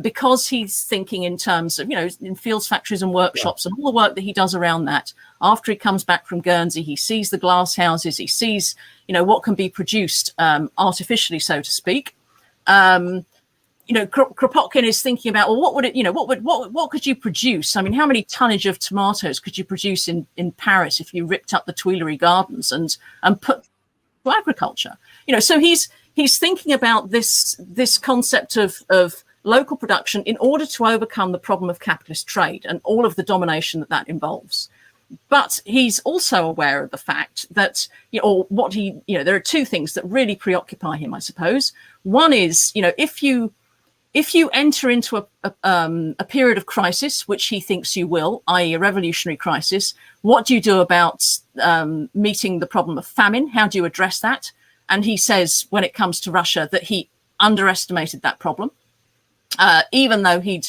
because he's thinking in terms of, you know, in fields, factories and workshops and all the work that he does around that. After he comes back from Guernsey, he sees the glass houses, he sees, you know, what can be produced artificially, so to speak. You know, Kropotkin is thinking about, well, what would it, you know, what could you produce? I mean, how many tonnage of tomatoes could you produce in Paris if you ripped up the Tuileries Gardens and put to agriculture? You know, so he's thinking about this concept of local production in order to overcome the problem of capitalist trade and all of the domination that involves. But he's also aware of the fact that, you know, there are two things that really preoccupy him, I suppose. One is, you know, if you enter into a period of crisis, which he thinks you will, i.e. a revolutionary crisis, what do you do about meeting the problem of famine? How do you address that? And he says, when it comes to Russia, that he underestimated that problem, even though he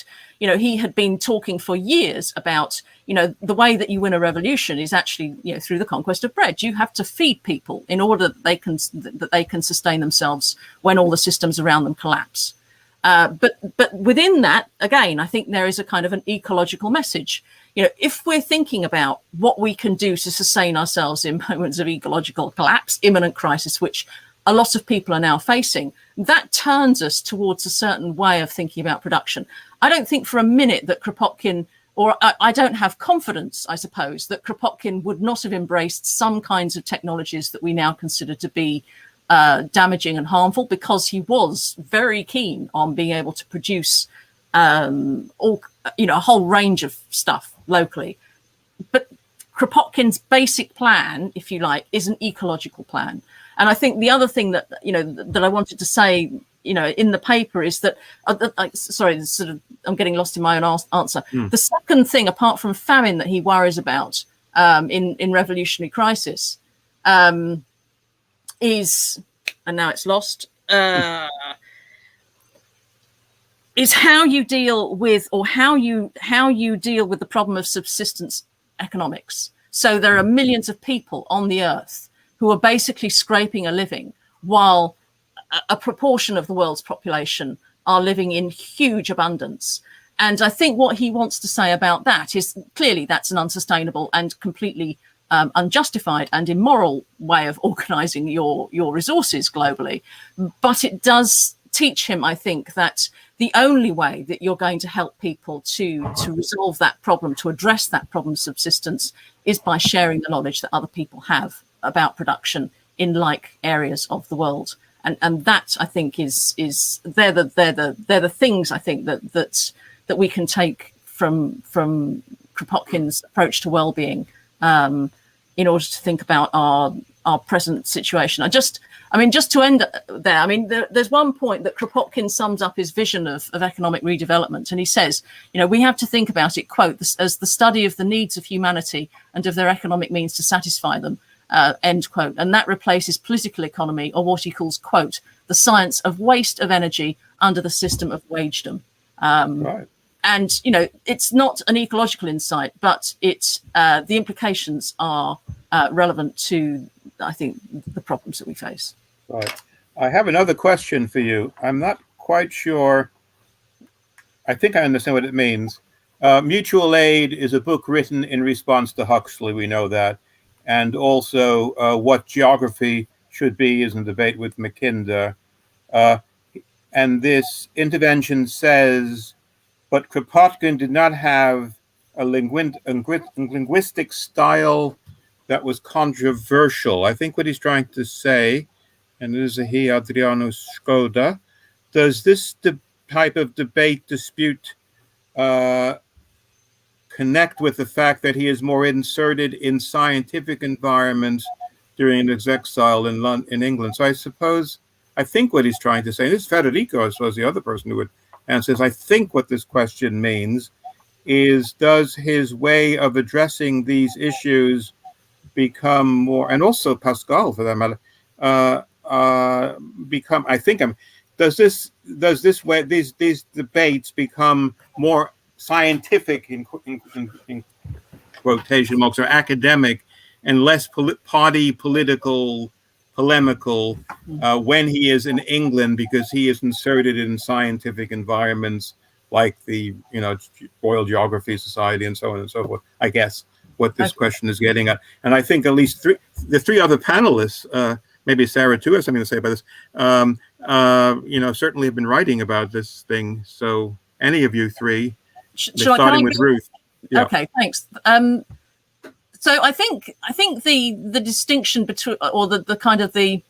had been talking for years about, you know, the way that you win a revolution is actually, you know, through the conquest of bread. You have to feed people in order that they can sustain themselves when all the systems around them collapse. But within that, again, I think there is a kind of an ecological message. You know, if we're thinking about what we can do to sustain ourselves in moments of ecological collapse, imminent crisis, which a lot of people are now facing, that turns us towards a certain way of thinking about production. I don't think for a minute that Kropotkin, or I don't have confidence, I suppose, that Kropotkin would not have embraced some kinds of technologies that we now consider to be damaging and harmful, because he was very keen on being able to produce a whole range of stuff locally. But Kropotkin's basic plan, if you like, is an ecological plan. And I think the other thing that, you know, that I wanted to say, you know, in the paper is that, I'm getting lost in my own answer. The second thing, apart from famine, that he worries about in revolutionary crisis is, and now it's lost, is how you deal with, or how you deal with the problem of subsistence economics. So there are millions of people on the earth who are basically scraping a living, while a proportion of the world's population are living in huge abundance. And I think what he wants to say about that is, clearly that's an unsustainable and completely unjustified and immoral way of organizing your resources globally. But it does teach him, I think, that the only way that you're going to help people to resolve that problem, to address that problem of subsistence, is by sharing the knowledge that other people have about production in like areas of the world. And that, I think, is they're the things, I think, that we can take from Kropotkin's approach to well-being in order to think about our present situation. Just to end there, I mean, there's one point that Kropotkin sums up his vision of economic redevelopment, and he says, you know, we have to think about it, quote, as the study of the needs of humanity and of their economic means to satisfy them, end quote. And that replaces political economy, or what he calls, quote, the science of waste of energy under the system of wagedom. Right. And, you know, it's not an ecological insight, but it's the implications are relevant to, I think, the problems that we face. Right. I have another question for you. I'm not quite sure. I think I understand what it means. Mutual Aid is a book written in response to Huxley. We know that. And also what geography should be is a debate with Mackinder. And this intervention says, but Kropotkin did not have a linguistic style that was controversial. I think what he's trying to say, and this is he, Adriano Skoda, does this type of debate dispute connect with the fact that he is more inserted in scientific environments during his exile in England. So I think what he's trying to say, and this is Federico, I suppose the other person who would answer this, I think what this question means is, does his way of addressing these issues become more, and also Pascal for that matter, become, does this way, these debates become more scientific in quotation marks, or academic, and less party political, polemical when he is in England, because he is inserted in scientific environments like the Royal Geography Society and so on and so forth. I guess what this question is getting at, and I think at least the three other panelists, maybe Sarah too has something to say about this. Certainly have been writing about this thing. So any of you three, starting with Ruth. Yeah. Okay, thanks. So I think the distinction between, or the kind of the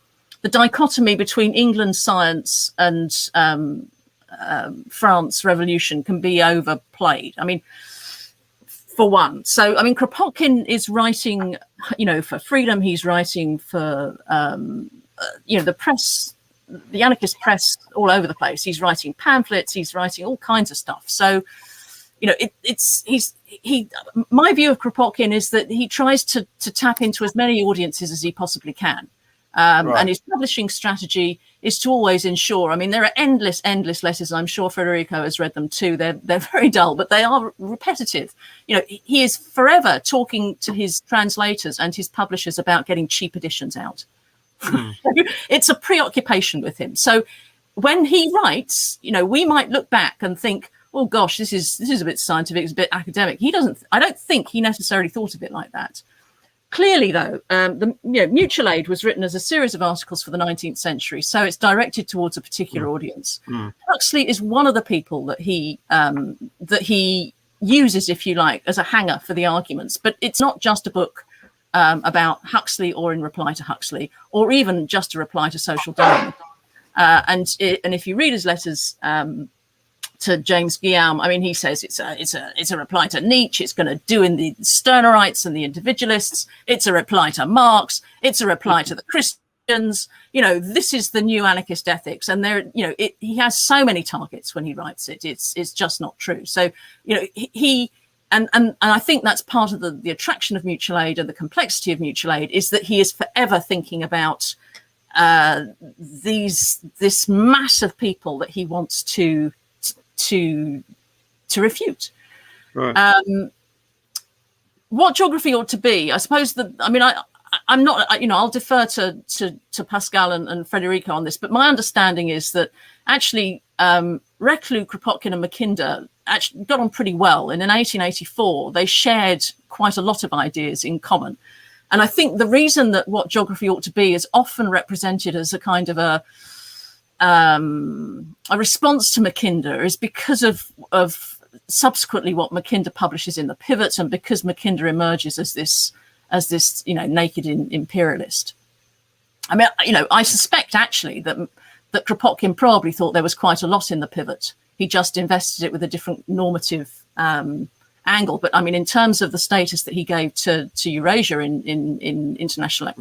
dichotomy between England science and France revolution can be overplayed. I mean, for one, so I mean, Kropotkin is writing, for freedom. He's writing for the press, the anarchist press all over the place. He's writing pamphlets. He's writing all kinds of stuff. So, my view of Kropotkin is that he tries to tap into as many audiences as he possibly can. Right. And his publishing strategy is to always ensure, I mean, there are endless letters, and I'm sure Federico has read them too. They're very dull, but they are repetitive. He is forever talking to his translators and his publishers about getting cheap editions out. It's a preoccupation with him. So when he writes, we might look back and think, oh gosh, this is a bit scientific, it's a bit academic. I don't think he necessarily thought of it like that. Clearly, though, mutual aid was written as a series of articles for the 19th century, so it's directed towards a particular audience. Huxley is one of the people that he uses, if you like, as a hanger for the arguments. But it's not just a book about Huxley or in reply to Huxley, or even just a reply to social Darwin. And if you read his letters to James Guillaume, I mean, he says it's a reply to Nietzsche. It's going to do in the Stirnerites and the individualists. It's a reply to Marx. It's a reply to the Christians. This is the new anarchist ethics, and he has so many targets when he writes it. It's just not true. So he and I think that's part of the attraction of mutual aid and the complexity of mutual aid, is that he is forever thinking about this mass of people that he wants to refute. Right. What geography ought to be, I suppose I'm not, I'll defer to Pascal and Federico on this, but my understanding is that actually Reclus, Kropotkin and Mackinder actually got on pretty well. And in 1884, they shared quite a lot of ideas in common. And I think the reason that what geography ought to be is often represented as a kind of a response to Mackinder is because of subsequently what Mackinder publishes in the Pivot, and because Mackinder emerges as this naked imperialist. I mean, I suspect actually that Kropotkin probably thought there was quite a lot in the Pivot. He just invested it with a different normative angle. But I mean, in terms of the status that he gave to Eurasia in international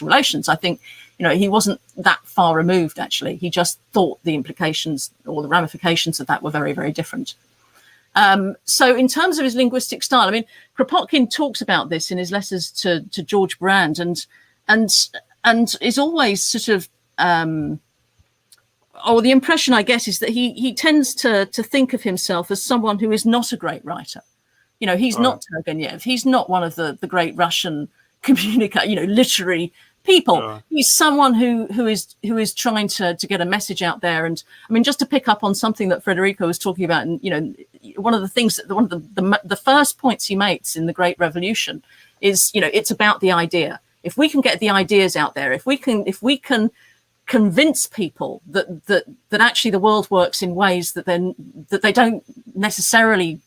relations, I think he wasn't that far removed. Actually, he just thought the implications or the ramifications of that were very, very different. So in terms of his linguistic style, I mean, Kropotkin talks about this in his letters to George Brand, and is always sort of the impression I get is that he tends to think of himself as someone who is not a great writer. He's not Turgenev. He's not one of the great Russian literary people. He's someone who is trying to get a message out there. And I mean, just to pick up on something that Federico was talking about, and one of the first points he makes in The Great Revolution is it's about the idea. If we can get the ideas out there, if we can convince people that actually the world works in ways that they don't necessarily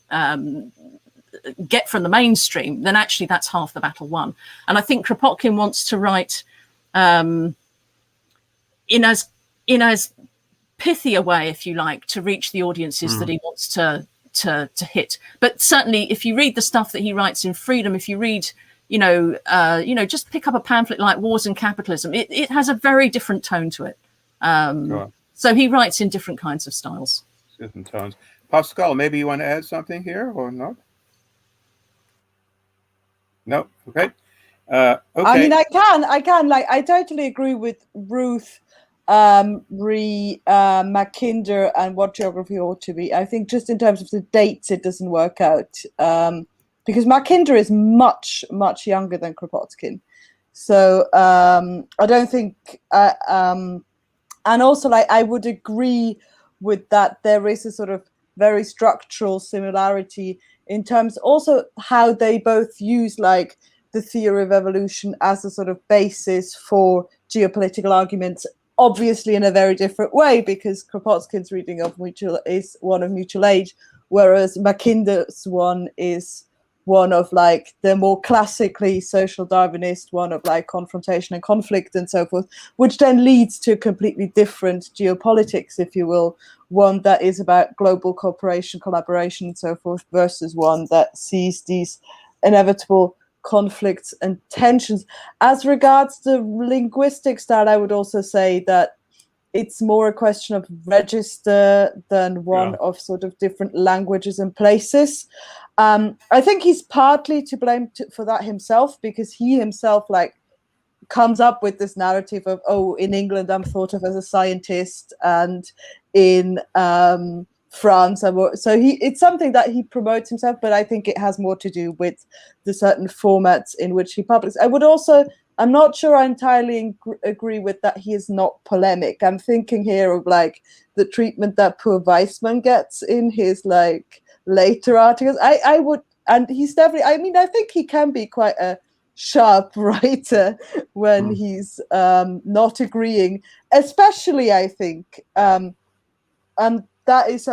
get from the mainstream, then actually that's half the battle won. And I think Kropotkin wants to write in as pithy a way, if you like, to reach the audiences that he wants to to hit. But certainly, if you read the stuff that he writes in Freedom, if you read, just pick up a pamphlet like Wars and Capitalism, it has a very different tone to it. Sure. So he writes in different kinds of styles. Different tones. Pascal, maybe you want to add something here or not? No. Okay. Okay. I mean, I can. Like, I totally agree with Ruth, Mackinder, and what geography ought to be. I think just in terms of the dates, it doesn't work out because Mackinder is much, much younger than Kropotkin. So I don't think. And also, like, I would agree with that. There is a sort of very structural similarity in terms also how they both use like the theory of evolution as a sort of basis for geopolitical arguments, obviously in a very different way, because Kropotkin's reading of is one of mutual aid, whereas Mackinder's one is one of like the more classically social Darwinist, one of like confrontation and conflict and so forth, which then leads to a completely different geopolitics, if you will, one that is about global cooperation, collaboration and so forth, versus one that sees these inevitable conflicts and tensions. As regards the linguistic style, I would also say that it's more a question of register than one of sort of different languages and places. I think he's partly to blame for that himself, because he himself like comes up with this narrative of, oh, in England I'm thought of as a scientist, and in France it's something that he promotes himself, but I think it has more to do with the certain formats in which he publishes. I'm not sure I entirely agree with that he is not polemic. I'm thinking here of like the treatment that poor Weissman gets in his like later articles. I would, and he's definitely, I mean, I think he can be quite a sharp writer when he's not agreeing, especially I think, and that is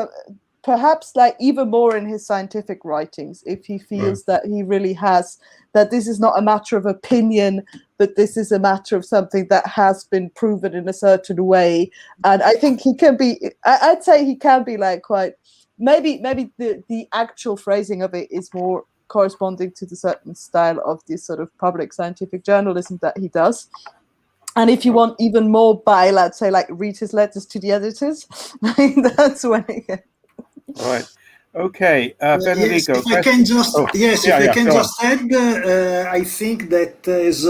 perhaps like even more in his scientific writings, if he feels that he really has, that this is not a matter of opinion, but this is a matter of something that has been proven in a certain way. And I think he can be, I'd say he can be like quite, maybe the actual phrasing of it is more corresponding to the certain style of this sort of public scientific journalism that he does. And if you want even more by, let's say, like read his letters to the editors, that's when he gets. All right. Okay. Federico. Yes, if I can just add, I think that as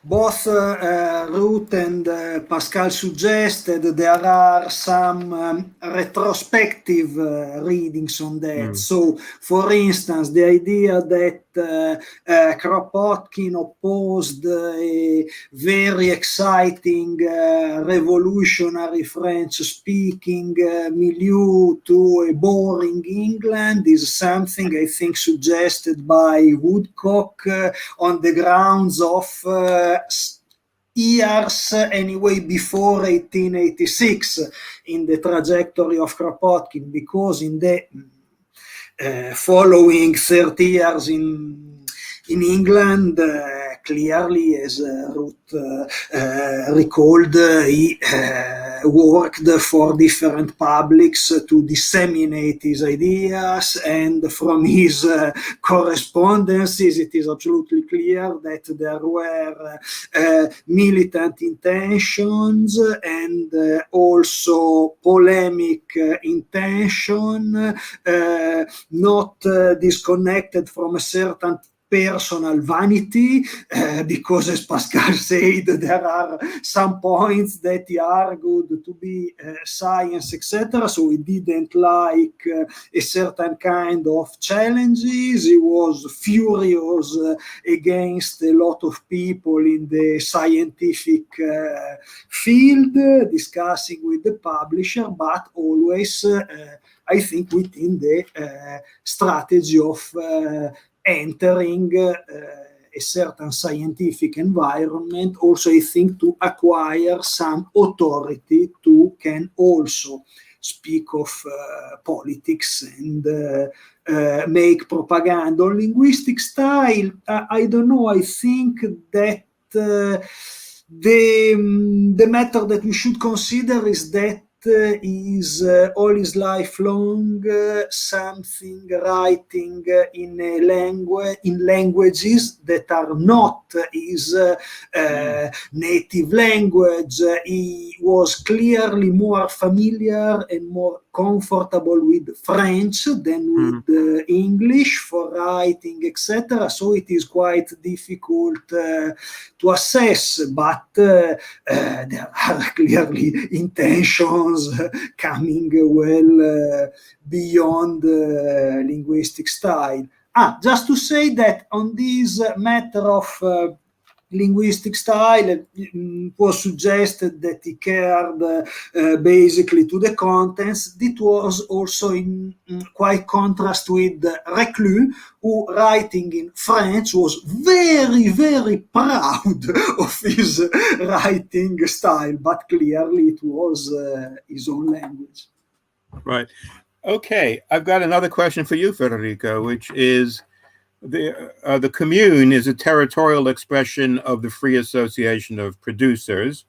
both Ruth and Pascal suggested, there are some retrospective readings on that. So, for instance, the idea that Kropotkin opposed a very exciting revolutionary French-speaking milieu to a boring England is something I think suggested by Woodcock on the grounds of years anyway before 1886 in the trajectory of Kropotkin, because in the following 30 years in England, clearly, as Ruth recalled, he worked for different publics to disseminate his ideas, and from his correspondences it is absolutely clear that there were militant intentions and also polemic intention, not disconnected from a certain personal vanity, because as Pascal said, there are some points that he argued to be science, etc. So he didn't like a certain kind of challenges. He was furious against a lot of people in the scientific field, discussing with the publisher, but always, I think, within the strategy of entering a certain scientific environment, also I think to acquire some authority to can also speak of politics and make propaganda. On linguistic style, I don't know, I think that the matter that we should consider is that is all his life long something writing in a languages that are not his native language. He was clearly more familiar and more comfortable with French than with English for writing, etc. So it is quite difficult to assess, but there are clearly intentions coming well beyond linguistic style. Just to say that on this matter of linguistic style, it was suggested that he cared basically to the contents. It was also in quite contrast with Reclus, who, writing in French, was very, very proud of his writing style, but clearly it was his own language. Right. Okay, I've got another question for you, Federico, which is, the commune is a territorial expression of the free association of producers,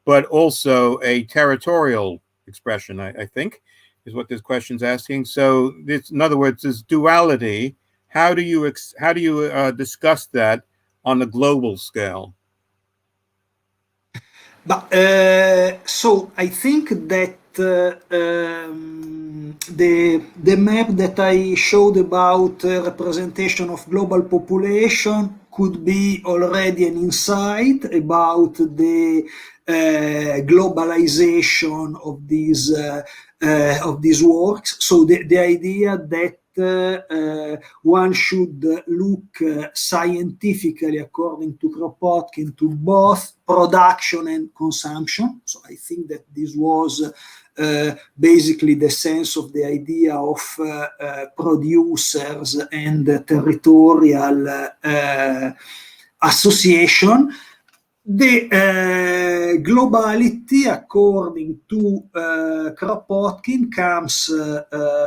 but also a territorial expression, I think, is what this question's asking. So, in other words, this duality, how do you discuss that on a global scale? But so I think that the map that I showed about representation of global population could be already an insight about the globalization of these works. So the idea that one should look scientifically, according to Kropotkin, to both production and consumption. So I think that this was basically the sense of the idea of producers and territorial association. The globality, according to Kropotkin, comes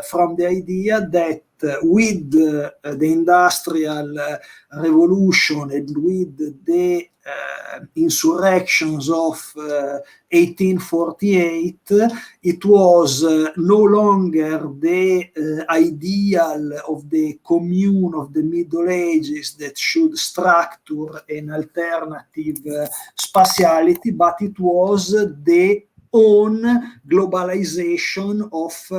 from the idea that with the Industrial Revolution and with the insurrections of 1848, it was no longer the ideal of the commune of the Middle Ages that should structure an alternative spatiality, but it was the own globalization of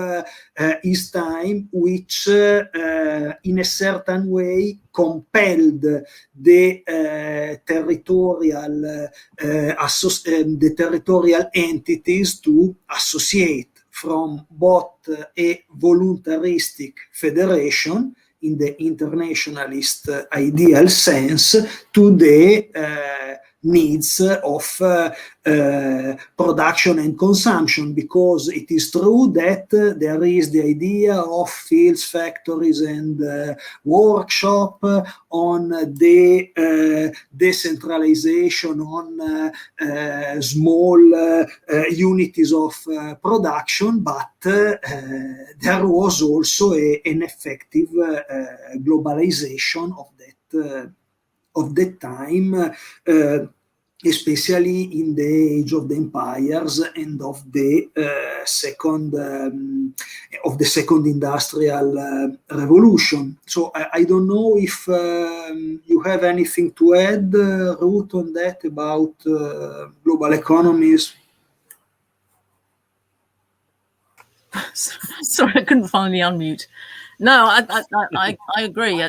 his time, which in a certain way compelled the territorial entities to associate from both a voluntaristic federation in the internationalist ideal sense to the needs of production and consumption, because it is true that there is the idea of fields, factories, and workshop, on the decentralization, on small unities of production, but there was also an effective globalization of that time, especially in the age of the empires and of the second industrial revolution. So I don't know if you have anything to add, Ruth, on that about global economies. Sorry, I couldn't finally unmute. No, I agree.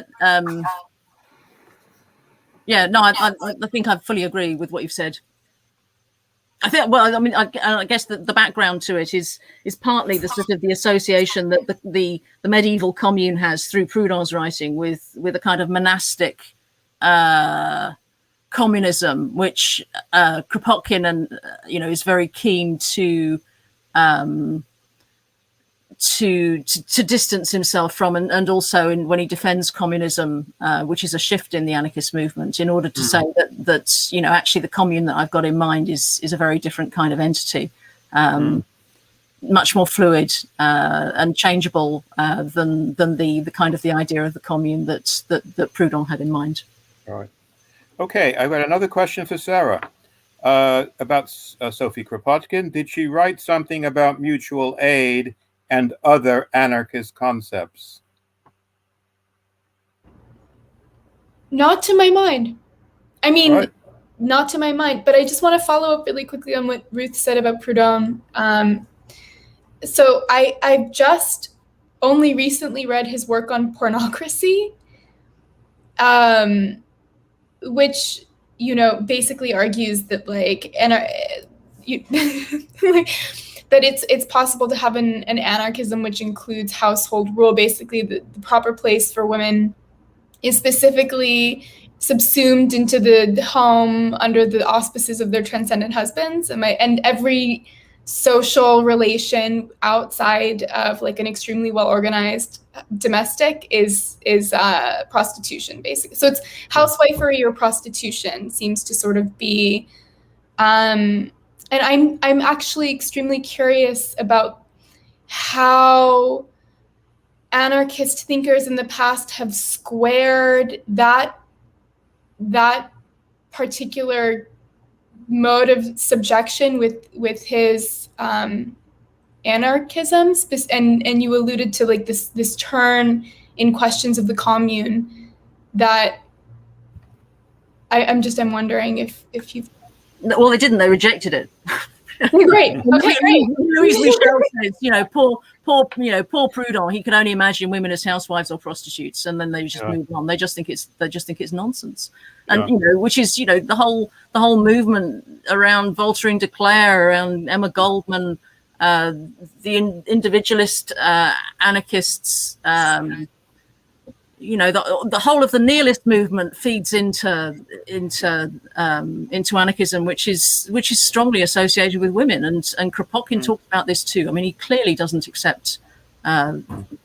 Yeah, no, I think I fully agree with what you've said. I think, well, I mean, I guess the background to it is partly the sort of the association that the medieval commune has through Proudhon's writing with a kind of monastic communism, which Kropotkin is very keen to distance himself from, and also when he defends communism, which is a shift in the anarchist movement, in order to say that actually the commune that I've got in mind is a very different kind of entity, much more fluid and changeable than the kind of the idea of the commune that Proudhon had in mind. All right. Okay, I've got another question for Sarah. about Sophie Kropotkin. Did she write something about mutual aid and other anarchist concepts? Not to my mind. I mean, Right. not to my mind, but I just want to follow up really quickly on what Ruth said about Proudhon. So I've just only recently read his work on pornocracy, which, you know, basically argues that like, that it's possible to have an anarchism which includes household rule. Basically, the proper place for women is specifically subsumed into the home under the auspices of their transcendent husbands, and every social relation outside of like an extremely well-organized domestic is prostitution, basically. So it's housewifery or prostitution seems to sort of be, and I'm actually extremely curious about how anarchist thinkers in the past have squared that particular mode of subjection with his anarchism, and you alluded to like this turn in questions of the commune that I'm wondering if you've. Well, they didn't. They rejected it. Great. Okay, great. Louise Michel says, poor Proudhon. He can only imagine women as housewives or prostitutes, and then they just move on. They just think it's nonsense, and which is the whole movement around Voltaire de Cleyre, around Emma Goldman, the individualist anarchists. The whole of the nihilist movement feeds into anarchism, which is strongly associated with women, and Kropotkin talked about this too. I mean, he clearly doesn't accept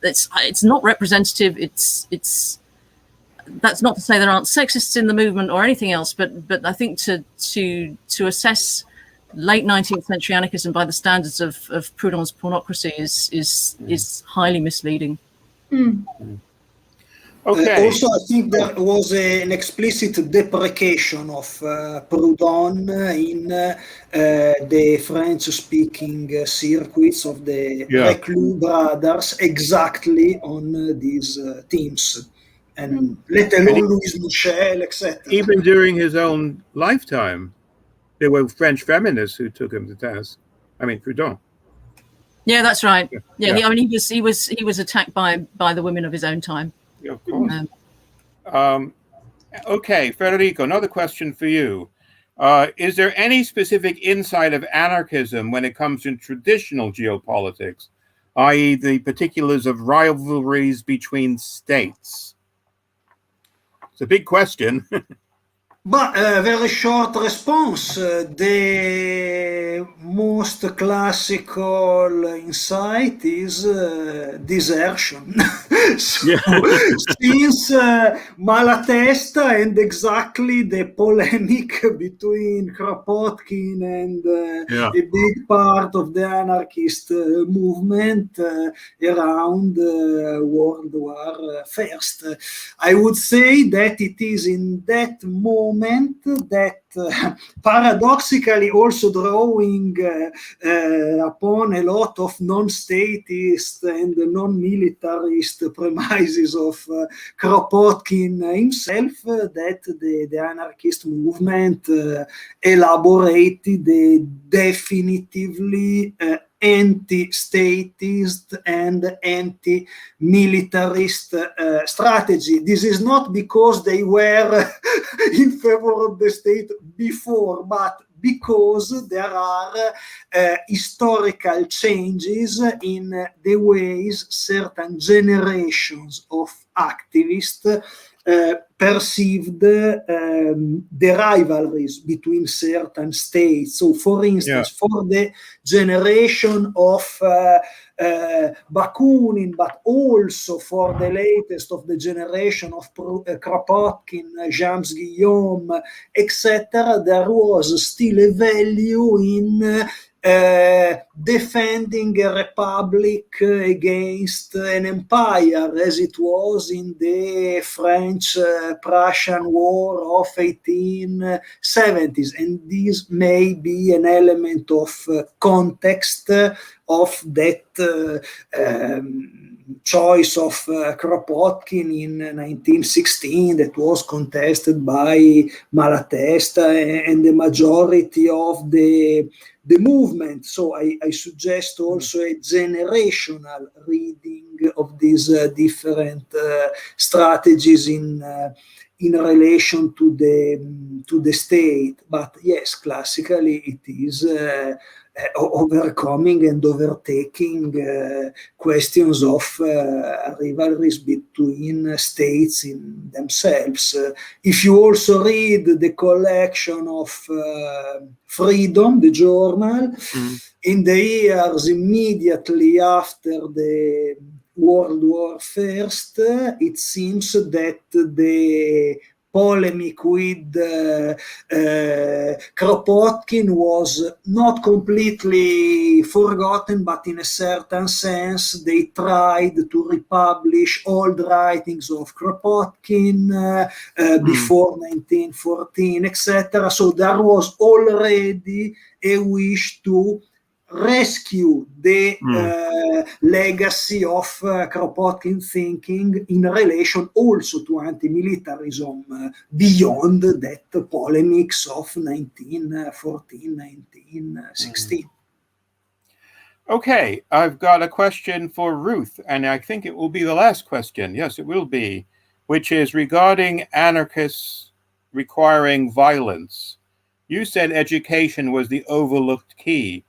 it's not representative. It's that's not to say there aren't sexists in the movement or anything else, but I think to assess late 19th century anarchism by the standards of Proudhon's pornocracy is highly misleading. Okay. Also, I think there was an explicit deprecation of Proudhon in the French-speaking circuits of the Reclus brothers, exactly on these themes, and let alone Louise Michel, etc. Even during his own lifetime, there were French feminists who took him to task. I mean, Proudhon. Yeah, that's right. Yeah. I mean, he was attacked by the women of his own time. Yeah, of course. Okay, Federico, another question for you. Is there any specific insight of anarchism when it comes to traditional geopolitics, i.e. the particulars of rivalries between states? It's a big question. But a very short response. The most classical insight is desertion. Since Malatesta and exactly the polemic between Kropotkin and a big part of the anarchist movement around World War I. I would say that it is in that moment that paradoxically also drawing upon a lot of non-statist and non-militarist premises of Kropotkin himself, that the anarchist movement elaborated a definitively anti-statist and anti-militarist strategy. This is not because they were in favor of the state before, but because there are historical changes in the ways certain generations of activists perceived the rivalries between certain states. So, for instance, for the generation of Bakunin, but also for the latest of the generation of Kropotkin, James Guillaume, etc., there was still a value in defending a republic against an empire, as it was in the French-Prussian War of 1870s. And this may be an element of context of that choice of Kropotkin in 1916 that was contested by Malatesta and the majority of the movement. So I suggest also a generational reading of these different strategies in relation to the state. But yes, classically it is overcoming and overtaking questions of rivalries between states in themselves. If you also read the collection of Freedom, the journal, in the years immediately after the World War I, it seems that the polemic with Kropotkin was not completely forgotten, but in a certain sense they tried to republish old writings of Kropotkin before 1914, etc. So there was already a wish to rescue the legacy of Kropotkin thinking in relation also to anti-militarism beyond that polemics of 1914, 1916. Okay, I've got a question for Ruth, and I think it will be the last question. Yes, it will be, which is regarding anarchists requiring violence. You said education was the overlooked key.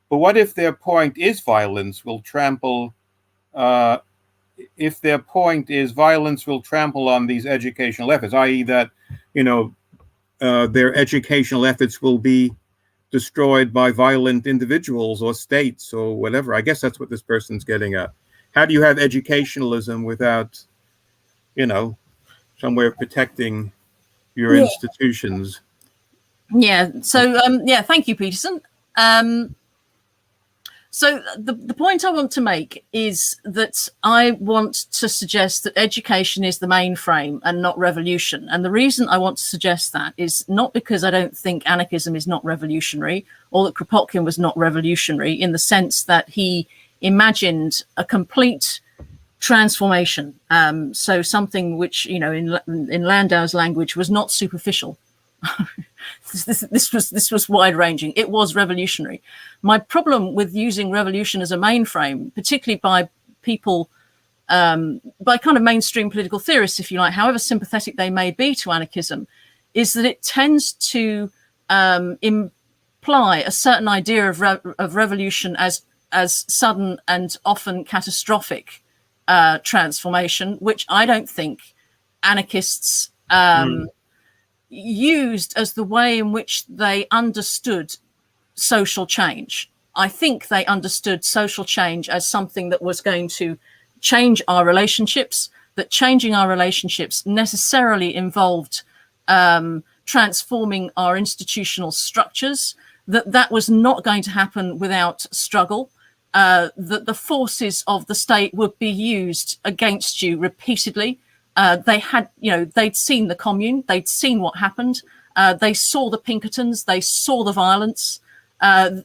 But what if their point is violence will trample, if their point is violence will trample on these educational efforts, i.e. that, their educational efforts will be destroyed by violent individuals or states or whatever. I guess that's what this person's getting at. How do you have educationalism without, some way of protecting your institutions? Yeah, so, thank you, Peterson. So the point I want to make is that I want to suggest that education is the mainframe and not revolution. And the reason I want to suggest that is not because I don't think anarchism is not revolutionary or that Kropotkin was not revolutionary in the sense that he imagined a complete transformation. So something which, in Landau's language was not superficial. This was wide-ranging. It was revolutionary. My problem with using revolution as a mainframe, particularly by people, by kind of mainstream political theorists, if you like, however sympathetic they may be to anarchism, is that it tends to imply a certain idea of revolution as sudden and often catastrophic transformation, which I don't think anarchists used as the way in which they understood social change. I think they understood social change as something that was going to change our relationships, that changing our relationships necessarily involved transforming our institutional structures, that was not going to happen without struggle, that the forces of the state would be used against you repeatedly. They had, they'd seen the commune, they'd seen what happened. They saw the Pinkertons, they saw the violence.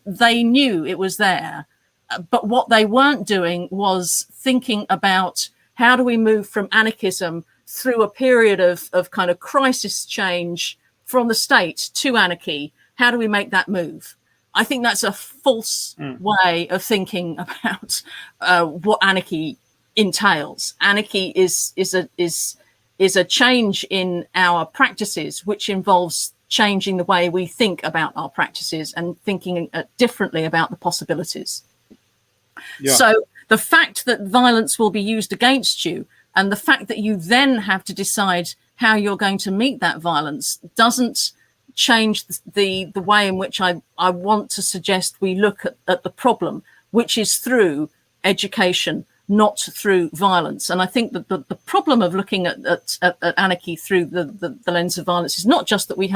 They knew it was there. But what they weren't doing was thinking about how do we move from anarchism through a period of kind of crisis change from the state to anarchy. How do we make that move? I think that's a false way of thinking about what anarchy entails. Anarchy is a change in our practices, which involves changing the way we think about our practices and thinking differently about the possibilities. Yeah. So the fact that violence will be used against you and the fact that you then have to decide how you're going to meet that violence doesn't change the way in which I want to suggest we look at the problem, which is through education, not through violence. And I think that the problem of looking at anarchy through the lens of violence is not just that we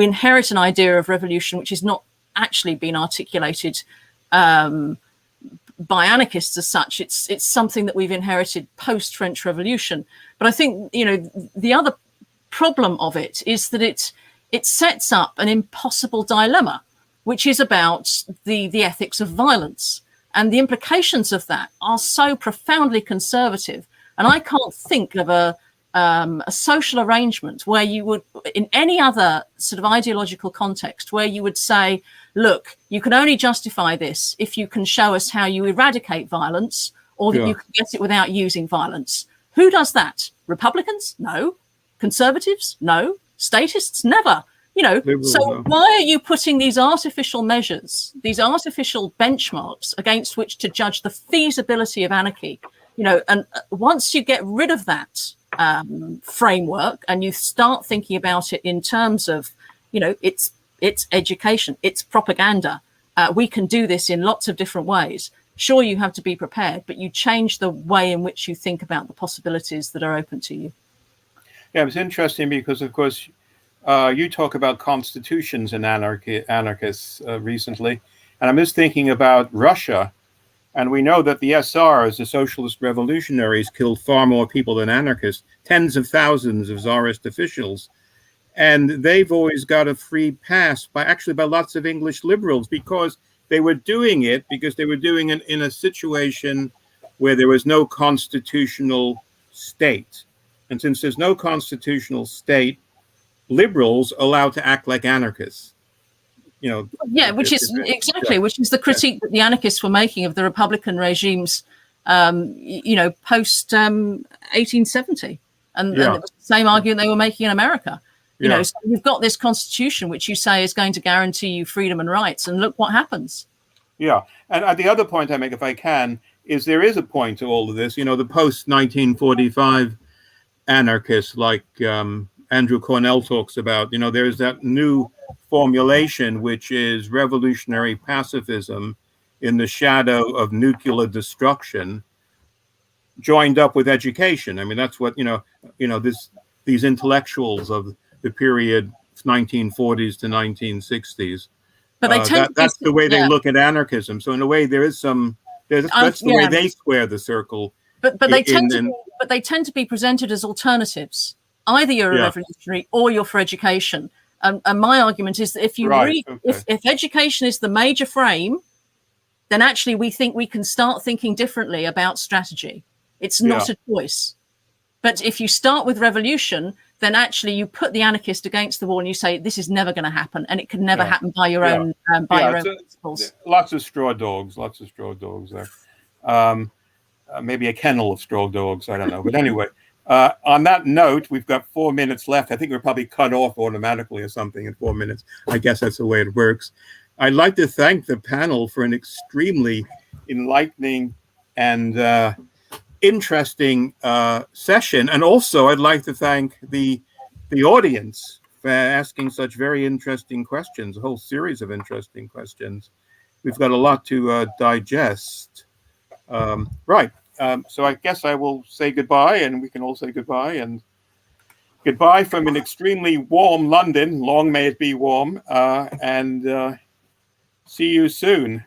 inherit an idea of revolution which is not actually been articulated by anarchists as such. It's something that we've inherited post-French Revolution. But I think, you know, the other problem of it is that it sets up an impossible dilemma, which is about the ethics of violence. And the implications of that are so profoundly conservative. And I can't think of a social arrangement where you would, in any other sort of ideological context, where you would say, look, you can only justify this if you can show us how you eradicate violence, or that you can get it without using violence. Who does that? Republicans? No. Conservatives? No. Statists? Never. You know, so why are you putting these artificial measures, these artificial benchmarks against which to judge the feasibility of anarchy? You know, and once you get rid of that framework and you start thinking about it in terms of, you know, it's education, it's propaganda. We can do this in lots of different ways. Sure, you have to be prepared, but you change the way in which you think about the possibilities that are open to you. Yeah, it's interesting because, of course, you talk about constitutions and anarchists recently, and I'm just thinking about Russia, and we know that the SRs, the socialist revolutionaries, killed far more people than anarchists, tens of thousands of czarist officials, and they've always got a free pass by lots of English liberals, because they were doing it in a situation where there was no constitutional state, and since there's no constitutional state, liberals allowed to act like anarchists, you know. Yeah, which is the critique that the anarchists were making of the Republican regimes, you know, post 1870, and the same argument they were making in America. You know, so you've got this constitution which you say is going to guarantee you freedom and rights, and look what happens. Yeah, and the other point I make, if I can, is there is a point to all of this. You know, the post 1945 anarchists like Andrew Cornell talks about, you know, there's that new formulation, which is revolutionary pacifism in the shadow of nuclear destruction, joined up with education. I mean, that's what, these intellectuals of the period 1940s to 1960s. But that's the way they look at anarchism. So in a way, that's the way they square the circle. But they tend to be presented as alternatives. Either you're a revolutionary or you're for education. And my argument is that if you if education is the major frame, then actually we think we can start thinking differently about strategy. It's not a choice. But if you start with revolution, then actually you put the anarchist against the wall and you say, this is never going to happen. And it can never happen by your own principles. Lots of straw dogs there. Maybe a kennel of straw dogs. I don't know. But anyway, on that note, we've got 4 minutes left. I think we're probably cut off automatically or something in 4 minutes. I guess that's the way it works. I'd like to thank the panel for an extremely enlightening and interesting session. And also, I'd like to thank the audience for asking such very interesting questions, a whole series of interesting questions. We've got a lot to digest. So I guess I will say goodbye, and we can all say goodbye. And goodbye from an extremely warm London. Long may it be warm. And see you soon.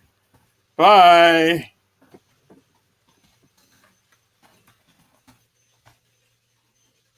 Bye.